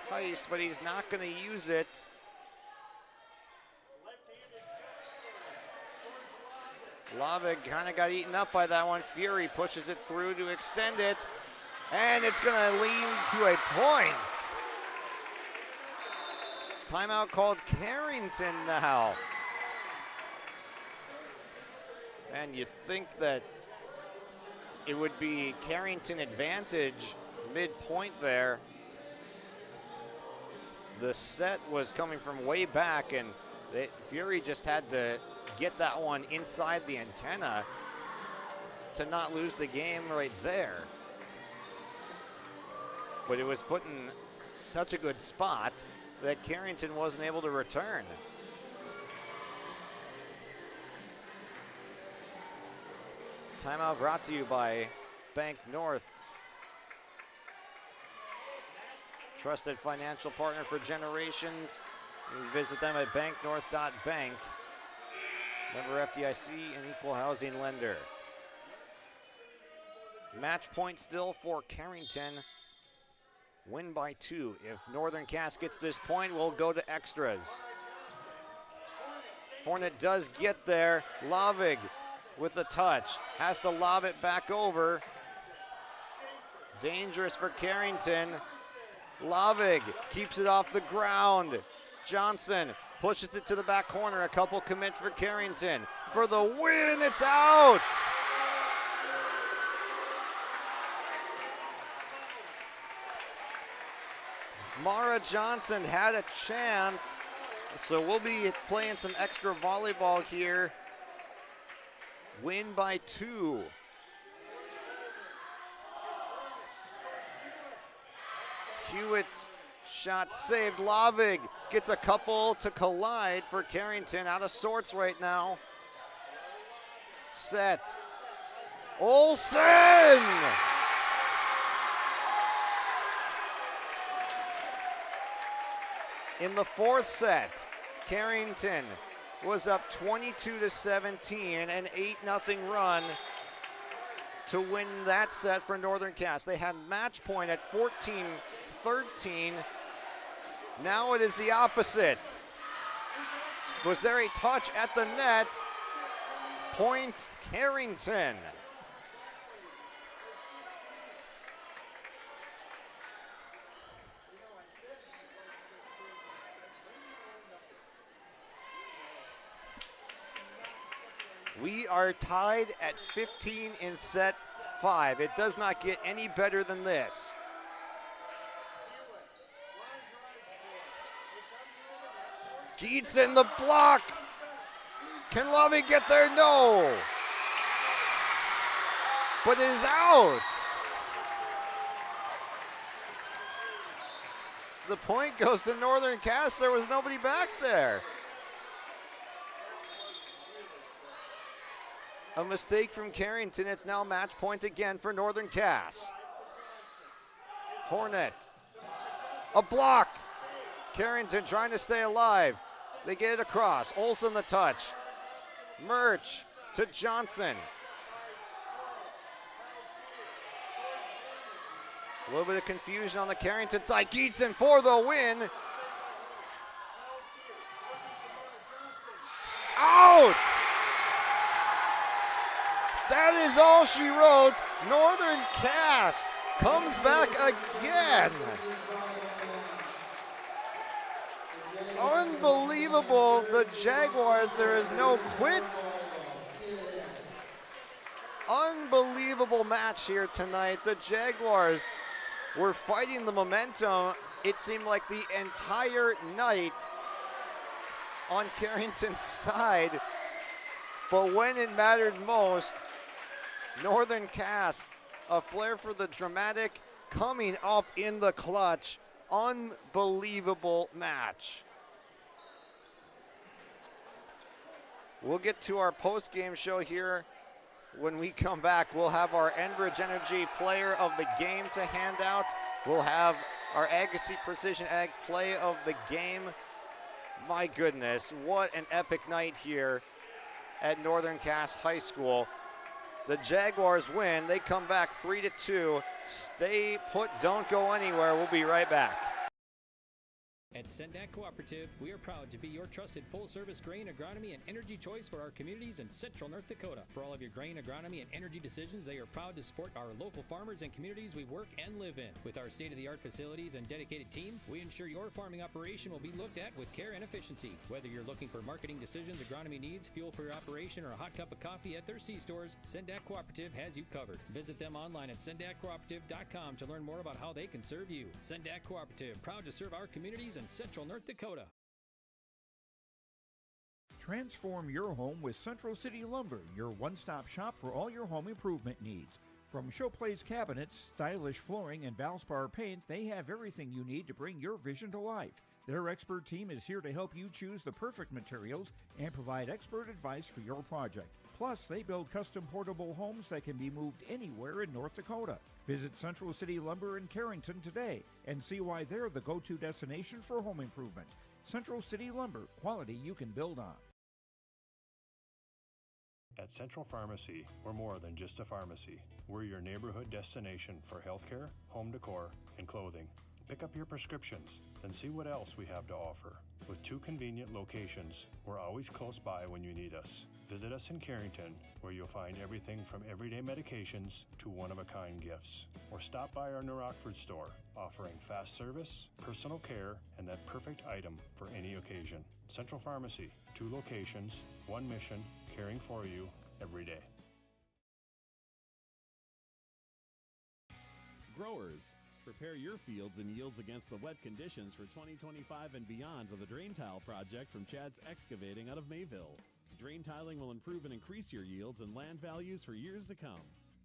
Tice, but he's not going to use it. Lavig kind of got eaten up by that one. Fury pushes it through to extend it, and it's going to lead to a point. Timeout called Carrington now. And you think that it would be Carrington advantage mid-point there. the set was coming from way back, and Fury just had to get that one inside the antenna to not lose the game right there. But it was put in such a good spot that Carrington wasn't able to return. Timeout brought to you by Bank North. Trusted financial partner for generations. You can visit them at banknorth.bank. Member FDIC and equal housing lender. Match point still for Carrington. Win by 2. If Northern Cass gets this point, we'll go to extras. Hornet does get there. Lavig with a touch. Has to lob it back over. Dangerous for Carrington. Lavig keeps it off the ground. Johnson pushes it to the back corner. A couple commit for Carrington. For the win, it's out! Mara Johnson had a chance, so we'll be playing some extra volleyball here. Win by 2. Hewitt's shot saved. Lavig gets a couple to collide for Carrington. Out of sorts right now. Set. Olsen! In the 4th set, Carrington was up 22-17, an 8-0 run to win that set for Northern Cass. They had match point at 14-13. Now it is the opposite. Was there a touch at the net? Point Carrington. We are tied at 15 in set 5. It does not get any better than this. Geetson, the block. Can Lovey get there? No. But it is out. The point goes to Northern Cass. There was nobody back there. A mistake from Carrington. It's now match point again for Northern Cass. Hornet. A block. Carrington trying to stay alive. They get it across. Olsen the touch. Murch to Johnson. A little bit of confusion on the Carrington side. Geetson for the win. Out! That is all she wrote. Northern Cass comes back again. Unbelievable. The Jaguars, there is no quit. Unbelievable match here tonight. The Jaguars were fighting the momentum, it seemed like, the entire night on Carrington's side. But when it mattered most, Northern Cass, a flair for the dramatic, coming up in the clutch. Unbelievable match. We'll get to our post-game show here. When we come back, we'll have our Enbridge Energy Player of the Game to hand out. We'll have our Agassi Precision Ag Play of the Game. My goodness, what an epic night here at Northern Cass High School. The Jaguars win. They come back 3-2. Stay put, don't go anywhere. We'll be right back. At Sendak Cooperative, we are proud to be your trusted full-service grain agronomy and energy choice for our communities in central North Dakota. For all of your grain agronomy and energy decisions, they are proud to support our local farmers and communities we work and live in. With our state-of-the-art facilities and dedicated team, we ensure your farming operation will be looked at with care and efficiency. Whether you're looking for marketing decisions, agronomy needs, fuel for your operation, or a hot cup of coffee at their C-stores, Sendak Cooperative has you covered. Visit them online at sendakcooperative.com to learn more about how they can serve you. Sendak Cooperative, proud to serve our communities and Central North Dakota. Transform your home with Central City Lumber, your one-stop shop for all your home improvement needs. From showplace cabinets, stylish flooring, and Valspar paint, they have everything you need to bring your vision to life. Their expert team is here to help you choose the perfect materials and provide expert advice for your project. Plus, they build custom portable homes that can be moved anywhere in North Dakota. Visit Central City Lumber in Carrington today and see why they're the go-to destination for home improvement. Central City Lumber, quality you can build on. At Central Pharmacy, we're more than just a pharmacy. We're your neighborhood destination for healthcare, home decor, and clothing. Pick up your prescriptions, then see what else we have to offer. With 2 convenient locations, we're always close by when you need us. Visit us in Carrington, where you'll find everything from everyday medications to one-of-a-kind gifts. Or stop by our New Rockford store, offering fast service, personal care, and that perfect item for any occasion. Central Pharmacy, 2 locations, 1 mission, caring for you every day. Growers, prepare your fields and yields against the wet conditions for 2025 and beyond with a drain tile project from Chad's Excavating out of Mayville. Drain tiling will improve and increase your yields and land values for years to come.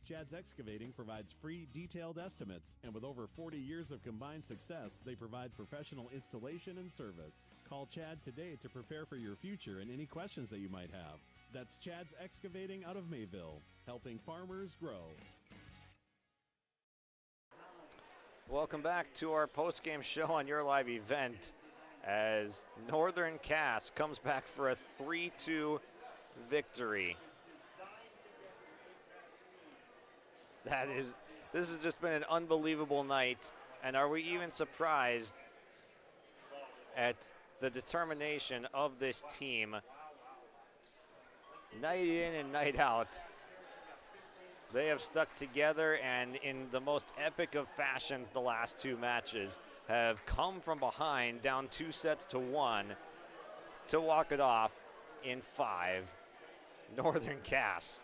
Chad's Excavating provides free, detailed estimates, and with over 40 years of combined success, they provide professional installation and service. Call Chad today to prepare for your future and any questions that you might have. That's Chad's Excavating out of Mayville, helping farmers grow. Welcome back to our post-game show on your live event as Northern Cass comes back for a 3-2 victory. This has just been an unbelievable night, and are we even surprised at the determination of this team? Night in and night out, they have stuck together, and in the most epic of fashions, the last 2 matches have come from behind, down 2-1 to walk it off in 5. Northern Cass,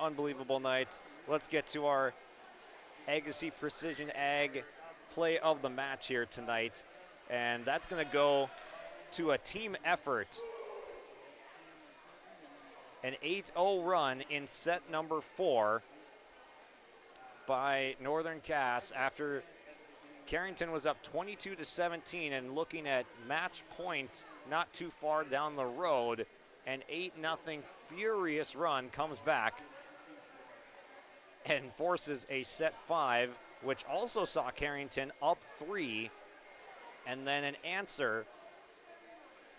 unbelievable night. Let's get to our Agassiz Precision Ag play of the match here tonight, and that's going to go to a team effort. An 8-0 run in set number 4 by Northern Cass after Carrington was up 22-17 and looking at match point not too far down the road. An 8-0 furious run comes back and forces a set 5, which also saw Carrington up 3, and then an answer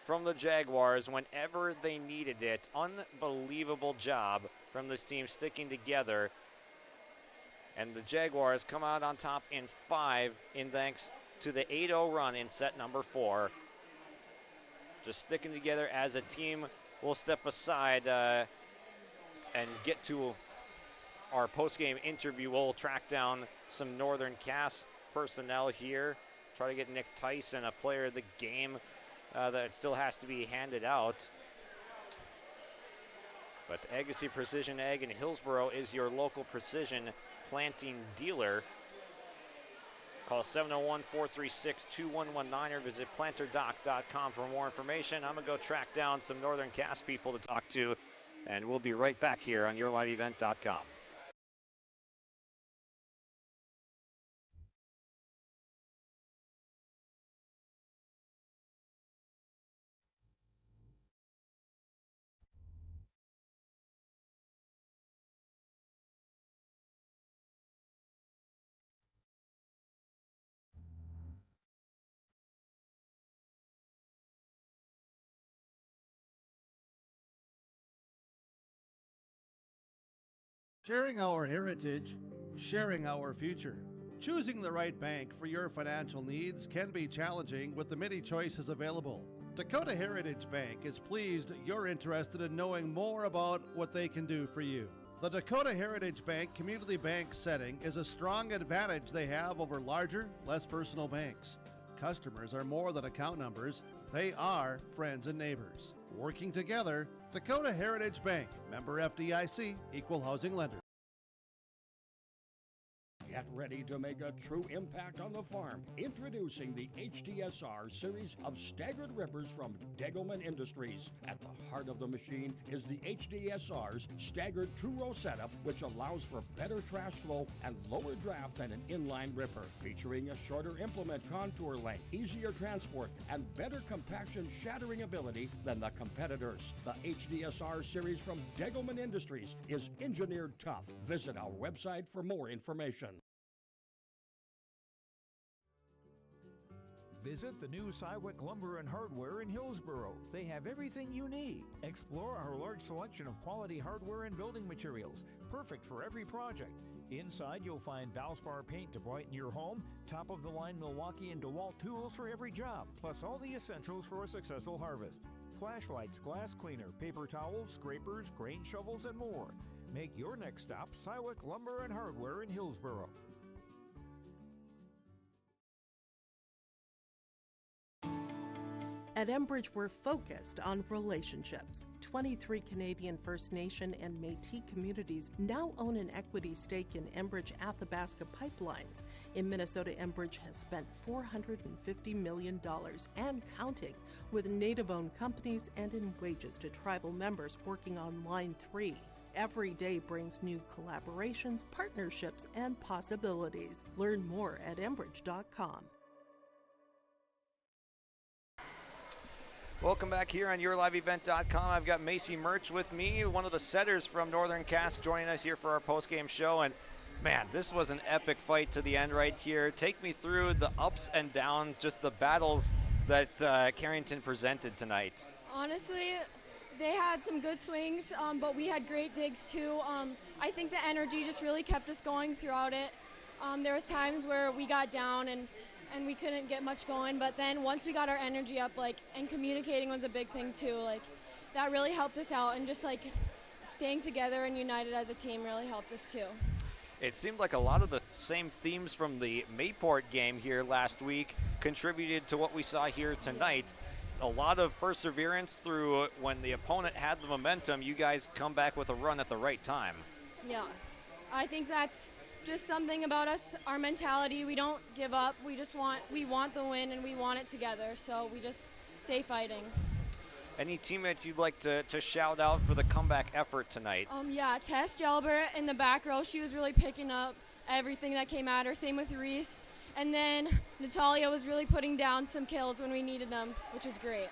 from the Jaguars whenever they needed it. Unbelievable job from this team sticking together. And the Jaguars come out on top in 5 in thanks to the 8-0 run in set number 4. Just sticking together as a team. We'll step aside and get to our post-game interview. We'll track down some Northern Cass personnel here. Try to get Nick Tyson, a player of the game, that still has to be handed out. But Agassiz Precision Ag in Hillsboro is your local precision planting dealer. Call 701-436-2119 or visit planterdoc.com for more information. I'm going to go track down some Northern Cass people to talk to, and we'll be right back here on yourliveevent.com. Sharing our heritage, sharing our future. Choosing the right bank for your financial needs can be challenging with the many choices available. Dakota Heritage Bank is pleased you're interested in knowing more about what they can do for you. The Dakota Heritage Bank community bank setting is a strong advantage they have over larger, less personal banks. Customers are more than account numbers, they are friends and neighbors. Working together, Dakota Heritage Bank, member FDIC, equal housing lender. Get ready to make a true impact on the farm. Introducing the HDSR series of staggered rippers from Degelman Industries. At the heart of the machine is the HDSR's staggered two-row setup, which allows for better trash flow and lower draft than an inline ripper. Featuring a shorter implement contour length, easier transport, and better compaction shattering ability than the competitors. The HDSR series from Degelman Industries is engineered tough. Visit our website for more information. Visit the new Cywick Lumber and Hardware in Hillsboro. They have everything you need. Explore our large selection of quality hardware and building materials, perfect for every project. Inside, you'll find Valspar paint to brighten your home, top-of-the-line Milwaukee and DeWalt tools for every job, plus all the essentials for a successful harvest. Flashlights, glass cleaner, paper towels, scrapers, grain shovels, and more. Make your next stop Cywick Lumber and Hardware in Hillsboro. At Enbridge, we're focused on relationships. 23 Canadian First Nation and Métis communities now own an equity stake in Enbridge Athabasca Pipelines. In Minnesota, Enbridge has spent $450 million and counting, with Native-owned companies and in wages to tribal members working on Line 3. Every day brings new collaborations, partnerships, and possibilities. Learn more at Enbridge.com. Welcome back here on YourLiveEvent.com. I've got Macy Murch with me, one of the setters from Northern Cass, joining us here for our postgame show. And man, this was an epic fight to the end right here. Take me through the ups and downs, just the battles that Carrington presented tonight. Honestly, they had some good swings, but we had great digs too. I think the energy just really kept us going throughout it. There was times where we got down and we couldn't get much going, but then once we got our energy up, and communicating was a big thing too, that really helped us out, and just staying together and united as a team really helped us too. It seemed like a lot of the same themes from the Mayport game here last week contributed to what we saw here tonight. A lot of perseverance through when the opponent had the momentum. You guys come back with a run at the right time. Yeah, I think that's just something about us, our mentality. We don't give up. We want the win, and we want it together, so we just stay fighting. Any teammates you'd like to shout out for the comeback effort tonight? Yeah, Tess Jalbert in the back row. She was really picking up everything that came at her. Same with Reese. And then Natalia was really putting down some kills when we needed them, which is great.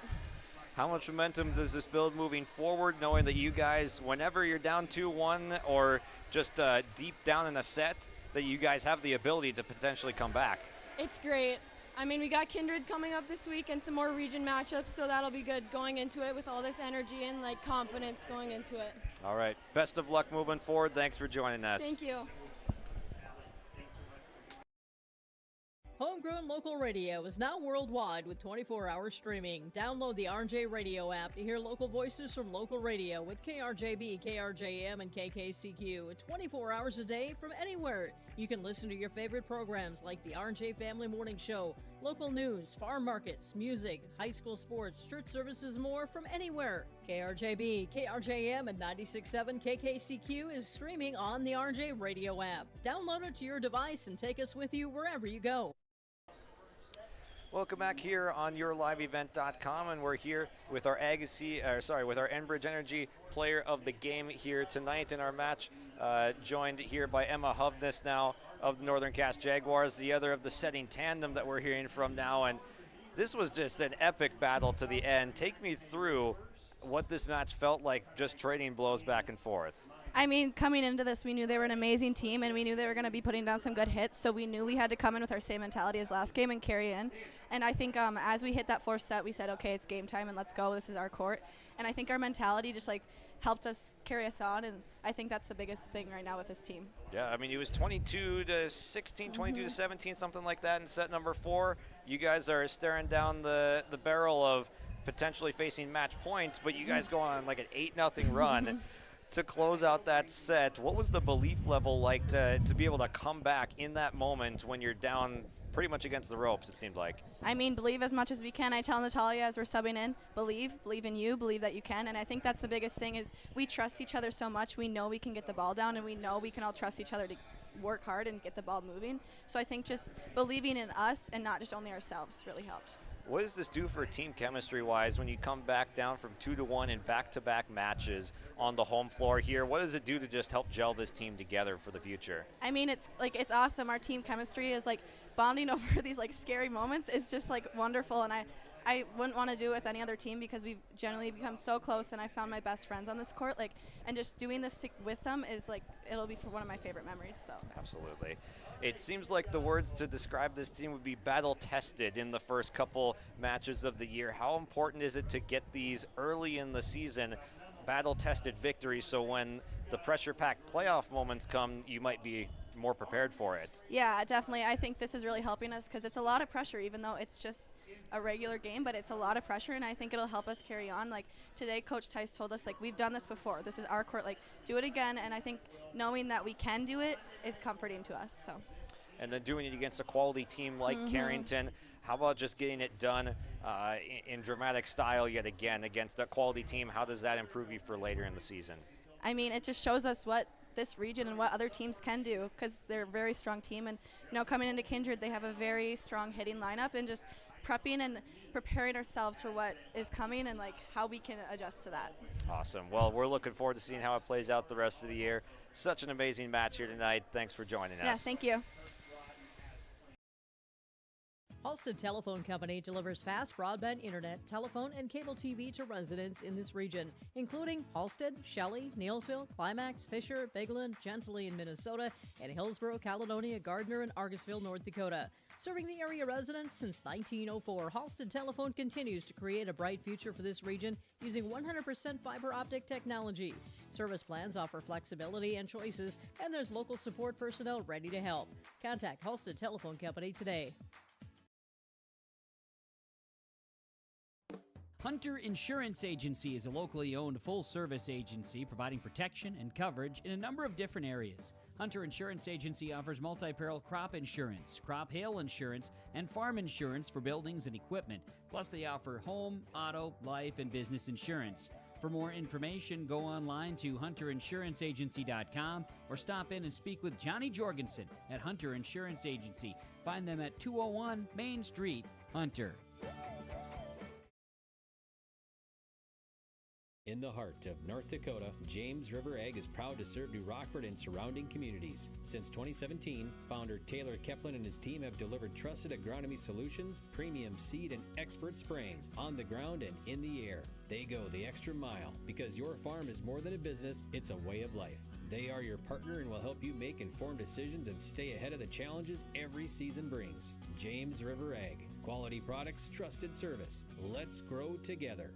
How much momentum does this build moving forward, knowing that you guys, whenever you're down 2-1 or just deep down in a set, that you guys have the ability to potentially come back? It's great. I mean, we got Kindred coming up this week and some more region matchups, so that'll be good going into it with all this energy and confidence going into it. All right. Best of luck moving forward. Thanks for joining us. Thank you. Homegrown local radio is now worldwide with 24-hour streaming. Download the RJ Radio app to hear local voices from local radio with KRJB, KRJM, and KKCQ. 24 hours a day from anywhere. You can listen to your favorite programs like the RJ Family Morning Show, local news, farm markets, music, high school sports, church services, more from anywhere. KRJB, KRJM, and 96.7 KKCQ is streaming on the RJ Radio app. Download it to your device and take us with you wherever you go. Welcome back here on YourLiveEvent.com, and we're here with our with our Enbridge Energy Player of the Game here tonight in our match, joined here by Emma Hovness now of the Northern Cass Jaguars, the other of the setting tandem that we're hearing from now. And this was just an epic battle to the end. Take me through what this match felt like, just trading blows back and forth. I mean, coming into this, we knew they were an amazing team, and we knew they were going to be putting down some good hits, so we knew we had to come in with our same mentality as last game and carry in. And I think as we hit that fourth set, we said, okay, it's game time, and let's go. This is our court. And I think our mentality just, helped us carry us on, and I think that's the biggest thing right now with this team. Yeah, I mean, it was 22-16, 22-17, something like that in set number 4. You guys are staring down the barrel of potentially facing match points, but you guys go on an 8-0 run. To close out that set, what was the belief level like to be able to come back in that moment when you're down pretty much against the ropes, it seemed like? I mean, believe as much as we can. I tell Natalia as we're subbing in, believe in you, believe that you can. And I think that's the biggest thing is we trust each other so much. We know we can get the ball down, and we know we can all trust each other to work hard and get the ball moving. So I think just believing in us and not just only ourselves really helped. What does this do for team chemistry-wise when you come back down from 2-1 in back-to-back matches on the home floor here? What does it do to just help gel this team together for the future? I mean, it's awesome. Our team chemistry is like bonding over these like scary moments. It's just like wonderful, and I wouldn't want to do it with any other team because we've generally become so close, and I found my best friends on this court. Like, and just doing this with them is like, it'll be one of my favorite memories. So absolutely. It seems like the words to describe this team would be battle-tested in the first couple matches of the year. How important is it to get these early in the season battle-tested victories so when the pressure-packed playoff moments come, you might be more prepared for it? Yeah, definitely. I think this is really helping us because it's a lot of pressure, even though it's just a regular game, but it's a lot of pressure, and I think it'll help us carry on. Like today, Coach Tice told us, like, we've done this before. This is our court. Like, do it again, and I think knowing that we can do it is comforting to us. So. And then doing it against a quality team like Carrington. How about just getting it done in dramatic style yet again against a quality team? How does that improve you for later in the season? I mean, it just shows us what this region and what other teams can do because they're a very strong team. And, you know, coming into Kindred, they have a very strong hitting lineup, and just prepping and preparing ourselves for what is coming and, like, how we can adjust to that. Awesome. Well, we're looking forward to seeing how it plays out the rest of the year. Such an amazing match here tonight. Thanks for joining us. Yeah, thank you. Halstead Telephone Company delivers fast broadband internet, telephone, and cable TV to residents in this region, including Halstead, Shelley, Neelsville, Climax, Fisher, Bigland, Gentilly in Minnesota, and Hillsborough, Caledonia, Gardner, and Argosville, North Dakota. Serving the area residents since 1904, Halstead Telephone continues to create a bright future for this region using 100% fiber optic technology. Service plans offer flexibility and choices, and there's local support personnel ready to help. Contact Halstead Telephone Company today. Hunter Insurance Agency is a locally owned full-service agency providing protection and coverage in a number of different areas. Hunter Insurance Agency offers multi-peril crop insurance, crop hail insurance, and farm insurance for buildings and equipment. Plus, they offer home, auto, life, and business insurance. For more information, go online to hunterinsuranceagency.com or stop in and speak with Johnny Jorgensen at Hunter Insurance Agency. Find them at 201 Main Street, Hunter. In the heart of North Dakota, James River Ag is proud to serve New Rockford and surrounding communities. Since 2017, founder Taylor Keplin and his team have delivered trusted agronomy solutions, premium seed, and expert spraying on the ground and in the air. They go the extra mile because your farm is more than a business, it's a way of life. They are your partner and will help you make informed decisions and stay ahead of the challenges every season brings. James River Ag. Quality products, trusted service. Let's grow together.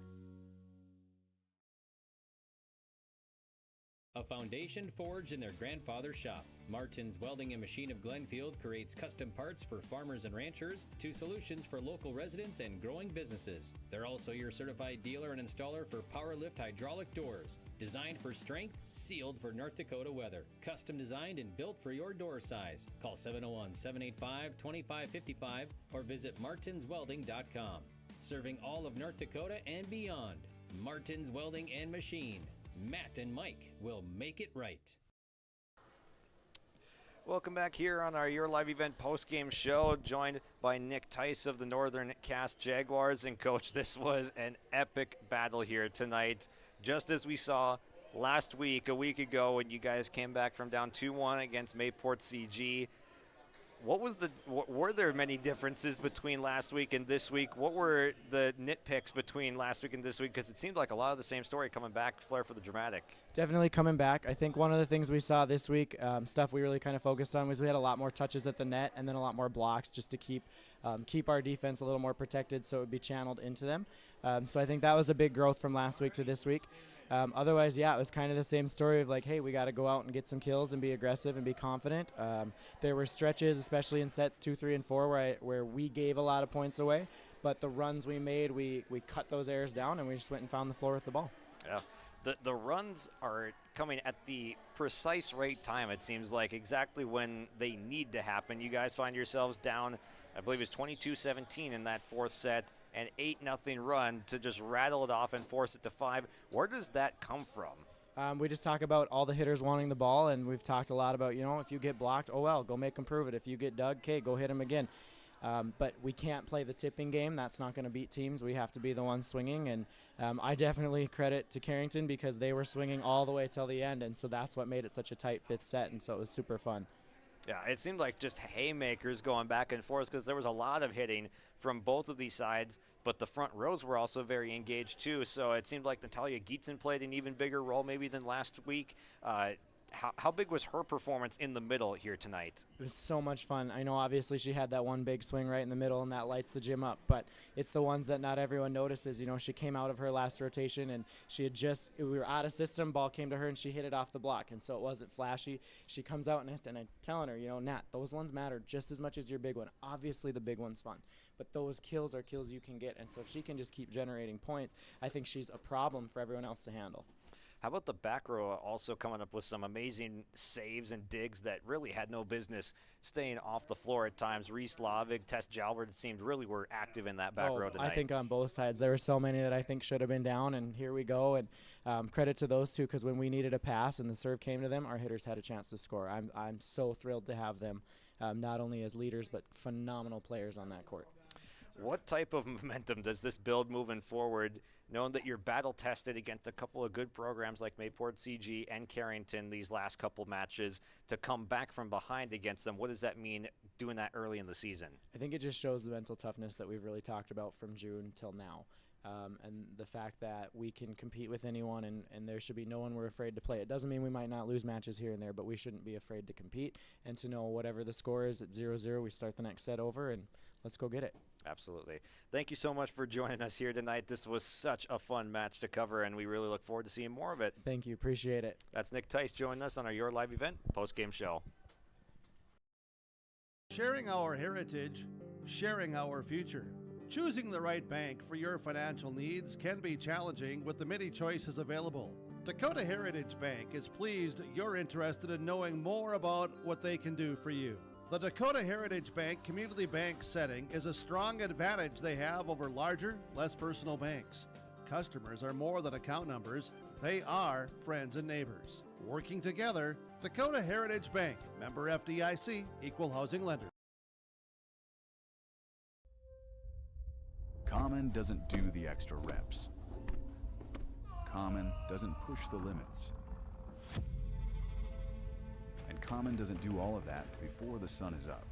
A foundation forged in their grandfather's shop. Martin's Welding and Machine of Glenfield creates custom parts for farmers and ranchers to solutions for local residents and growing businesses. They're also your certified dealer and installer for PowerLift hydraulic doors. Designed for strength, sealed for North Dakota weather. Custom designed and built for your door size. Call 701-785-2555 or visit martinswelding.com. Serving all of North Dakota and beyond. Martin's Welding and Machine. Matt and Mike will make it right. Welcome back here on our Your Live Event postgame show, joined by Nick Tice of the Northern Cass Jaguars. And Coach, this was an epic battle here tonight, just as we saw last week, a week ago, when you guys came back from down 2-1 against Mayport CG. Were there many differences between last week and this week? What were the nitpicks between last week and this week? Because it seemed like a lot of the same story coming back, flair for the dramatic. Definitely coming back. I think one of the things we saw this week, stuff we really kind of focused on, was we had a lot more touches at the net and then a lot more blocks just to keep our defense a little more protected so it would be channeled into them. So I think that was a big growth from last week to this week. Otherwise, yeah, it was kind of the same story of like, hey, we got to go out and get some kills and be aggressive and be confident. There were stretches, especially in sets 2, 3, and 4, where we gave a lot of points away, but the runs we made, we cut those errors down and we just went and found the floor with the ball. Yeah, the runs are coming at the precise right time, it seems like, exactly when they need to happen. You guys find yourselves down, I believe it's 22-17 in that fourth set, an 8-0 run to just rattle it off and force it to 5. Where does that come from? We just talk about all the hitters wanting the ball, and we've talked a lot about, if you get blocked, oh well, go make them prove it. If you get dug, okay, go hit them again. But we can't play the tipping game. That's not going to beat teams. We have to be the ones swinging, and I definitely credit to Carrington because they were swinging all the way till the end, and so that's what made it such a tight fifth set, and so it was super fun. Yeah, it seemed like just haymakers going back and forth because there was a lot of hitting from both of these sides, but the front rows were also very engaged too. So it seemed like Natalia Gietzen played an even bigger role maybe than last week. How big was her performance in the middle here tonight? It was so much fun. I know obviously she had that one big swing right in the middle, and that lights the gym up, but it's the ones that not everyone notices. She came out of her last rotation, and we were out of system, ball came to her, and she hit it off the block, and so it wasn't flashy. She comes out, and I'm telling her, Nat, those ones matter just as much as your big one. Obviously the big one's fun, but those kills are kills you can get, and so if she can just keep generating points, I think she's a problem for everyone else to handle. How about the back row also coming up with some amazing saves and digs that really had no business staying off the floor at times? Reese Lavig, Tess Jalbert, it seemed really were active in that back row tonight. I think on both sides. There were so many that I think should have been down, and here we go. And credit to those two because when we needed a pass and the serve came to them, our hitters had a chance to score. I'm so thrilled to have them, not only as leaders but phenomenal players on that court. What type of momentum does this build moving forward, knowing that you're battle-tested against a couple of good programs like Mayport CG and Carrington these last couple matches, to come back from behind against them? What does that mean doing that early in the season? I think it just shows the mental toughness that we've really talked about from June till now. And the fact that we can compete with anyone and there should be no one we're afraid to play. It doesn't mean we might not lose matches here and there, but we shouldn't be afraid to compete and to know whatever the score is at 0-0, we start the next set over and let's go get it. Absolutely. Thank you so much for joining us here tonight. This was such a fun match to cover, and we really look forward to seeing more of it. Thank you. Appreciate it. That's Nick Tice joining us on our Your Live Event post-game show. Sharing our heritage, sharing our future. Choosing the right bank for your financial needs can be challenging with the many choices available. Dakota Heritage Bank is pleased you're interested in knowing more about what they can do for you. The Dakota Heritage Bank Community Bank setting is a strong advantage they have over larger, less personal banks. Customers are more than account numbers, they are friends and neighbors. Working together, Dakota Heritage Bank, member FDIC, equal housing lender. Common doesn't do the extra reps. Common doesn't push the limits. And Common doesn't do all of that before the sun is up.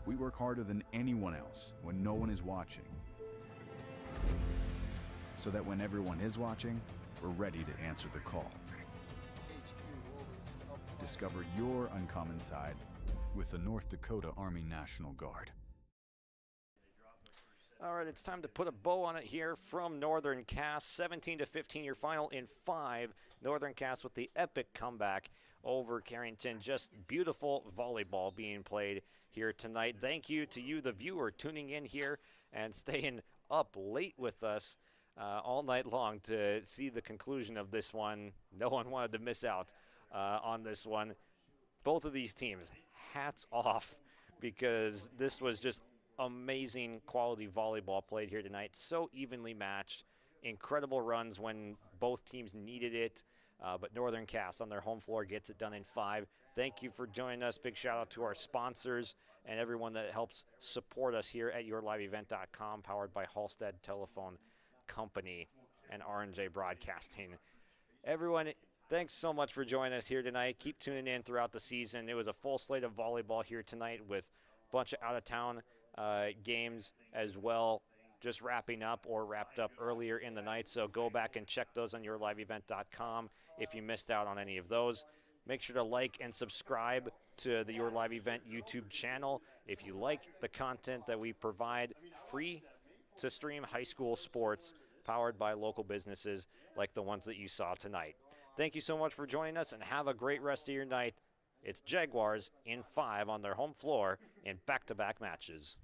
We work harder than anyone else when no one is watching, so that when everyone is watching, we're ready to answer the call. Discover your uncommon side with the North Dakota Army National Guard. All right, it's time to put a bow on it here from Northern Cass. 17-15, your final in 5. Northern Cass with the epic comeback over Carrington. Just beautiful volleyball being played here tonight. Thank you to you, the viewer, tuning in here and staying up late with us all night long to see the conclusion of this one. No one wanted to miss out on this one. Both of these teams, hats off, because this was just amazing quality volleyball played here tonight. So evenly matched, incredible runs when both teams needed it, but Northern Cass on their home floor gets it done in 5. Thank you for joining us. Big shout out to our sponsors and everyone that helps support us here at yourliveevent.com, powered by Halstead Telephone Company and R&J Broadcasting. Everyone, thanks so much for joining us here tonight. Keep tuning in throughout the season. It was a full slate of volleyball here tonight with a bunch of out-of-town games as well, just wrapping up or wrapped up earlier in the night. So go back and check those on yourliveevent.com if you missed out on any of those. Make sure to like and subscribe to the Your Live Event YouTube channel if you like the content that we provide, free to stream high school sports powered by local businesses like the ones that you saw tonight. Thank you so much for joining us, and have a great rest of your night. It's Jaguars in 5 on their home floor in back-to-back matches.